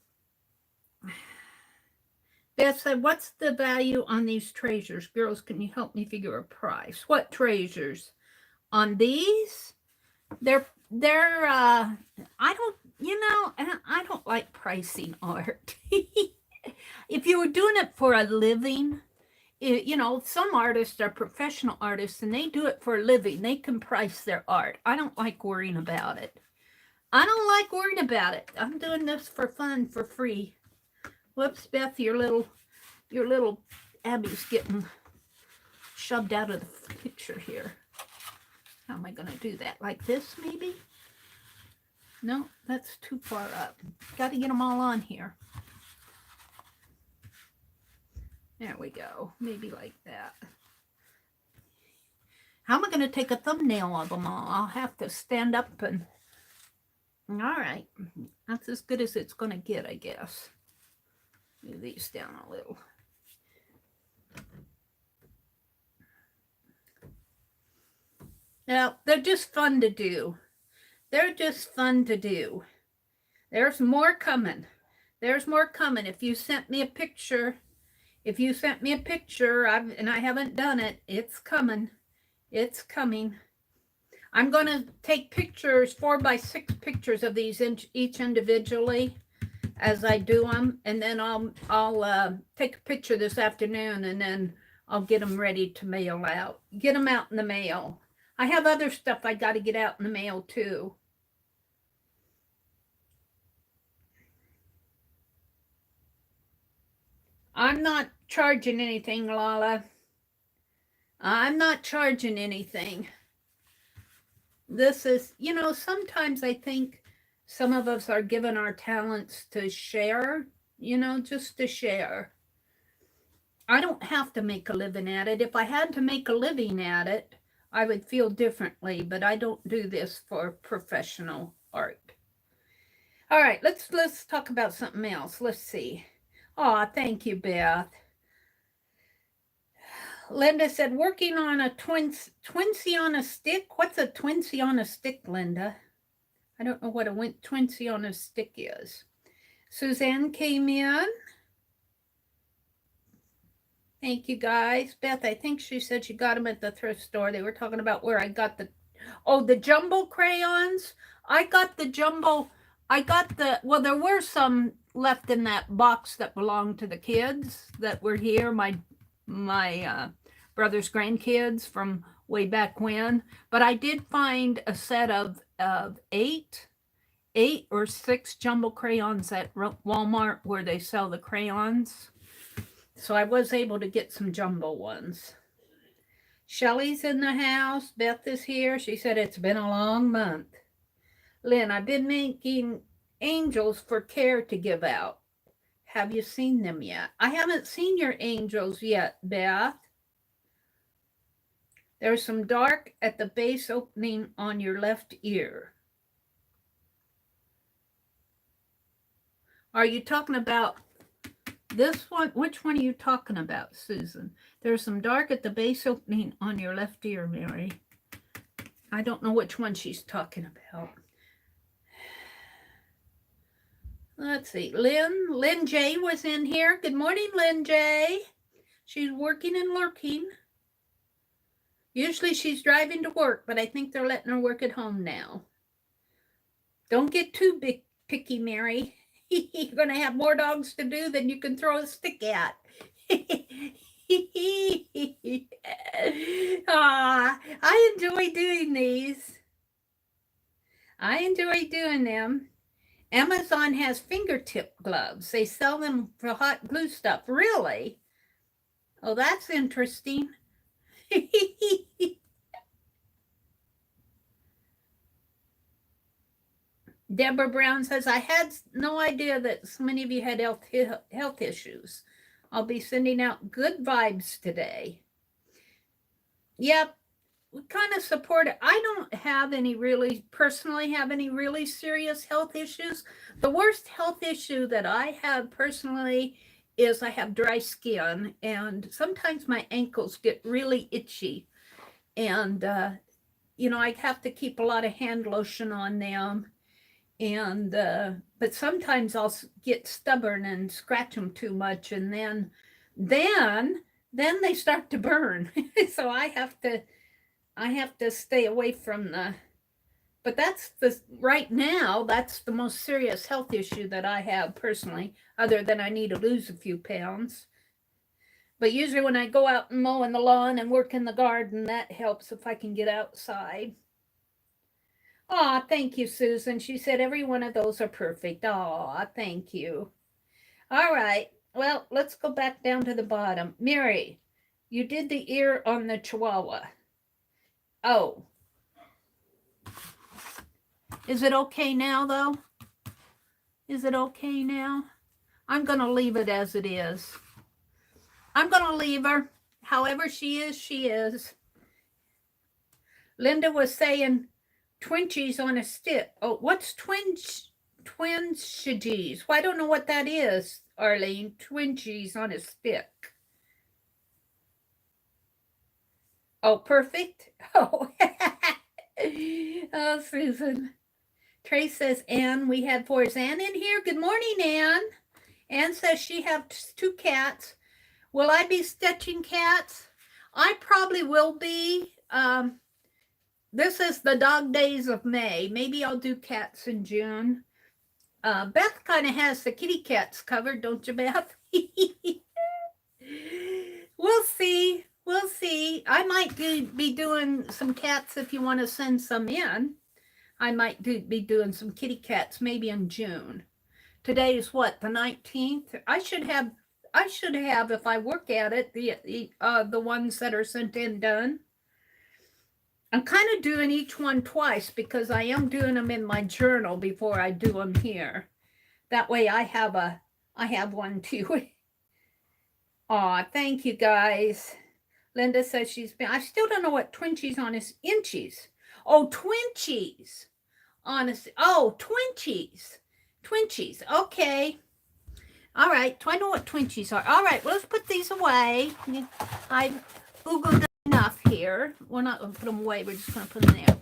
Beth said, what's the value on these treasures? Girls, can you help me figure a price? What treasures? On these? They're I don't, I don't like pricing art. If you were doing it for a living, some artists are professional artists and they do it for a living. They can price their art. I don't like worrying about it. I'm doing this for fun, for free. Whoops, Beth, your little Abby's getting shoved out of the picture here. How am I going to do that? Like this, maybe? No, that's too far up. Got to get them all on here. There we go. Maybe like that. How am I going to take a thumbnail of them all? I'll have to stand up and... All right. That's as good as it's going to get, I guess. Move these down a little. Now, they're just fun to do. They're just fun to do. There's more coming. There's more coming. If you sent me a picture, and I haven't done it, it's coming. It's coming. I'm going to take pictures, 4x6 pictures of these each individually as I do them, and then I'll take a picture this afternoon, and then I'll get them ready to mail out. Get them out in the mail. I have other stuff I got to get out in the mail too. I'm not charging anything, Lala. I'm not charging anything. This is, sometimes I think some of us are given our talents to share, just to share. I don't have to make a living at it. If I had to make a living at it, I would feel differently, but I don't do this for professional art. All right, let's talk about something else. Let's see. Oh, thank you, Beth. Linda said, working on a twinsy on a stick. What's a twinsy on a stick, Linda? I don't know what a twinsy on a stick is. Suzanne came in. Thank you, guys. Beth, I think she said she got them at the thrift store. They were talking about where I got the jumbo crayons. Well, there were some left in that box that belonged to the kids that were here, my brother's grandkids from way back when. But I did find a set of 8 or 6 jumbo crayons at Walmart where they sell the crayons. So I was able to get some jumbo ones. Shelly's in the house. Beth is here. She said it's been a long month. Lynn, I've been making angels for Care to give out. Have you seen them yet? I haven't seen your angels yet, Beth. There's some dark at the base opening on your left ear. Are you talking about this one? Which one are you talking about, Susan? There's some dark at the base opening on your left ear, Mary. I don't know which one she's talking about. Let's see. Lynn J was in here. Good morning, Lynn J. She's working and lurking. Usually she's driving to work, but I think they're letting her work at home now. Don't get too picky, Mary. You're going to have more dogs to do than you can throw a stick at. I enjoy doing these. I enjoy doing them. Amazon has fingertip gloves. They sell them for hot glue stuff. Really? Oh, that's interesting. Deborah Brown says, I had no idea that so many of you had health issues. I'll be sending out good vibes today. Yep, we kind of support it. I don't have any personally have any really serious health issues. The worst health issue that I have personally is I have dry skin, and sometimes my ankles get really itchy. And, I have to keep a lot of hand lotion on them. And but sometimes I'll get stubborn and scratch them too much, and then they start to burn. So I have to stay away from but right now that's the most serious health issue that I have personally, other than I need to lose a few pounds. But usually when I go out and mow in the lawn and work in the garden, that helps if I can get outside. Aw, thank you, Susan. She said every one of those are perfect. Aw, thank you. All right. Well, let's go back down to the bottom. Mary, you did the ear on the Chihuahua. Oh. Is it okay now, though? Is it okay now? I'm going to leave it as it is. I'm going to leave her. However she is, she is. Linda was saying twinchies on a stick. Oh, what's twinchies? Well, I don't know what that is, Arlene. Twinchies on a stick. Oh, perfect. Oh, oh, Susan. Trace says, Anne, we had 4. Is Anne in here? Good morning, Anne. Anne says she has 2 cats. Will I be stitching cats? I probably will be. This is the dog days of May. Maybe I'll do cats in June. Beth kind of has the kitty cats covered, don't you, Beth? We'll see. We'll see. I might be doing some cats if you want to send some in. I might be doing some kitty cats maybe in June. Today is what, the 19th? I should have, if I work at it, the ones that are sent in done. I'm kind of doing each one twice because I am doing them in my journal before I do them here. That way I have one too. Aw, thank you guys. Linda says I still don't know what twinchies on his inchies. Oh, twinchies. Honestly. Oh, twinchies. Twinchies. Okay. All right. Do I know what twinchies are? All right. Well, let's put these away. I've Googled enough here. We're not going to put them away. We're just going to put them there.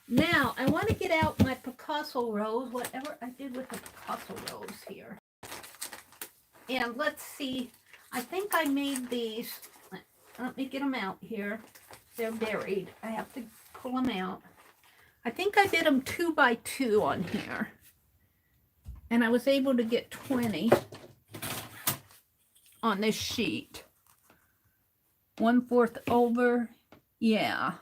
Now, I want to get out my Picasso rolls, whatever I did with the Picasso rolls here. And let's see. I think I made these. Let me get them out here. They're buried. I have to pull them out. I think I did them 2 by 2 on here. And I was able to get 20 on this sheet. 1/4 over. Yeah.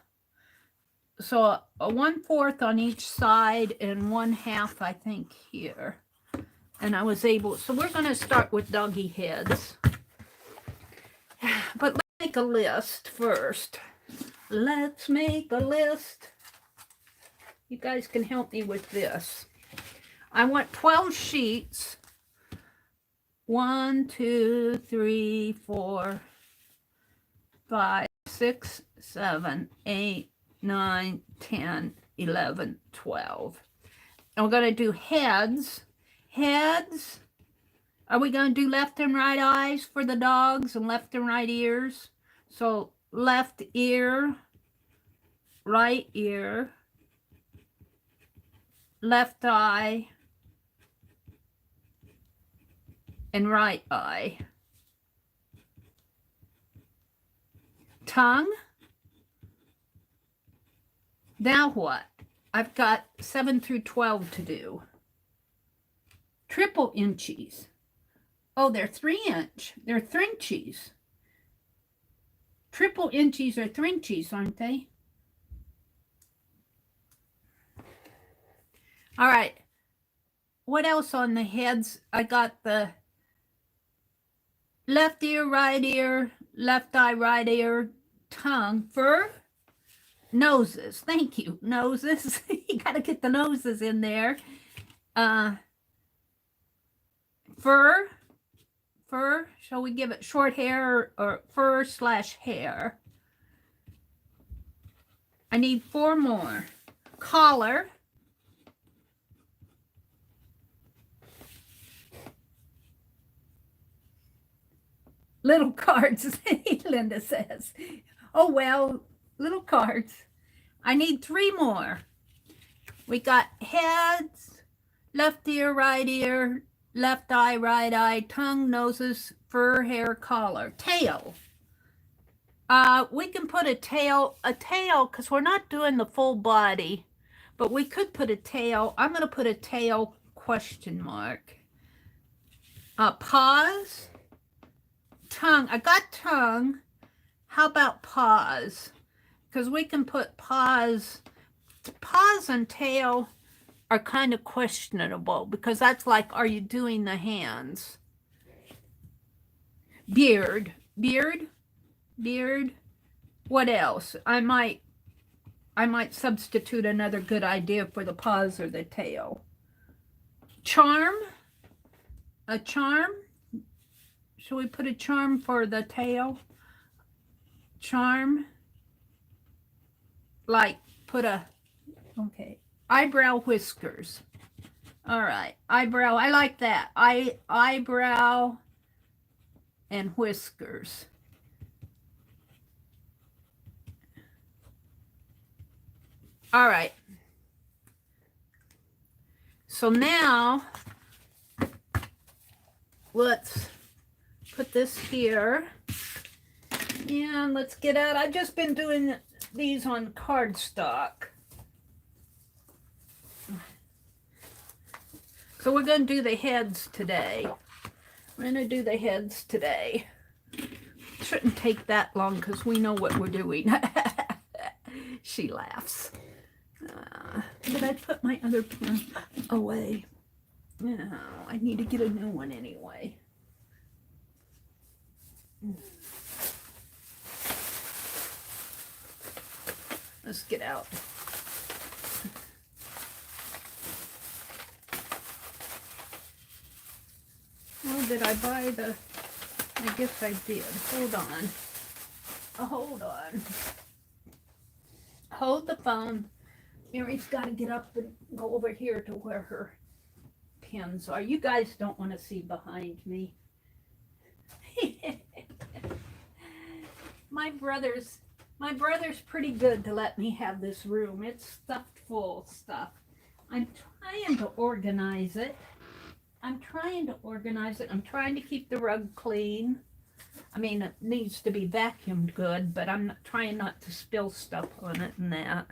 So a 1/4 on each side and 1/2, I think, here. And I was able, so we're going to start with doggy heads. But let's make a list first. Let's make a list. You guys can help me with this. I want 12 sheets. 1, 2, 3, 4, 5, 6, 7, 8, 9, 10, 11, 12. And we're going to do heads. Heads. Are we going to do left and right eyes for the dogs and left and right ears? So left ear, right ear, left eye, and right eye. Tongue. Now what? I've got 7 through 12 to do. Triple inchies. Oh, they're 3-inch. They're thrinchies. Triple inchies are thrinchies, aren't they? All right. What else on the heads? I got the left ear, left eye, right ear, tongue, fur, noses. Thank you. Noses. You got to get the noses in there. Fur. Shall we give it short hair or fur/hair? I need 4 more. Collar. Little cards, Linda says. Oh, well, little cards. I need 3 more. We got heads, left ear, left eye, right eye, tongue, noses, fur, hair, collar. Tail. We can put a tail, because we're not doing the full body, but we could put a tail. I'm going to put a tail question mark. Paws. Tongue. I got tongue. How about paws? Because we can put paws. Paws and tail are kind of questionable because that's like, are you doing the hands? Beard. What else? I might substitute another good idea for the paws or the tail. Charm. A charm. Should we put a charm for the tail? Charm. Like put a, okay. Eyebrow whiskers. All right. Eyebrow. I like that. Eyebrow and whiskers. All right. So now let's put this here. And let's get out. I've just been doing these on cardstock. So we're going to do the heads today. We're going to do the heads today. Shouldn't take that long because we know what we're doing. She laughs. Did I put my other pen away? No, I need to get a new one anyway. Let's get out. Oh, did I buy the... I guess I did. Hold on. Hold on. Hold the phone. Mary's got to get up and go over here to where her pens are. You guys don't want to see behind me. My brother's pretty good to let me have this room. It's stuffed full of stuff. I'm trying to organize it. I'm trying to keep the rug clean. I mean, it needs to be vacuumed good, but I'm trying not to spill stuff on it and that.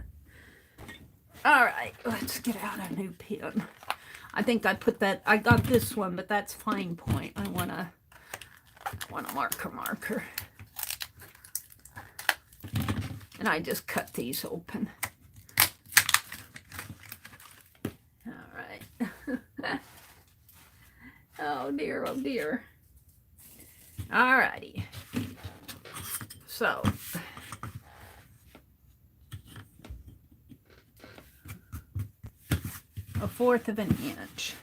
All right, let's get out a new pen. I think I put that, I got this one, but that's fine point. I want a marker. And I just cut these open. All right. Oh dear, oh dear. All righty. So, a 1/4 of an inch.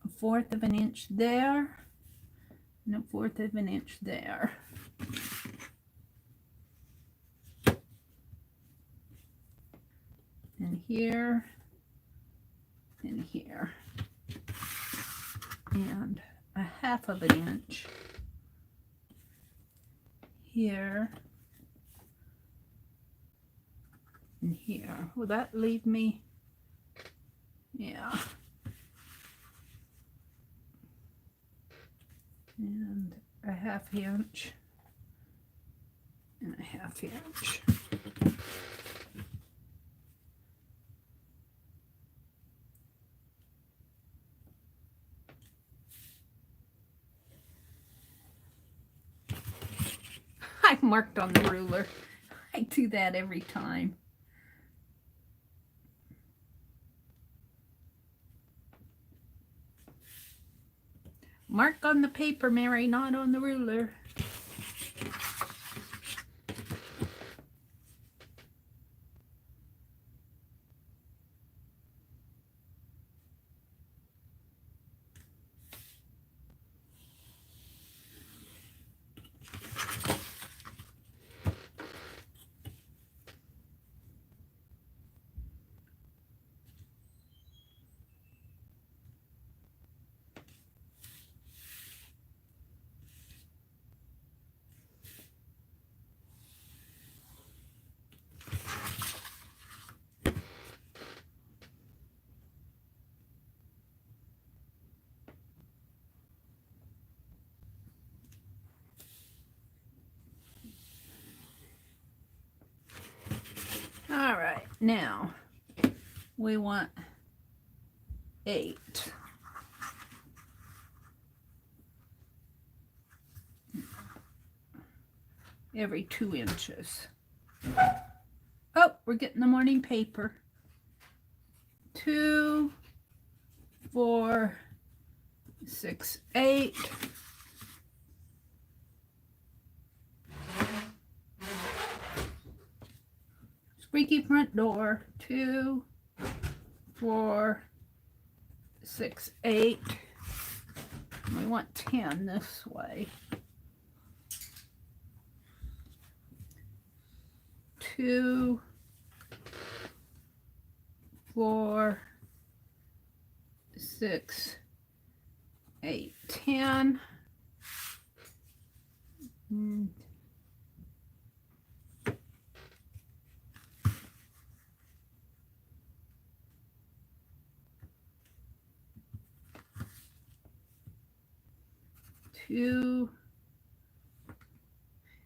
A 1/4 of an inch there, and a 1/4 of an inch there. And here, and here, and a 1/2 of an inch here, in here. Will that leave me? Yeah. And a 1/2 inch and a 1/2 inch. I marked on the ruler. I do that every time. Mark on the paper, Mary, not on the ruler. All right, now we want 8. Every 2 inches. Oh, we're getting the morning paper. 2, 4, 6, 8. Squeaky front door. 2, 4, 6, 8. We want 10 this way. 2, 4, 6, 8, 10. Two.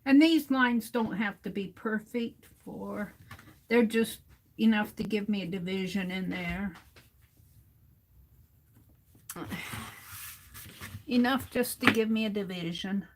And these lines don't have to be perfect for, they're just enough to give me a division in there. Enough just to give me a division.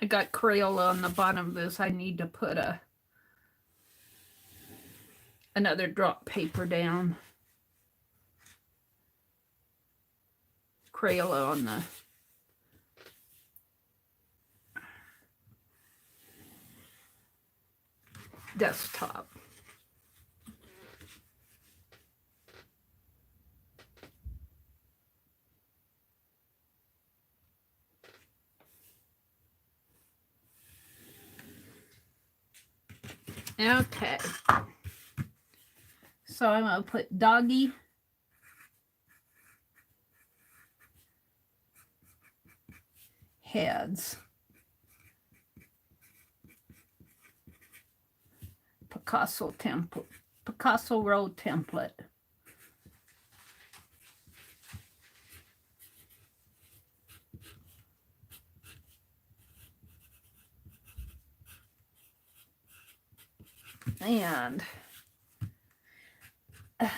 I got Crayola on the bottom of this. I need to put another drop paper down. Crayola on the desktop. Okay. So I'm going to put Doggie heads. Picasso template. Picasso Roll template. And the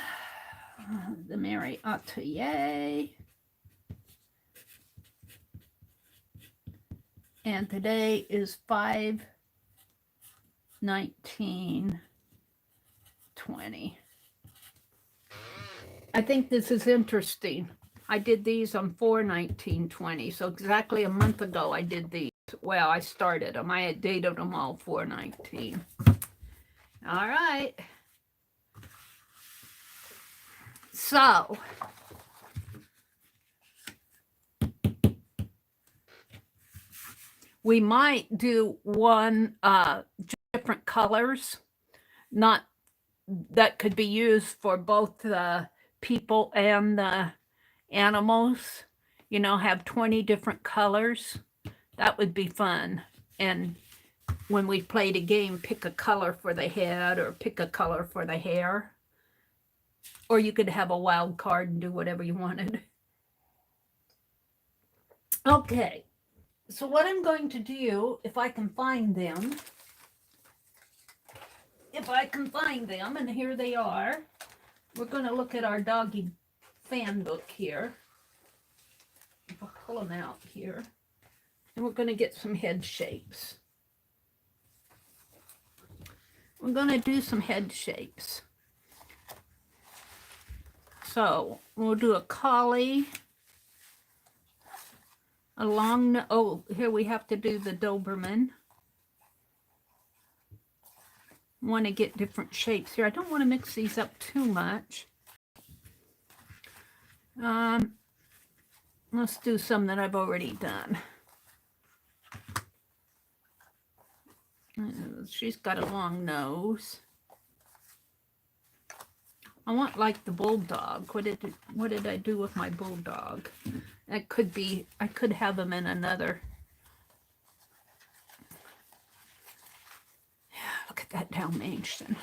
TheMeriAtelier. And today is 5/19/20. I think this is interesting. I did these on 4/19/20, so exactly a month ago I did these. Well, I started them. I had dated them all 4/19. All right. So, we might do one different colors, not that could be used for both the people and the animals. You know, have 20 different colors. That would be fun. And when we played a game, pick a color for the head or pick a color for the hair. Or you could have a wild card and do whatever you wanted. Okay, so what I'm going to do, if I can find them, and here they are, we're going to look at our doggy fan book here. I'll pull them out here. And we're going to get some head shapes. We're going to do some head shapes. So we'll do a collie, a long, oh, here we have to do the Doberman. Want to get different shapes here. I don't want to mix these up too much. Let's do some that I've already done. She's got a long nose. I want like the bulldog. What did I do with my bulldog? It could be, I could have him in another. Yeah, look at that Dalmatian.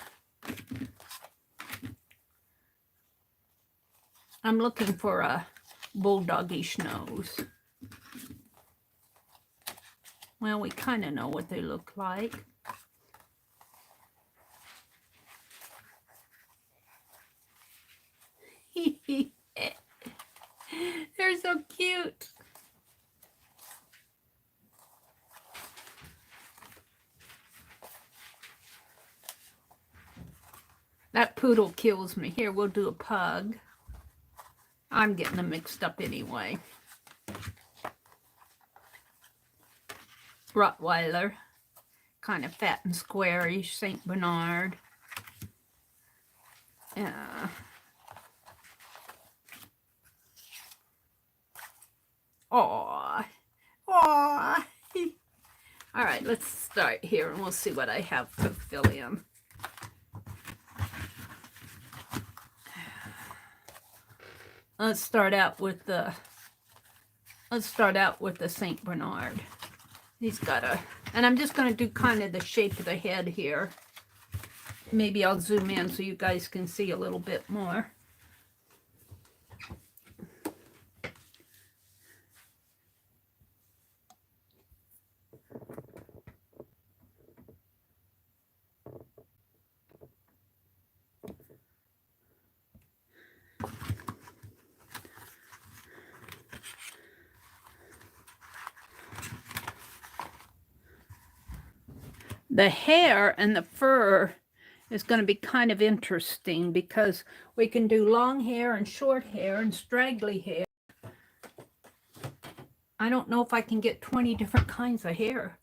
I'm looking for a bulldogish nose. Well, we kind of know what they look like. They're so cute. That poodle kills me. Here, we'll do a pug. I'm getting them mixed up anyway. Rottweiler, kind of fat and squarish. Saint Bernard. Aw. Aw. All right, let's start here and we'll see what I have to fill in. Let's start out with the Saint Bernard. He's got a, and I'm just going to do kind of the shape of the head here. Maybe I'll zoom in so you guys can see a little bit more. The hair and the fur is going to be kind of interesting because we can do long hair and short hair and straggly hair. I don't know if I can get 20 different kinds of hair.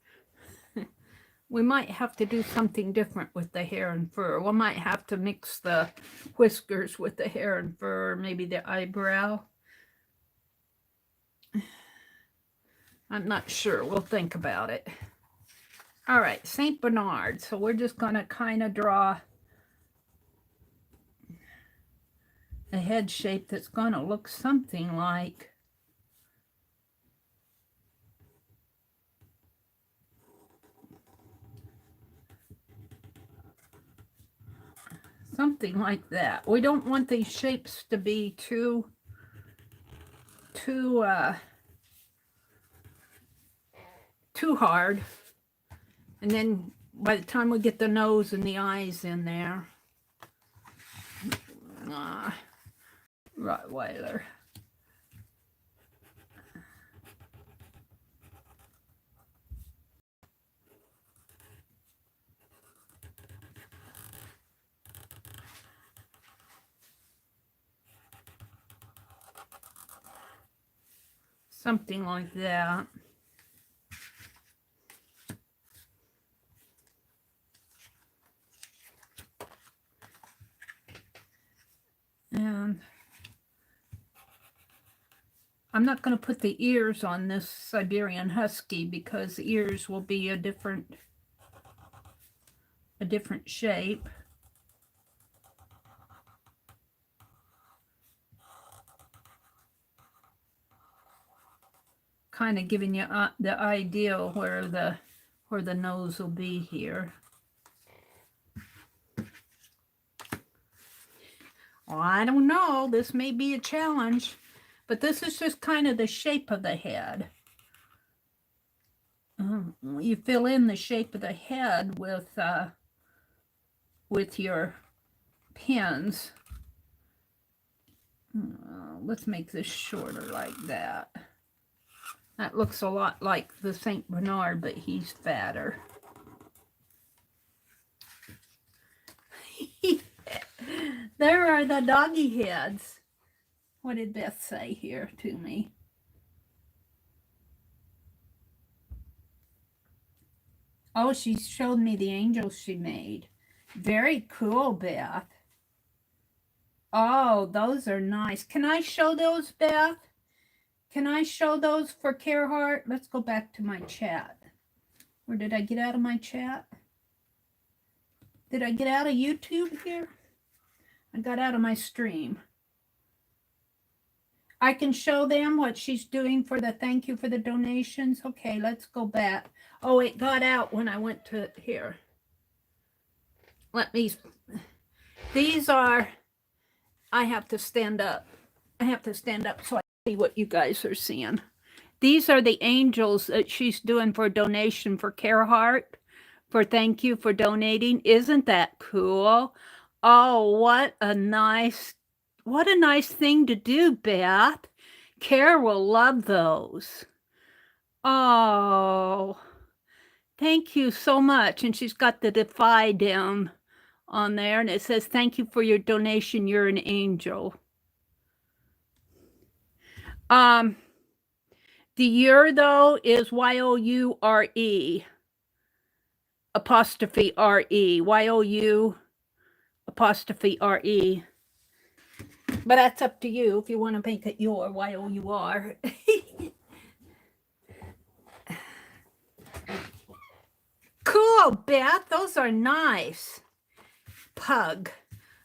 We might have to do something different with the hair and fur. We might have to mix the whiskers with the hair and fur, maybe the eyebrow. I'm not sure. We'll think about it. All right, Saint Bernard. So we're just going to kind of draw a head shape that's going to look something like that. We don't want these shapes to be too hard. And then by the time we get the nose and the eyes in there. Rottweiler. Something like that. And I'm not going to put the ears on this Siberian Husky because the ears will be a different shape. Kind of giving you the idea where the nose will be here. Well, I don't know. This may be a challenge, but this is just kind of the shape of the head. You fill in the shape of the head with your pins. Let's make this shorter like that. That looks a lot like the St. Bernard, but he's fatter. There are the doggy heads. What did Beth say here to me? Oh, she showed me the angels she made. Very cool, Beth. Oh, those are nice. Can I show those, Beth? Can I show those for Carehart? Let's go back to my chat. Or did I get out of my chat? Did I get out of YouTube here? I got out of my stream. I can show them what she's doing for the thank you for the donations. Okay, let's go back. Oh, it got out when I went to here. Let me, these are, I have to stand up. I have to stand up so I see what you guys are seeing. These are the angels that she's doing for a donation for Carehart, for thank you for donating. Isn't that cool? Oh, what a nice thing to do, Beth. Care will love those. Oh, thank you so much. And she's got the defy down on there, and it says, thank you for your donation. You're an angel. The year, though, is Y-O-U-R-E, apostrophe R-E, Y-O-U, apostrophe R-E. But that's up to you if you want to make it your Y-O-U-R. Cool, Beth. Those are nice. Pug.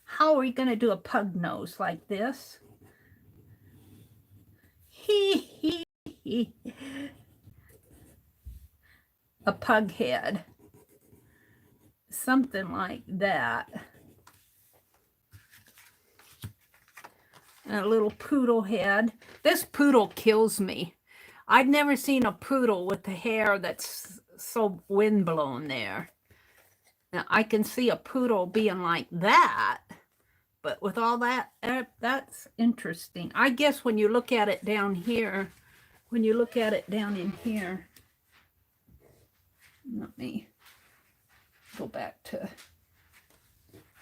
How are we going to do a pug nose like this? A pug head. Something like that. A little poodle head. This poodle kills me. I've never seen a poodle with the hair that's so windblown there. Now, I can see a poodle being like that, but with all that, that's interesting. I guess when you look at it down here, when you look at it down in here, let me go back to,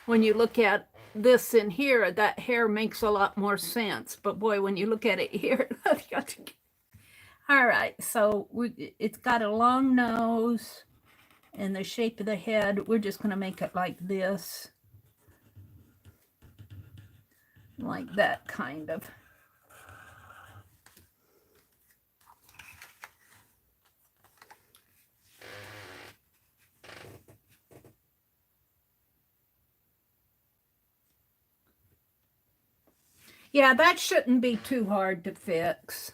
when you look at this in here, that hair makes a lot more sense. But boy, when you look at it here, all right, so it's got a long nose and the shape of the head. We're just going to make it like this. Like that, kind of. Yeah, that shouldn't be too hard to fix.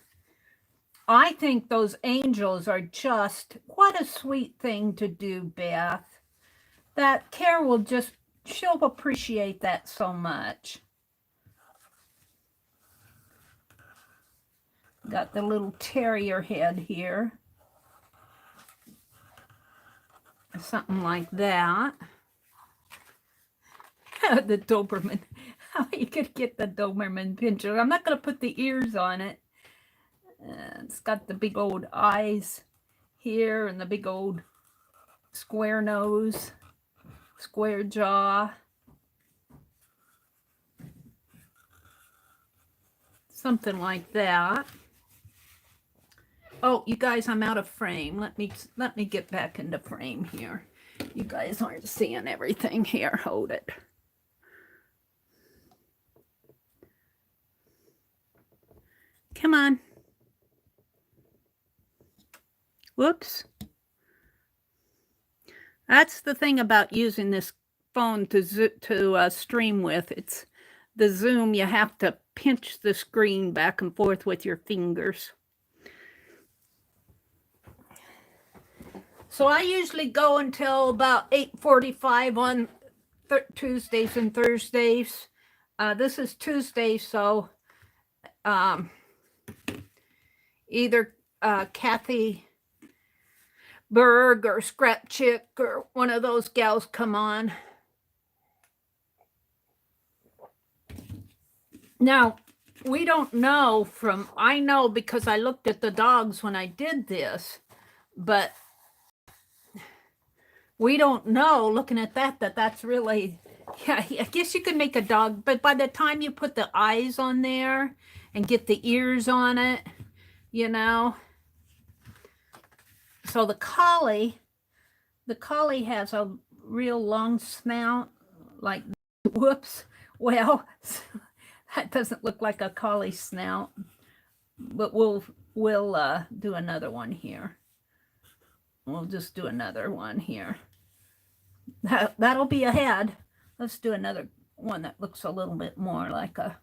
I think those angels are just, what a sweet thing to do, Beth. That Care will just, she'll appreciate that so much. Got the little terrier head here. something like that. The Doberman. How are you going to get the Doberman picture? I'm not going to put the ears on it. It's got the big old eyes here and the big old square nose, square jaw. Something like that. Oh, you guys, I'm out of frame. Let me get back into frame here. You guys aren't seeing everything here. Hold it. Come on. Whoops. That's the thing about using this phone to stream with. It's the zoom. You have to pinch the screen back and forth with your fingers. So I usually go until about 8:45 on Tuesdays and Thursdays. This is Tuesday, so either Kathy Berg or Scrap Chick or one of those gals come on. Now, we don't know I know because I looked at the dogs when I did this, but we don't know, looking at that's really, yeah, I guess you could make a dog, but by the time you put the eyes on there and get the ears on it, you know. So the collie has a real long snout, like, whoops, well, that doesn't look like a collie snout, but we'll do another one here. We'll just do another one here. That'll be a head. Let's do another one that looks a little bit more like a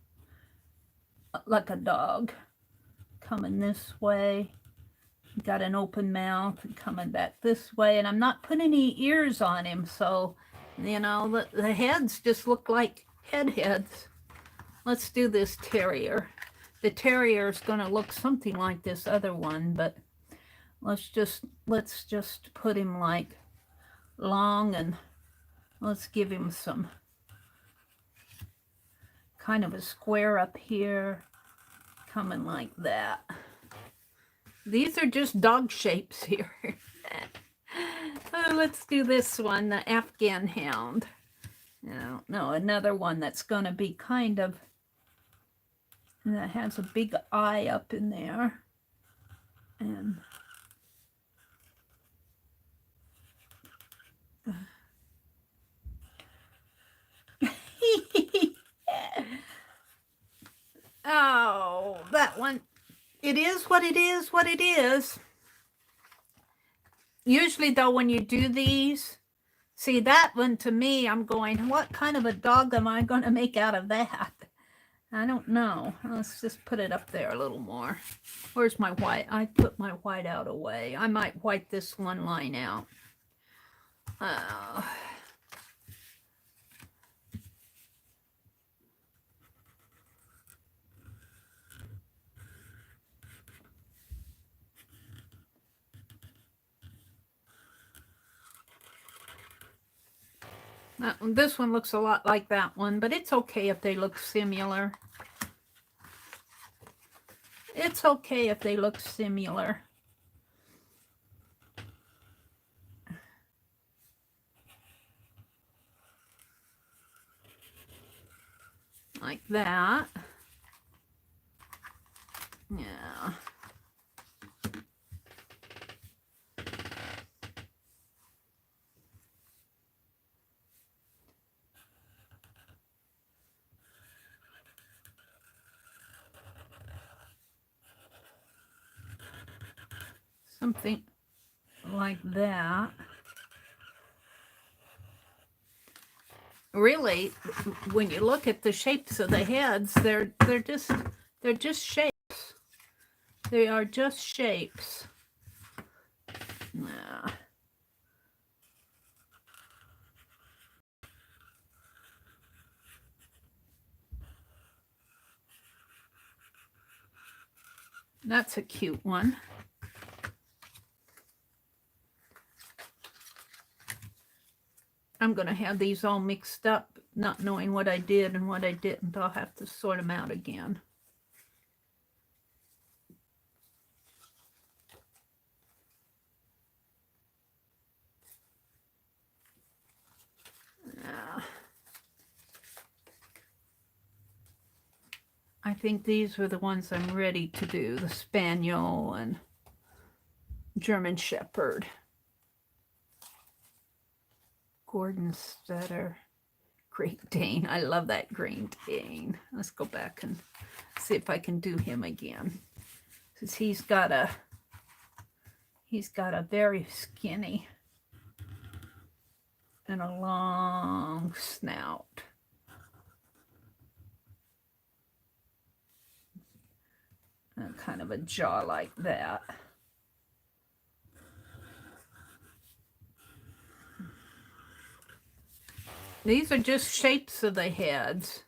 dog. Coming this way. Got an open mouth and coming back this way. And I'm not putting any ears on him. So, you know, the heads just look like heads. Let's do this terrier. The terrier is going to look something like this other one, but let's just put him like long, and let's give him some kind of a square up here, coming like that. These are just dog shapes here. Let's do this one, the Afghan hound. No, another one that's going to be kind of, that has a big eye up in there. And oh, that one. It is what it is, what it is. Usually, though, when you do these, see that one, to me, I'm going, what kind of a dog am I going to make out of that? I don't know. Let's just put it up there a little more. Where's my white? I put my white out away. I might white this one line out. This one looks a lot like that one, but it's okay if they look similar. It's okay if they look similar. Like that. Yeah. Something like that. Really, when you look at the shapes of the heads, they're just shapes. They are just shapes. Yeah. That's a cute one. I'm going to have these all mixed up, not knowing what I did and what I didn't. I'll have to sort them out again. I think these were the ones I'm ready to do, the Spaniel and German Shepherd. Gordon Stutter, Great Dane. I love that Great Dane. Let's go back and see if I can do him again. Because he's got a very skinny and a long snout. And kind of a jaw like that. These are just shapes of the heads.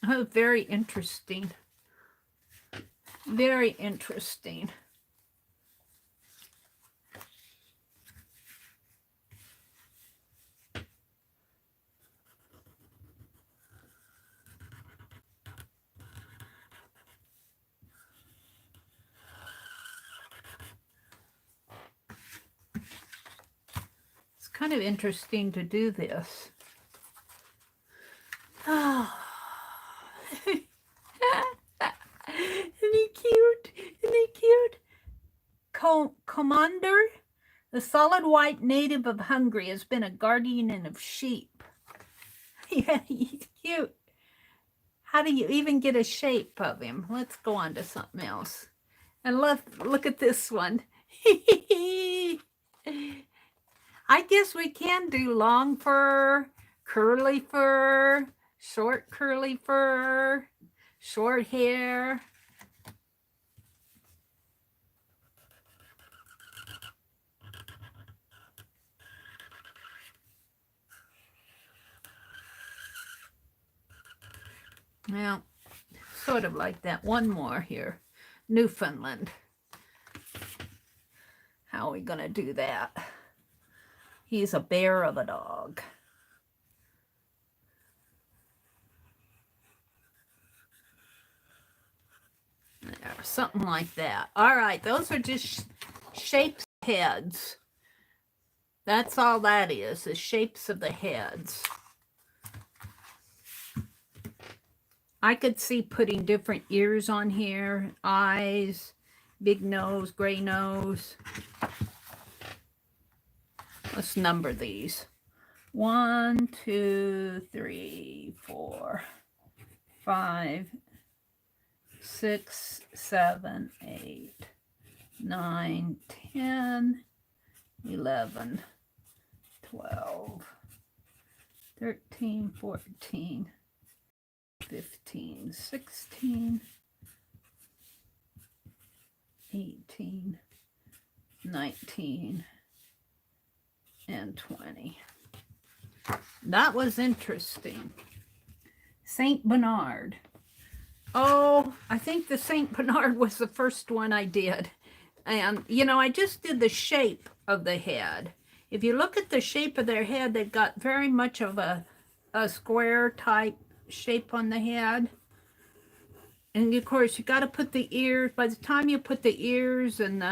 Oh, very interesting. Very interesting. Kind of interesting to do this. Oh. Isn't he cute? Isn't he cute? Commander, the solid white native of Hungary, has been a guardian of sheep. Yeah, he's cute. How do you even get a shape of him? Let's go on to something else. And look at this one. I guess we can do long fur, curly fur, short curly fur, short hair. Well, sort of like that. One more here. Newfoundland. How are we going to do that? He's a bear of a dog. There, something like that. All right, those are just shapes of heads. That's all that is shapes of the heads. I could see putting different ears on here, eyes, big nose, gray nose. Let's number these. 1, 2, 3, 4, 5, 6, 7, 8, 9, 10, 11, 12, 13, 14, 15, 16, 18, 19, and 20. That was interesting. Saint Bernard. Oh, I think the Saint Bernard was the first one I did. And, you know, I just did the shape of the head. If you look at the shape of their head, they've got very much of a square type shape on the head. And, of course, you got to put the ears. By the time you put the ears and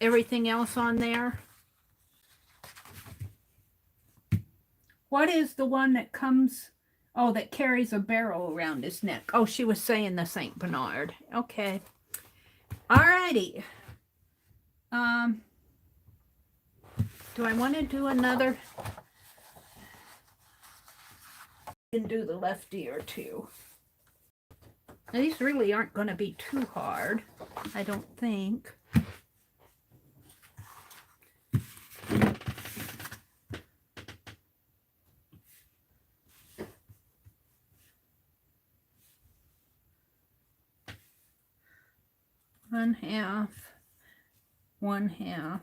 everything else on there, what is the one that comes, oh, that carries a barrel around his neck? Oh, she was saying the Saint Bernard. Okay. All righty. Do I want to do another? I can do the left ear too. Now, these really aren't going to be too hard, I don't think. One half.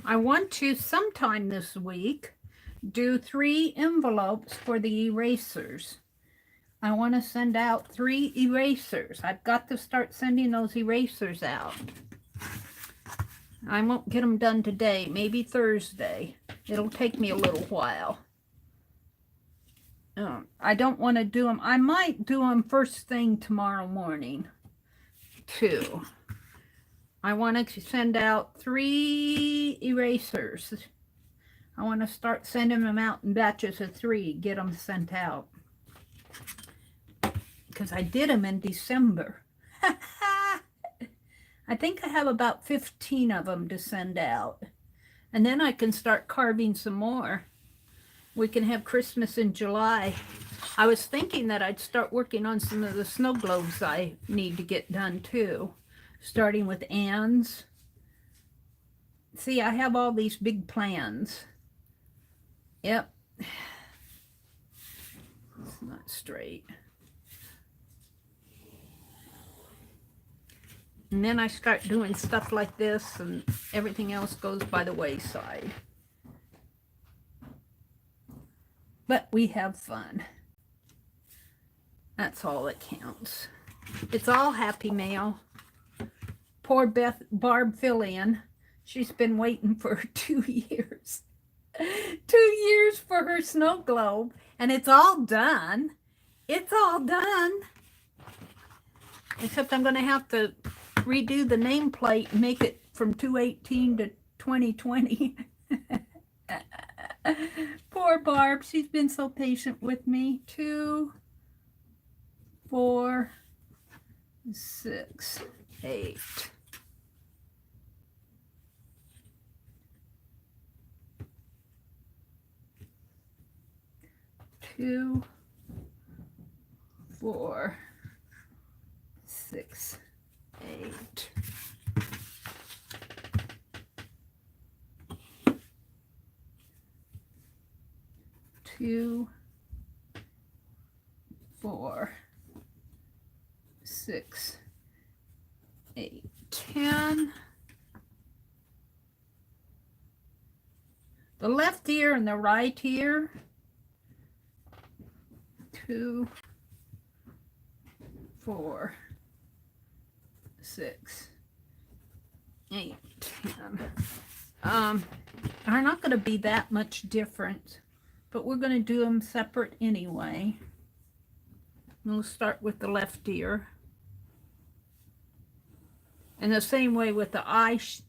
I want to sometime this week do 3 envelopes for the erasers. I want to send out 3 erasers. I've got to start sending those erasers out. I won't get them done today, maybe Thursday. It'll take me a little while. I don't want to do them. I might do them first thing tomorrow morning, too. I want to send out 3 erasers. I want to start sending them out in batches of 3, get them sent out. Because I did them in December. I think I have about 15 of them to send out. And then I can start carving some more. We can have Christmas in July. I was thinking that I'd start working on some of the snow globes I need to get done too. Starting with Anne's. See, I have all these big plans. Yep. It's not straight. And then I start doing stuff like this and everything else goes by the wayside. But we have fun. That's all that counts. It's all happy mail. Poor Barb Fillion. She's been waiting for 2 years. 2 years for her snow globe. And it's all done. It's all done. Except I'm going to have to redo the nameplate and make it from 218 to 2020. Poor Barb. She's been so patient with me. 2, 4, 6, 8. 2, 4, 6, 8. 2, 4, 6, 8, 10. The left ear and the right ear. 2, 4, 6, 8, 10. Are not going to be that much different, but we're going to do them separate anyway. We'll start with the left ear. And the same way with the eyes.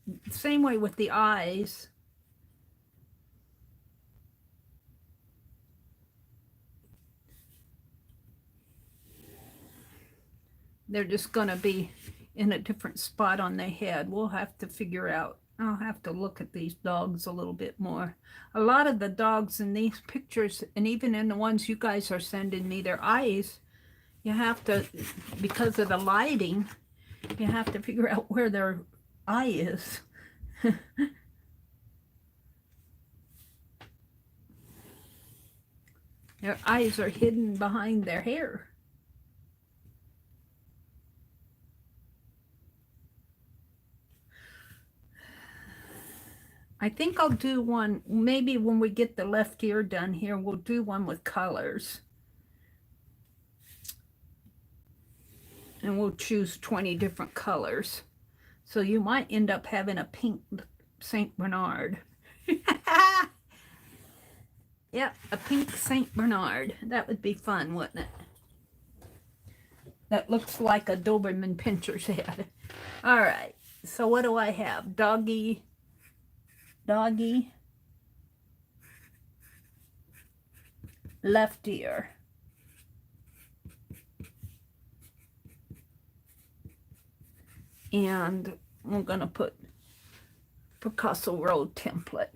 They're just going to be in a different spot on their head. We'll have to figure out. I'll have to look at these dogs a little bit more. A lot of the dogs in these pictures, and even in the ones you guys are sending me, their eyes, you have to, because of the lighting, you have to figure out where their eye is. Their eyes are hidden behind their hair. I think I'll do one, maybe when we get the left ear done here, we'll do one with colors. And we'll choose 20 different colors. So you might end up having a pink Saint Bernard. Yep, a pink Saint Bernard. That would be fun, wouldn't it? That looks like a Doberman Pinscher's head. All right, so what do I have? Doggie, left ear. And we're going to put Picasso Roll template.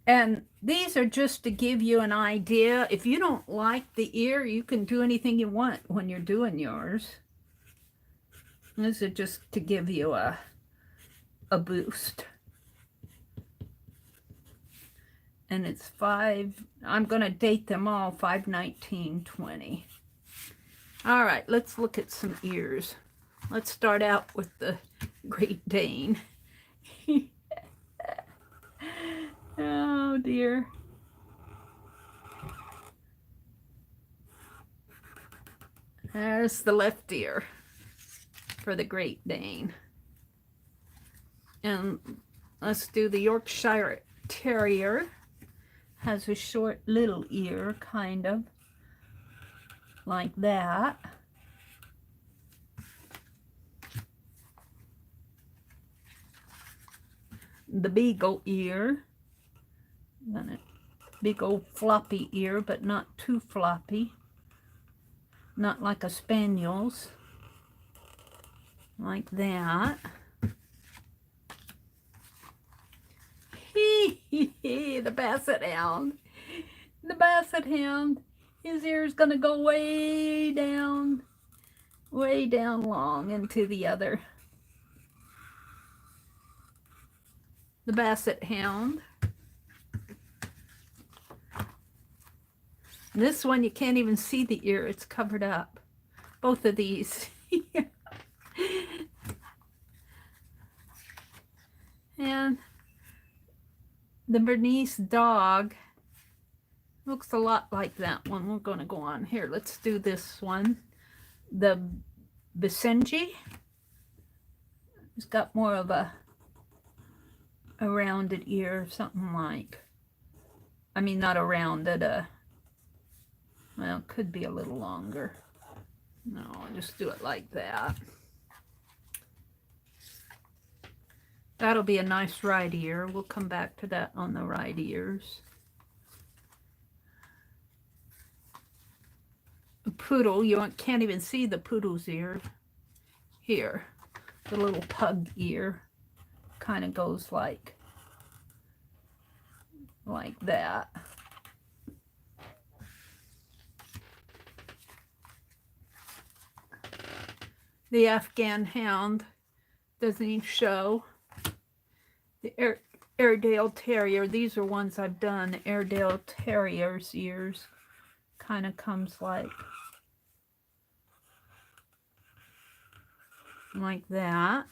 And these are just to give you an idea. If you don't like the ear, you can do anything you want when you're doing yours. These are just to give you a boost. And it's 5, I'm going to date them all 5/19/20. All right, let's look at some ears. Let's start out with the Great Dane. Oh dear. There's the left ear for the Great Dane. And let's do the Yorkshire Terrier. Has a short little ear, kind of like that. The Beagle ear. Big old floppy ear, but not too floppy. Not like a Spaniel's. Like that. The Basset Hound. The Basset Hound. His ear's gonna go way down long into the other. The Basset Hound. This one, you can't even see the ear. It's covered up. Both of these. And the Bernese dog looks a lot like that one. We're going to go on here. Let's do this one. The Basenji. It's got more of a rounded ear, something like. I mean, not a rounded, well, it could be a little longer. No, I'll just do it like that. That'll be a nice right ear. We'll come back to that on the right ears. A poodle, you can't even see the poodle's ear. Here, the little pug ear kind of goes like that. The Afghan Hound doesn't even show. The Airedale Terrier, these are ones I've done. The Airedale Terrier's ears kind of comes like that.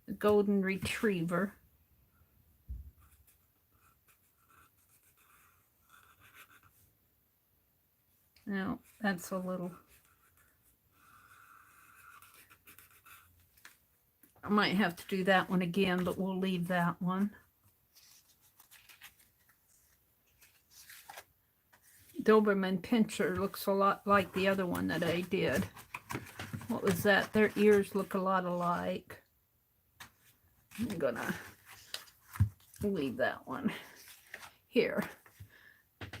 The Golden Retriever. Now, that's a little... I might have to do that one again, but we'll leave that one. Doberman Pinscher looks a lot like the other one that I did. What was that? Their ears look a lot alike. I'm gonna leave that one here.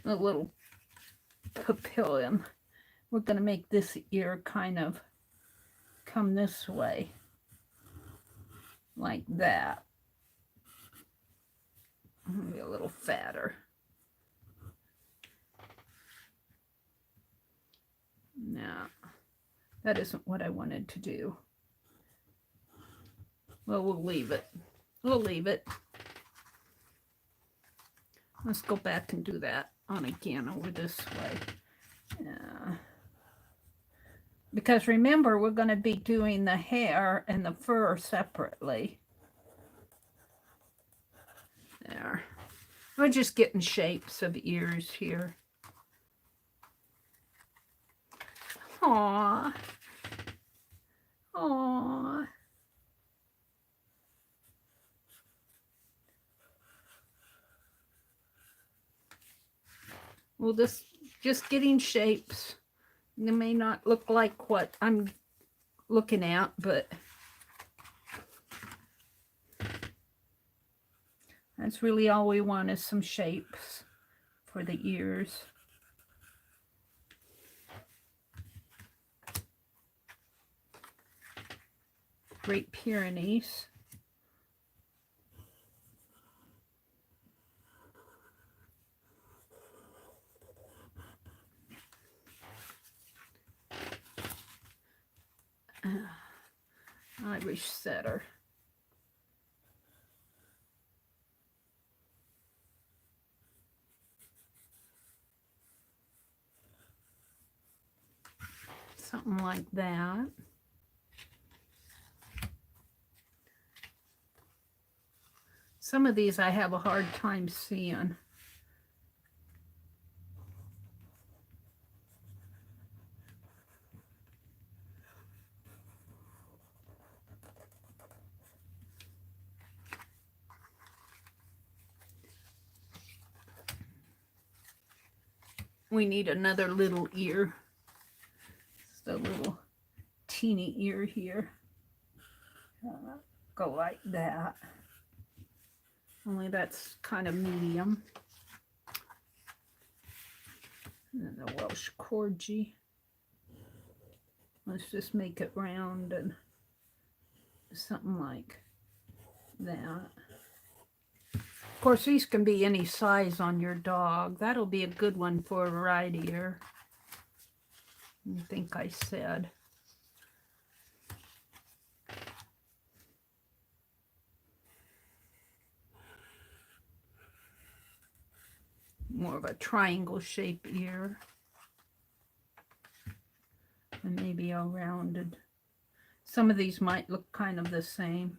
A little papillon. We're gonna make this ear kind of come this way. Like that. Maybe a little fatter. No, that isn't what I wanted to do. Well, we'll leave it. We'll leave it. Let's go back and do that on again over this way. Yeah. Because remember, we're going to be doing the hair and the fur separately. There. We're just getting shapes of ears here. Aww. Aww. Well, this just getting shapes. They may not look like what I'm looking at, but that's really all we want is some shapes for the ears. Great Pyrenees. Irish setter. Something like that. Some of these I have a hard time seeing. we need another little ear. Just a little teeny ear here. Go like that. Only that's kind of medium. And then the Welsh Corgi. Let's just make it round and something like that. Of course, these can be any size on your dog. That'll be a good one for a right ear. I think I said. More of a triangle shape ear. And maybe all rounded. Some of these might look kind of the same.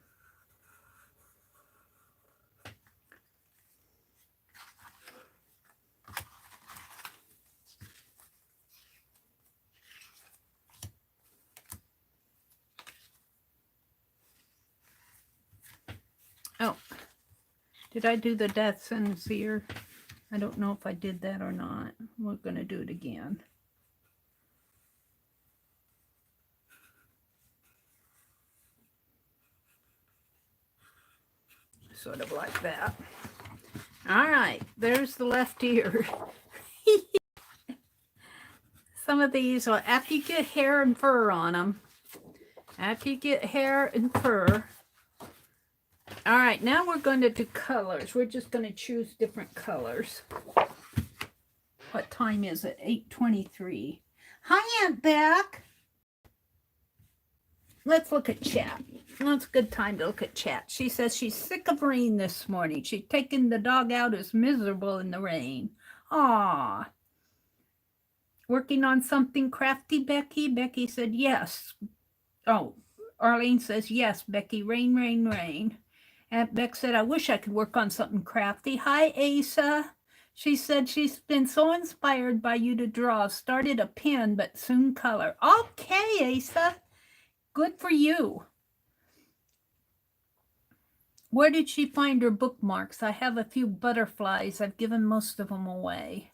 Oh, did I do the death sentence ear? I don't know if I did that or not. We're going to do it again. Sort of like that. All right, there's the left ear. Some of these, after you get hair and fur on them, after you get hair and fur. All right, now we're going to do colors. We're just going to choose different colors. What time is it? 8:23. Hi, Aunt Beck. Let's look at chat. Well, it's a good time to look at chat. She says she's sick of rain this morning. She's taking the dog out as miserable in the rain. Aw. Working on something crafty, Becky? Becky said yes. Oh, Arlene says yes, Becky. Rain, rain, rain. Aunt Beck said, I wish I could work on something crafty. Hi, Asa. She said she's been so inspired by you to draw. Started a pen, but soon color. Okay, Asa. Good for you. Where did she find her bookmarks? I have a few butterflies. I've given most of them away.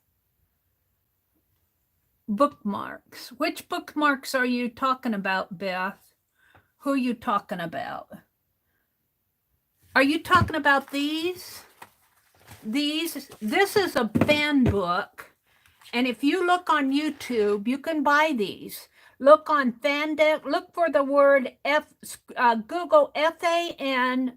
Bookmarks. Which bookmarks are you talking about, Beth? Who are you talking about? Are you talking about these? This is a fan book. And if you look on YouTube, you can buy these. Look on Fandex. Look for the word Google Fandex.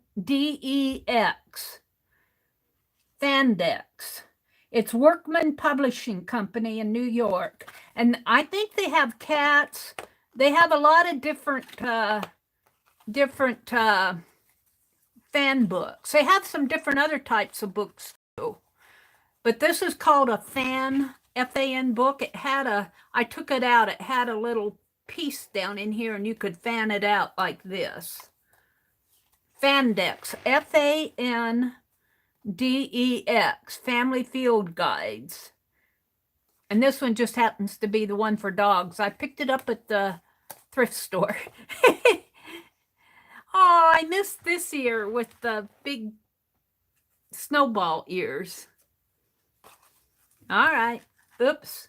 Fandex. It's Workman Publishing Company in New York. And I think they have cats. They have a lot of different fan books. They have some different other types of books too. But this is called a F-A-N book. It had I took it out. It had a little piece down in here and you could fan it out like this. Fandex, F-A-N-D-E-X, Family Field Guides. And this one just happens to be the one for dogs. I picked it up at the thrift store. Oh, I missed this ear with the big snowball ears. All right. Oops.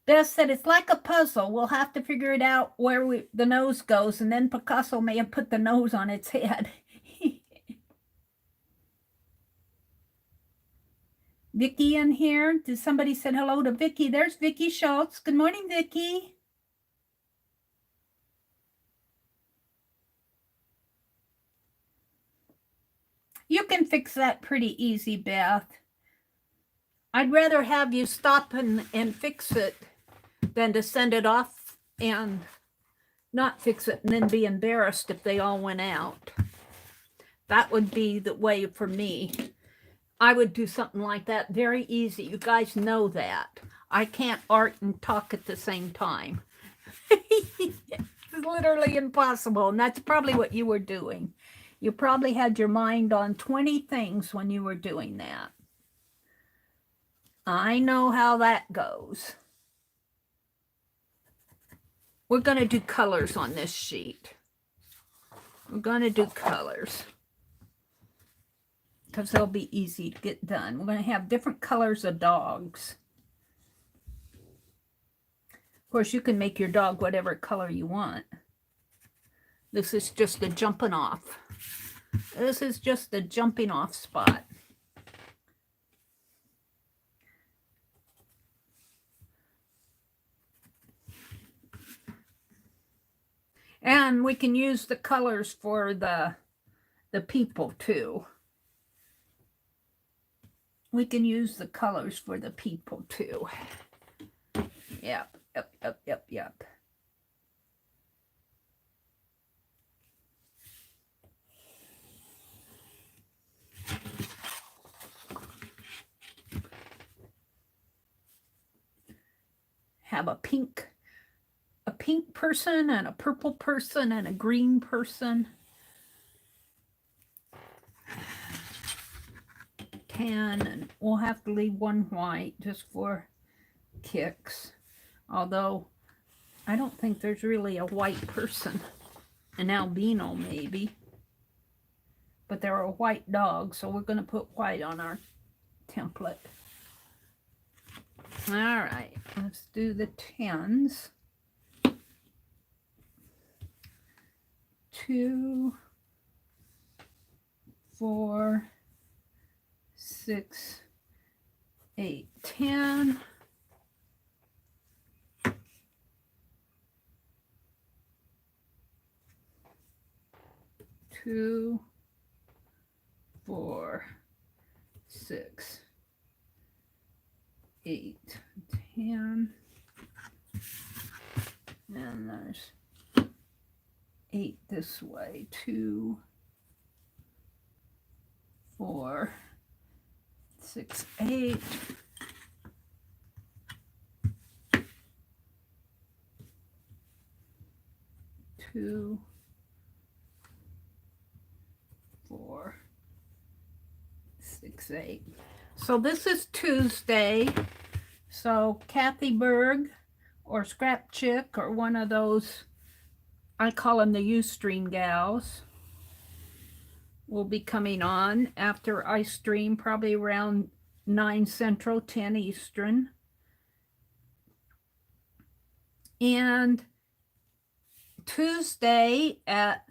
Beth said, it's like a puzzle. We'll have to figure it out where the nose goes, and then Picasso may have put the nose on its head. Vicky in here. Did somebody say hello to Vicky? There's Vicky Schultz. Good morning, Vicky. You can fix that pretty easy, Beth. I'd rather have you stop and fix it than to send it off and not fix it and then be embarrassed if they all went out. That would be the way for me. I would do something like that very easy. You guys know that. I can't art and talk at the same time. It's literally impossible. And that's probably what you were doing. You probably had your mind on 20 things when you were doing that. I know how that goes. We're going to do colors on this sheet. We're going to do colors. because they'll be easy to get done. We're going to have different colors of dogs. Of course, you can make your dog whatever color you want. This is just a jumping off. This is just a jumping off spot. And we can use the colors for the people too. We can use the colors for the people too. Yep. Have a pink person and a purple person and a green person. And we'll have to leave one white just for kicks. Although I don't think there's really a white person. An albino maybe. But they're a white dog, so we're going to put white on our template. All right, let's do the 10s. 2, 4, 6, 8, 10. 2, 4, 6, 8, 10. And there's 8 this way. 2, 4, 6, 8. 2, 4, 6, 8. So this is Tuesday. So Kathy Berg or Scrap Chick or one of those, I call them the Ustream gals, will be coming on after I stream, probably around 9 Central, 10 Eastern. And Tuesday at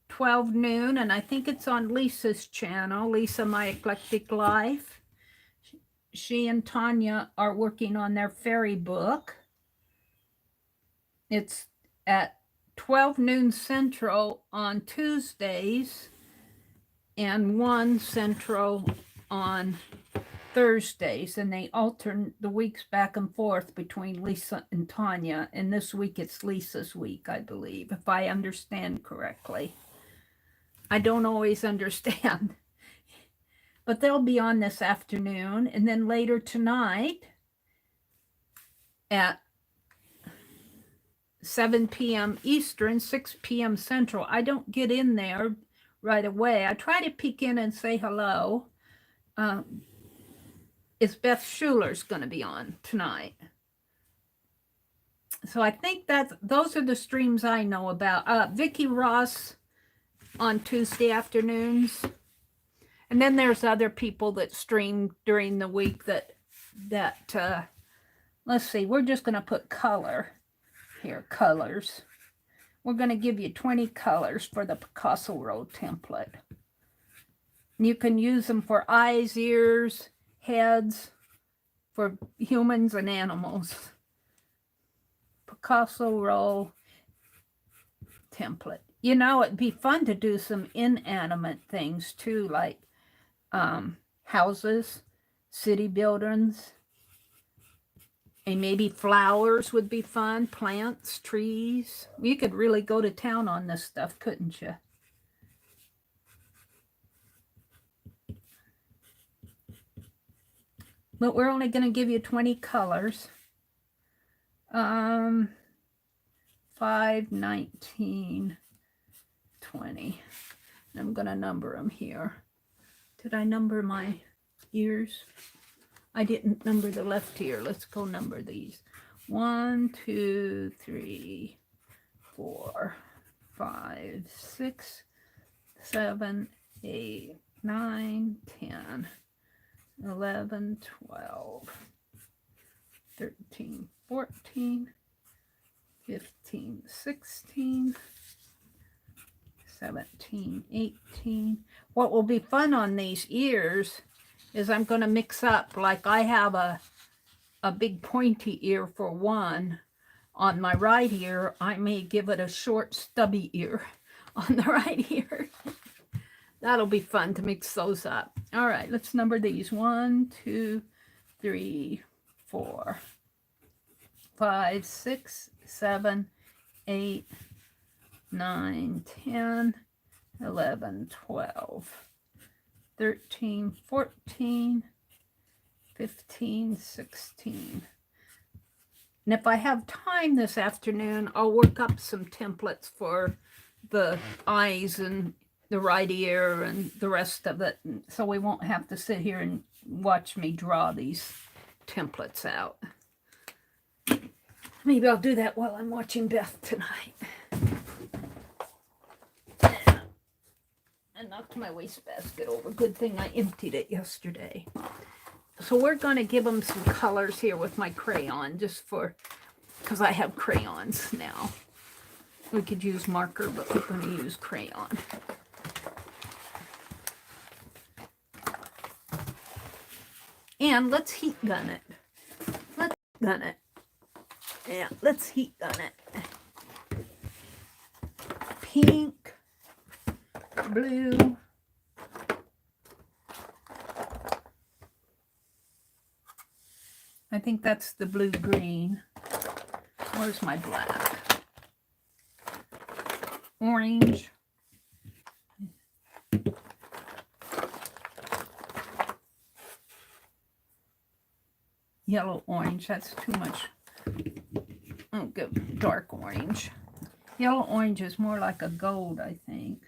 12 noon, and I think it's on Lisa's channel, Lisa My Eclectic Life. She and Tanya are working on their fairy book. It's at 12 noon Central on Tuesdays and 1 Central on Thursdays, and they alternate the weeks back and forth between Lisa and Tanya, and this week it's Lisa's week, I believe, if I understand correctly. I don't always understand. But they'll be on this afternoon, and then later tonight at 7 p.m. Eastern, 6 p.m. Central. I don't get in there right away. I try to peek in and say hello. It's Beth Schuler's going to be on tonight. So I think those are the streams I know about. Vicki Ross on Tuesday afternoons. And then there's other people that stream during the week that let's see, we're just going to put color here, colors. We're going to give you 20 colors for the Picasso Roll template. You can use them for eyes, ears, heads, for humans and animals. Picasso Roll template. You know, it'd be fun to do some inanimate things too, like houses, city buildings, and maybe flowers would be fun, plants, trees. You could really go to town on this stuff, couldn't you? But we're only going to give you 20 colors. 5, 19, 20. I'm going to number them here. Did I number my ears? I didn't number the left ear. Let's go number these. 1, 2, 3, 4, 5, 6, 7, 8, 9, 10, 11, 12, 13, 14, 15, 16, 17, 18. What will be fun on these ears is I'm going to mix up, like I have a big pointy ear for one. On my right ear, I may give it a short stubby ear on the right ear. That'll be fun to mix those up. All right, let's number these. 1, 2, 3, 4, 5, 6, 7, 8, 9, 10, 11, 12, 13, 14, 15, 16. And if I have time this afternoon, I'll work up some templates for the eyes and the right ear and the rest of it. So we won't have to sit here and watch me draw these templates out. Maybe I'll do that while I'm watching Beth tonight. I knocked my wastebasket over. Good thing I emptied it yesterday. So we're going to give them some colors here with my crayon, just for, because I have crayons now. We could use marker, but we're going to use crayon. And let's heat gun it. Let's gun it. Yeah, let's heat gun it. Pink, blue, I think that's the blue-green. Where's my black? Orange. Yellow-orange, that's too much. I'll go dark orange. Yellow-orange is more like a gold, I think.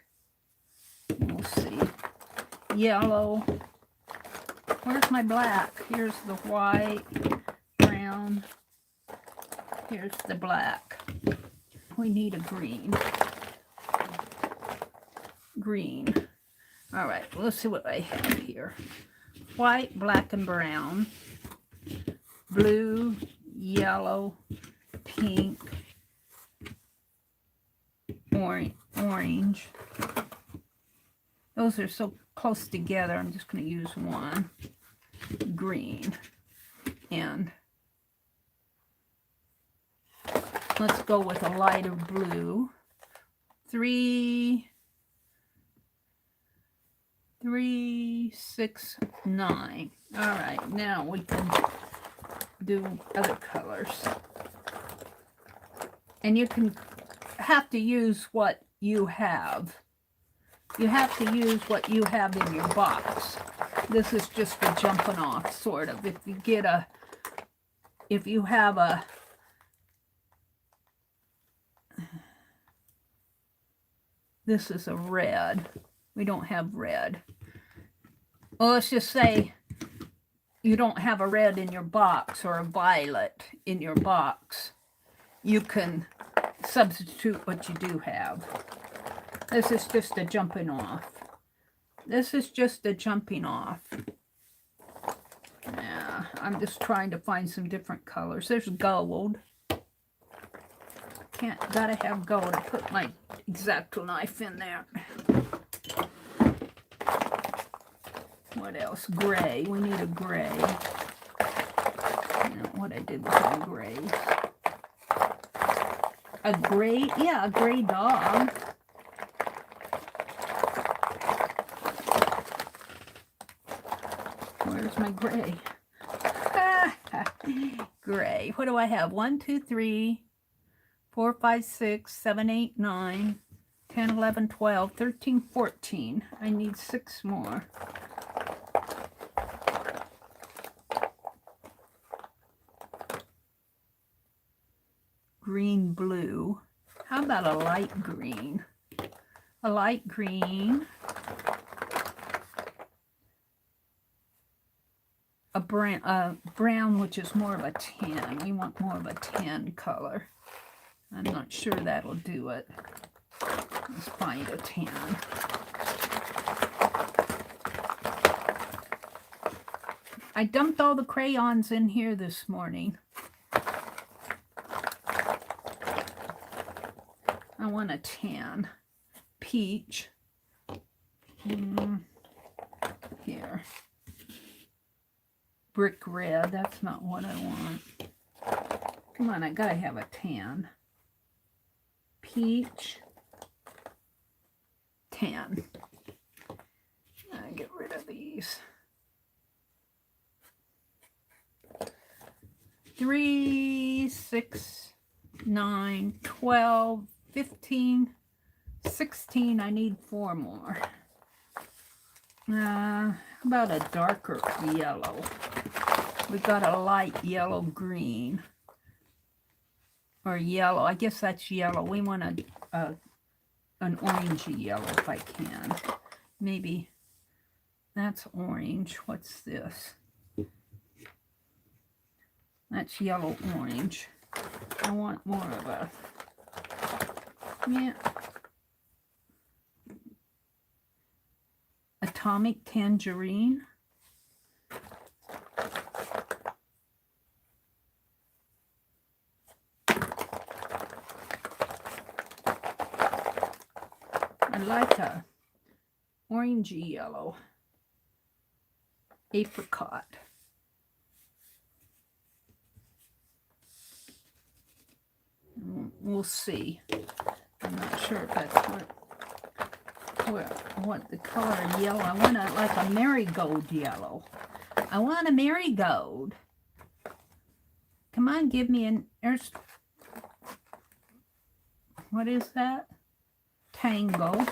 We'll see. Yellow. Where's my black? Here's the white, brown. Here's the black. We need a green. Green. All right, let's see what I have here. White, black, and brown. Blue, yellow, pink, orange. Those are so close together, I'm just going to use one. Green. And let's go with a lighter blue. 3, 6, 9. All right, now we can do other colors. And you can have to use what you have. You have to use what you have in your box. This is just for jumping off, sort of. If you have a, this is a red. We don't have red. Well, let's just say you don't have a red in your box or a violet in your box. You can substitute what you do have. This is just a jumping off. This is just a jumping off. Yeah, I'm just trying to find some different colors. There's gold. Gotta have gold. I put my X-Acto knife in there. What else? Gray. We need a gray. I don't know what I did with my grays. A gray, yeah, a gray dog. Where's my gray? Gray. What do I have? 1, 2, 3, 4, 5, 6, 7, 8, 9, 10, 11, 12, 13, 14. I need 6 more. Green, blue. How about a light green? A light green. A brown, which is more of a tan. We want more of a tan color. I'm not sure that'll do it. Let's find a tan. I dumped all the crayons in here this morning. I want a tan. Peach. Here. Brick red. That's not what I want. Come on, I gotta have a tan. Peach. Tan. I get rid of these. 3, 6, 9, 12, 15, 16. I need 4 more. How about a darker yellow? We got a light yellow green. Or yellow. I guess that's yellow. We want an orangey yellow if I can. Maybe that's orange. What's this? That's yellow orange. I want more of a, yeah, atomic tangerine. I like a orangey yellow. Apricot. We'll see. I'm not sure if that's what the color of yellow. I want like a marigold yellow. I want a marigold. Come on, give me an, there's, what is that? Tango.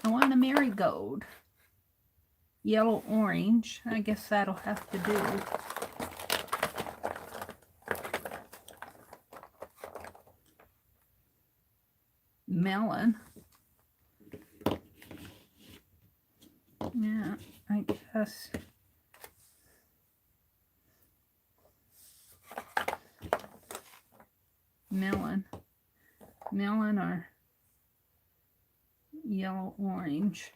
I want a marigold. Yellow orange. I guess that'll have to do. Melon. Yeah, I guess. Melon or yellow orange.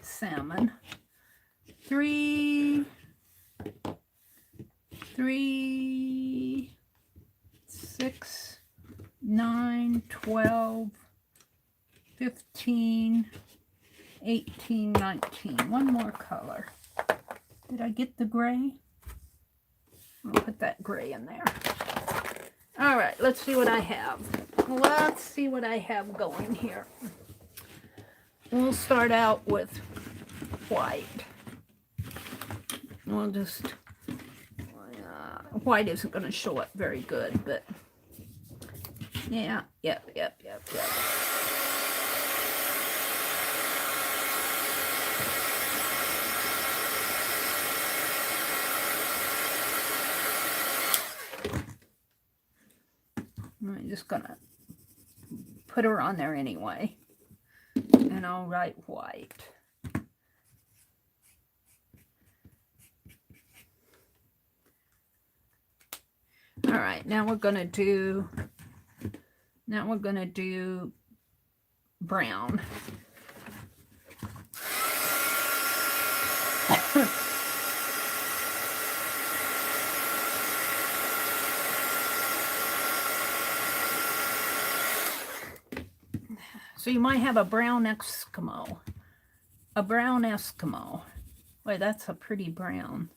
Salmon. 3, 6, 9, 12, 15, 18, 19. One more color. Did I get the gray? I'll put that gray in there. All right, let's see what I have. Let's see what I have going here. We'll start out with white. We'll just, white isn't going to show up very good, but yeah, yep. I'm just going to put her on there anyway. And I'll write white. All right, now we're going to do brown. So you might have a brown Eskimo. A brown Eskimo. Wait, that's a pretty brown.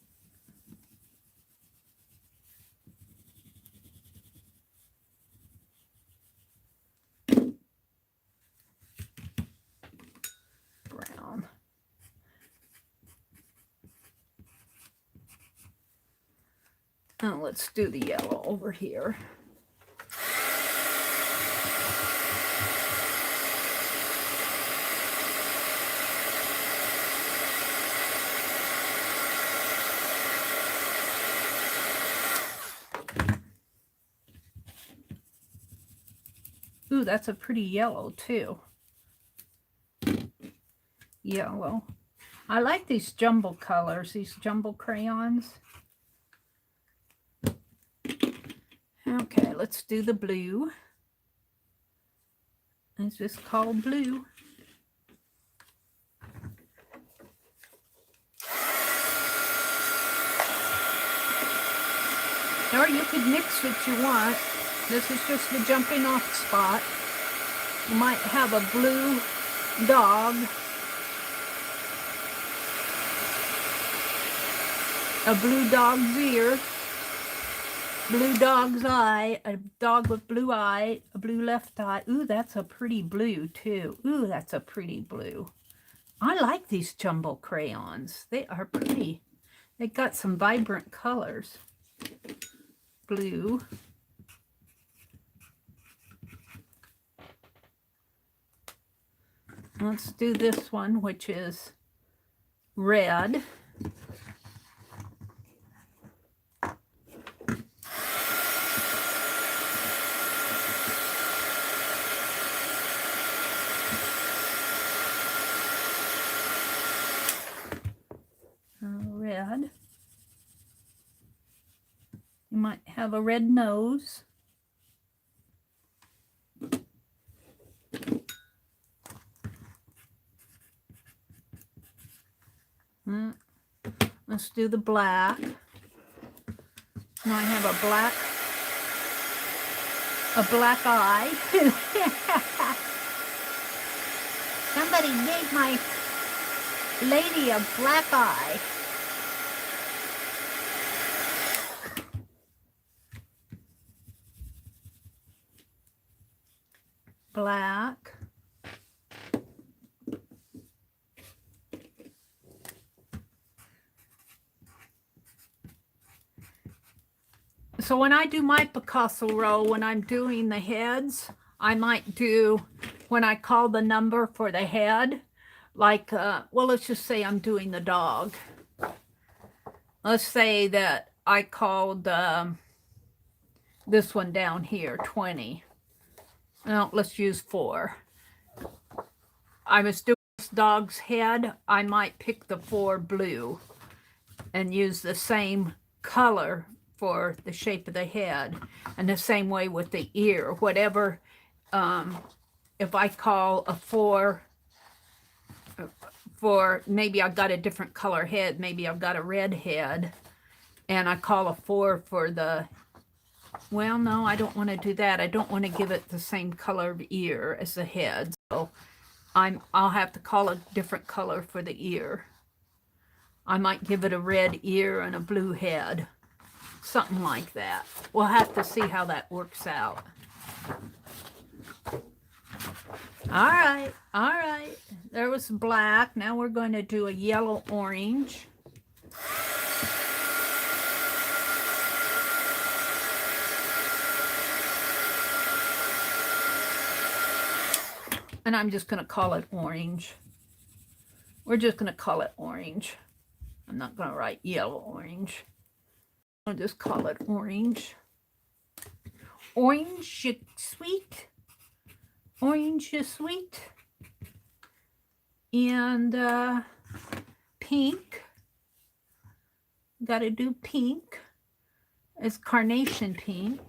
Brown. Now let's do the yellow over here. Ooh, that's a pretty yellow too. Yellow. I like these jumble colors, these jumble crayons. Okay, let's do the blue. It's just called blue. Or you could mix what you want. This is just the jumping off spot. You might have a blue dog, a blue dog's ear, blue dog's eye, a dog with blue eye, a blue left eye. Ooh, that's a pretty blue too. Ooh, that's a pretty blue. I like these jumbo crayons. They are pretty. They got some vibrant colors. Blue. Let's do this one, which is red. Red. You might have a red nose. Let's do the black. Now I have a black eye. Somebody gave my lady a black eye. Black. So when I do my Picasso roll, when I'm doing the heads, I might do, when I call the number for the head, like, well, let's just say I'm doing the dog. Let's say that I called this one down here, 20. No, let's use 4. I was doing this dog's head. I might pick the 4 blue and use the same color for the shape of the head. And the same way with the ear. Whatever, if I call a 4 for, maybe I've got a different color head. Maybe I've got a red head. And I call a 4 for the, well, no, I don't want to do that. I don't want to give it the same color of ear as the head. So I'll have to call a different color for the ear. I might give it a red ear and a blue head. Something like that. We'll have to see how that works out. All right. There was black. Now we're going to do a yellow orange. And I'm just going to call it orange. We're just going to call it orange. I'm not going to write yellow orange. I'll just call it orange. Orange, you sweet. Orange, you sweet. And pink. Got to do pink. It's carnation pink.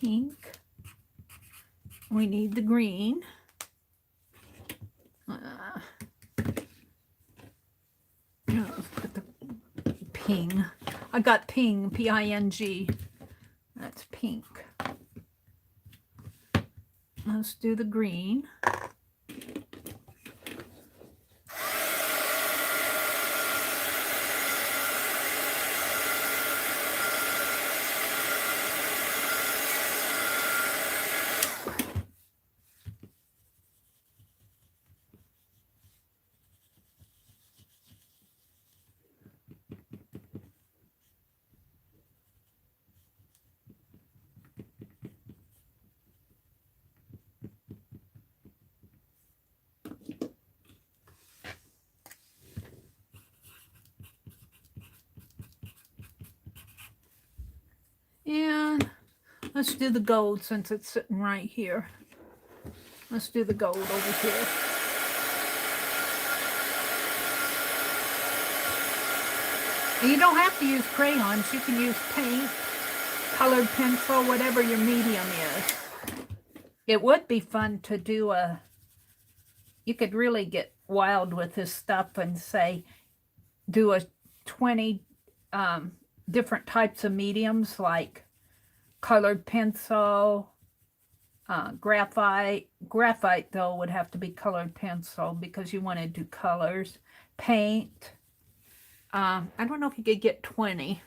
Pink. We need the green. Let's put the ping. I got ping, P-I-N-G. That's pink. Let's do the green. Let's do the gold since it's sitting right here. Let's do the gold over here. And you don't have to use crayons. You can use paint, colored pencil, whatever your medium is. It would be fun to do you could really get wild with this stuff and say, do 20 different types of mediums like colored pencil, graphite. Graphite, though, would have to be colored pencil because you want to do colors. Paint. I don't know if you could get 20.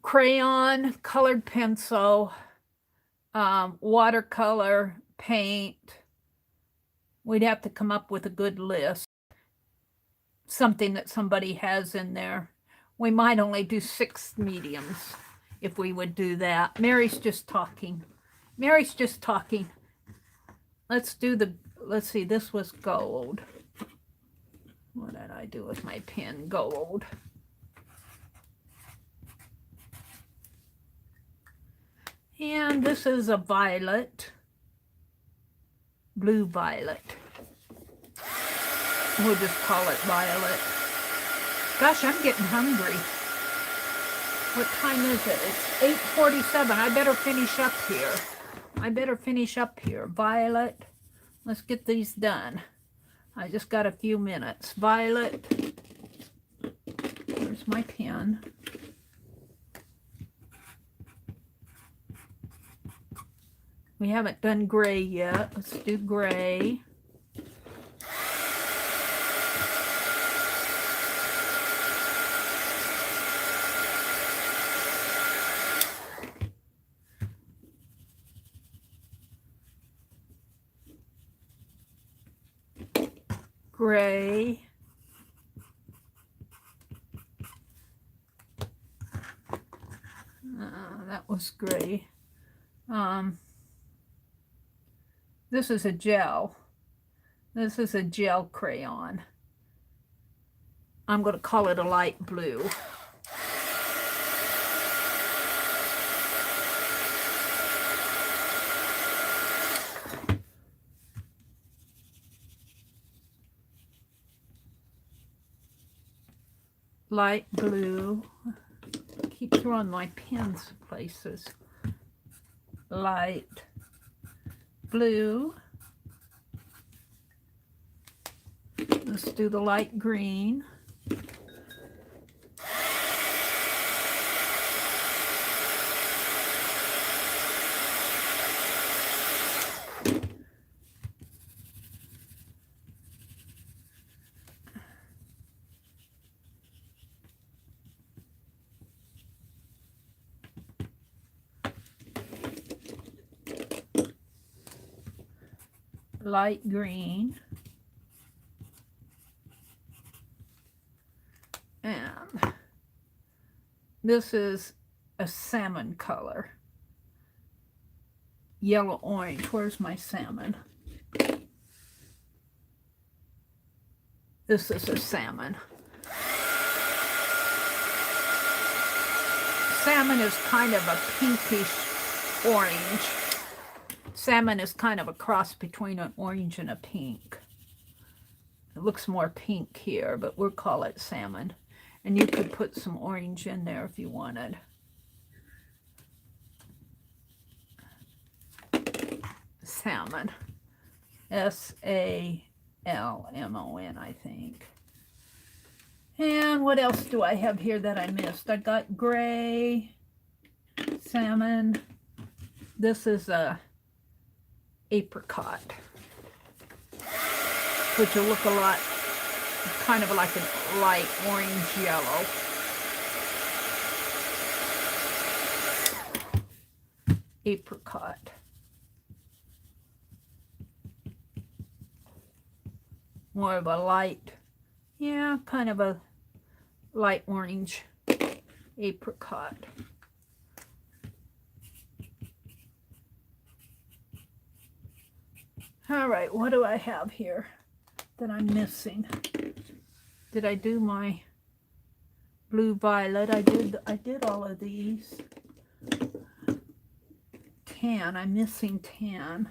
Crayon, colored pencil, watercolor, paint. We'd have to come up with a good list. Something that somebody has in there. We might only do 6 mediums if we would do that. Mary's just talking. Mary's just talking. Let's see, this was gold. What did I do with my pen? Gold. And this is a violet. Blue violet. We'll just call it violet. Gosh, I'm getting hungry. What time is it? It's 8:47. I better finish up here. Violet. Let's get these done. I just got a few minutes. Violet. Where's my pen? We haven't done gray yet. Let's do gray. Gray. That was gray. This is a gel. This is a gel crayon. I'm going to call it a light blue. Light blue. Keep throwing my pens places. Light blue. Let's do the light green. Light green. And this is a salmon color. Yellow orange. Where's my salmon? This is a salmon. Salmon is kind of a pinkish orange. Salmon is kind of a cross between an orange and a pink. It looks more pink here, but we'll call it salmon. And you could put some orange in there if you wanted. Salmon. S-A-L-M-O-N, I think. And what else do I have here that I missed? I got gray, salmon. This is a apricot, which will look a lot, kind of like a light orange yellow. Apricot. More of a light, yeah, kind of a light orange apricot. All right, what do I have here that I'm missing? Did I do my blue violet? I did all of these. tan. I'm missing tan.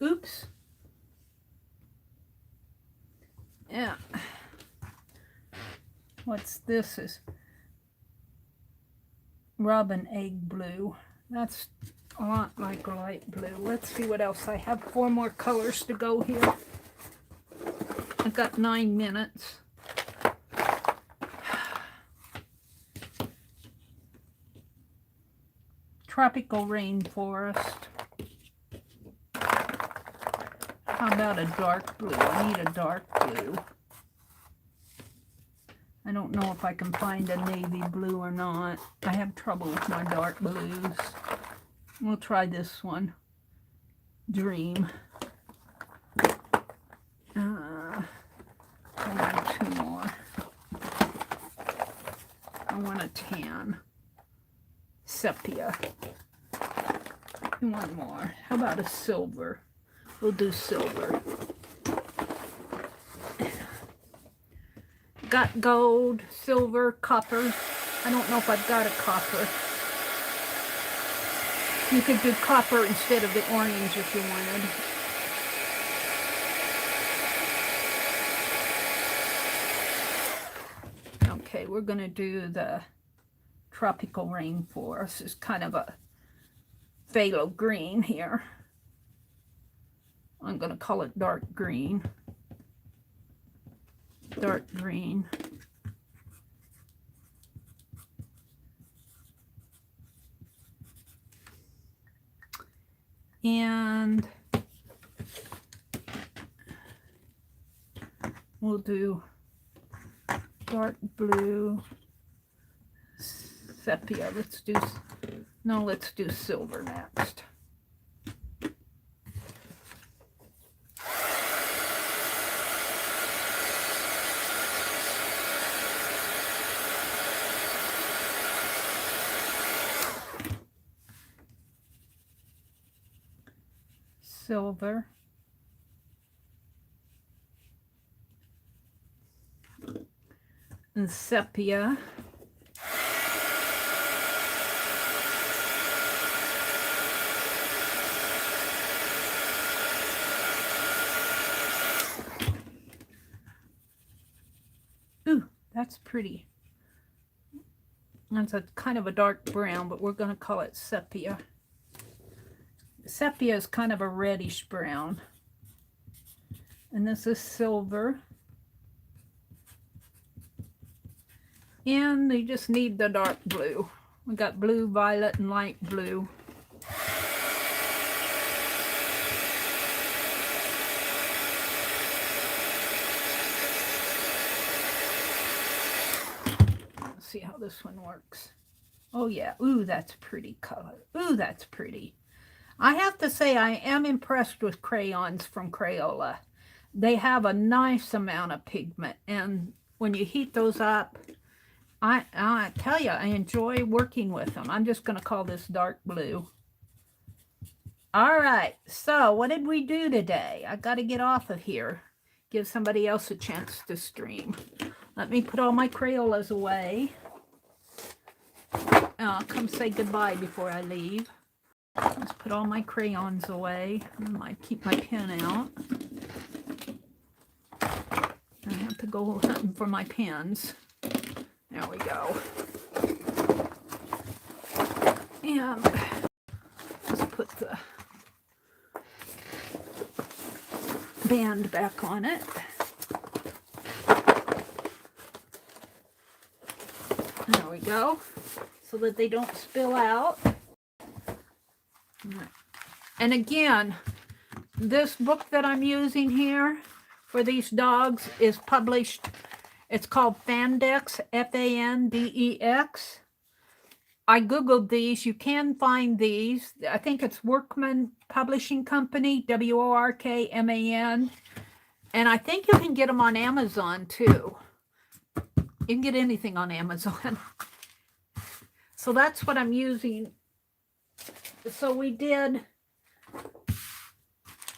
Oops. Yeah. What's this? Is robin egg blue. That's a lot like light blue. Let's see what else I have. 4 more colors to go here. I've got 9 minutes. Tropical rainforest. How about a dark blue? I need a dark blue. I don't know if I can find a navy blue or not. I have trouble with my dark blues. We'll try this one. Dream. I want 2 more. I want a tan. Sepia. 1 more. How about a silver? We'll do silver. Got gold, silver, copper. I don't know if I've got a copper. You could do copper instead of the orange if you wanted. Okay, we're going to do the tropical rainforest. It's kind of a phthalo green here. I'm going to call it dark green. Dark green. And we'll do dark blue, sepia. Let's do silver next. Silver. And sepia. Ooh, that's pretty. That's a kind of a dark brown, but we're going to call it sepia. Sepia is kind of a reddish brown. And this is silver. And they just need the dark blue. We got blue, violet, and light blue. Let's see how this one works. Oh yeah, ooh, that's pretty color. Ooh, that's pretty. I have to say I am impressed with crayons from Crayola. They have a nice amount of pigment, and when you heat those up, I tell you, I enjoy working with them. I'm just going to call this dark blue. All right, so what did we do today? I got to get off of here. Give somebody else a chance to stream. Let me put all my Crayolas away. I'll come say goodbye before I leave. Let's put all my crayons away. I might keep my pen out. I have to go hunting for my pens. There we go. And just put the band back on it. There we go. So that they don't spill out. And again, this book that I'm using here for these dogs is published. It's called Fandex, F-A-N-D-E-X. I Googled these. You can find these. I think it's Workman Publishing Company, W-O-R-K-M-A-N. And I think you can get them on Amazon too. You can get anything on Amazon. So that's what I'm using. So we did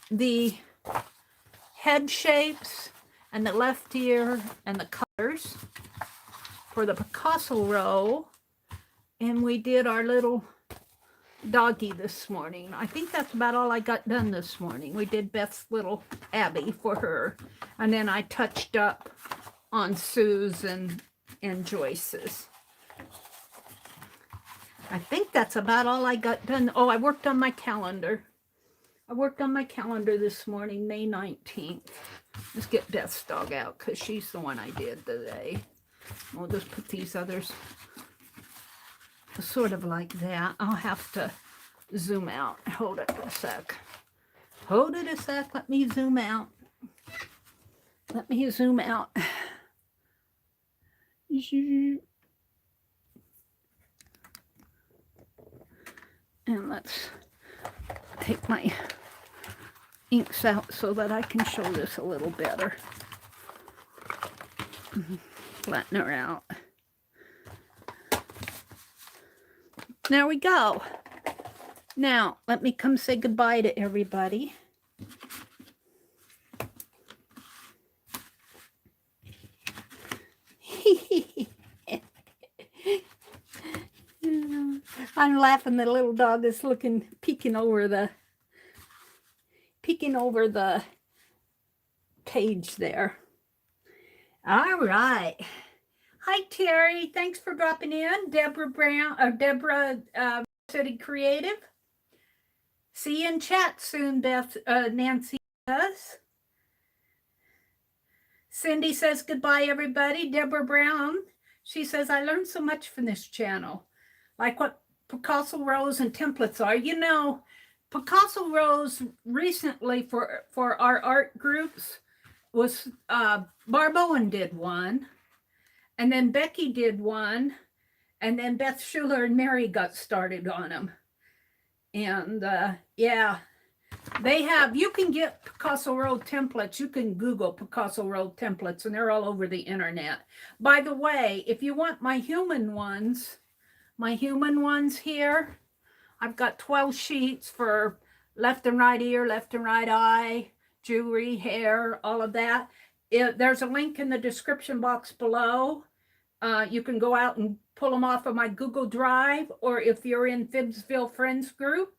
the head shapes and the left ear and the colors for the Picasso roll. And we did our little doggie this morning. I think that's about all I got done this morning. We did Beth's little Abby for her. And then I touched up on Sue's and Joyce's. I think that's about all I got done. Oh, I worked on my calendar. I worked on my calendar this morning, May 19th. Let's get Beth's dog out because she's the one I did today. We'll just put these others sort of like that. I'll have to zoom out. Hold it a sec. Hold it a sec. Let me zoom out. Let me zoom out. And let's take my inks out so that I can show this a little better. Flatten her out. There we go. Now, let me come say goodbye to everybody. I'm laughing. The little dog is peeking over the page there. All right. Hi, Terry. Thanks for dropping in. Deborah City Creative. See you in chat soon, Beth. Nancy does. Cindy says goodbye, everybody. Deborah Brown. She says, I learned so much from this channel. Like what Picasso Rolls and templates are. You know, Picasso Rolls recently for our art groups was Barb Owen did one. And then Becky did one. And then Beth Schuler and Mary got started on them. And yeah, they have, you can get Picasso Roll templates. You can Google Picasso Roll templates and they're all over the internet. By the way, if you want my human ones here, I've got 12 sheets for left and right ear, left and right eye, jewelry, hair, all of that. There's a link in the description box below. You can go out and pull them off of my Google Drive, or if you're in Phibbsville Friends group,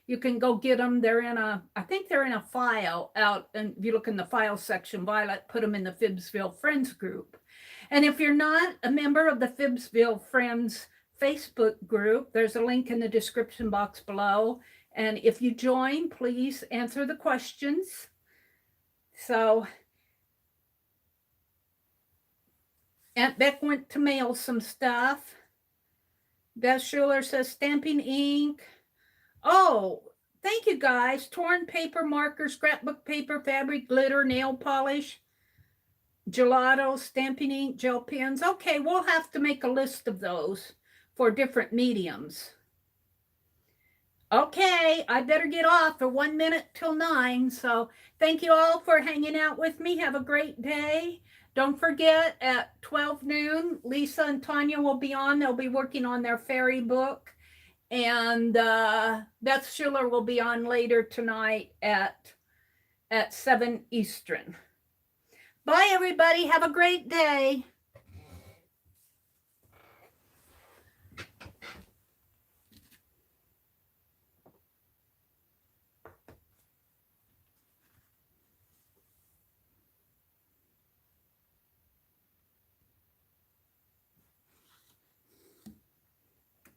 you can go get them. They're in I think they're in a file out, and if you look in the file section, Violet put them in the Phibbsville Friends group. And if you're not a member of the Phibbsville Friends Facebook group, there's a link in the description box below. And if you join, please answer the questions. So Aunt Beck went to mail some stuff. Beth Schuler says stamping ink. Oh, thank you guys. Torn paper, marker, scrapbook paper, fabric, glitter, nail polish, gelato, stamping ink, gel pens. Okay, we'll have to make a list of those for different mediums. Okay, I better get off for 1 minute till 9. So thank you all for hanging out with me. Have a great day. Don't forget, at 12 noon, Lisa and Tanya will be on. They'll be working on their fairy book. And Beth Schuler will be on later tonight at 7 Eastern. Bye, everybody. Have a great day.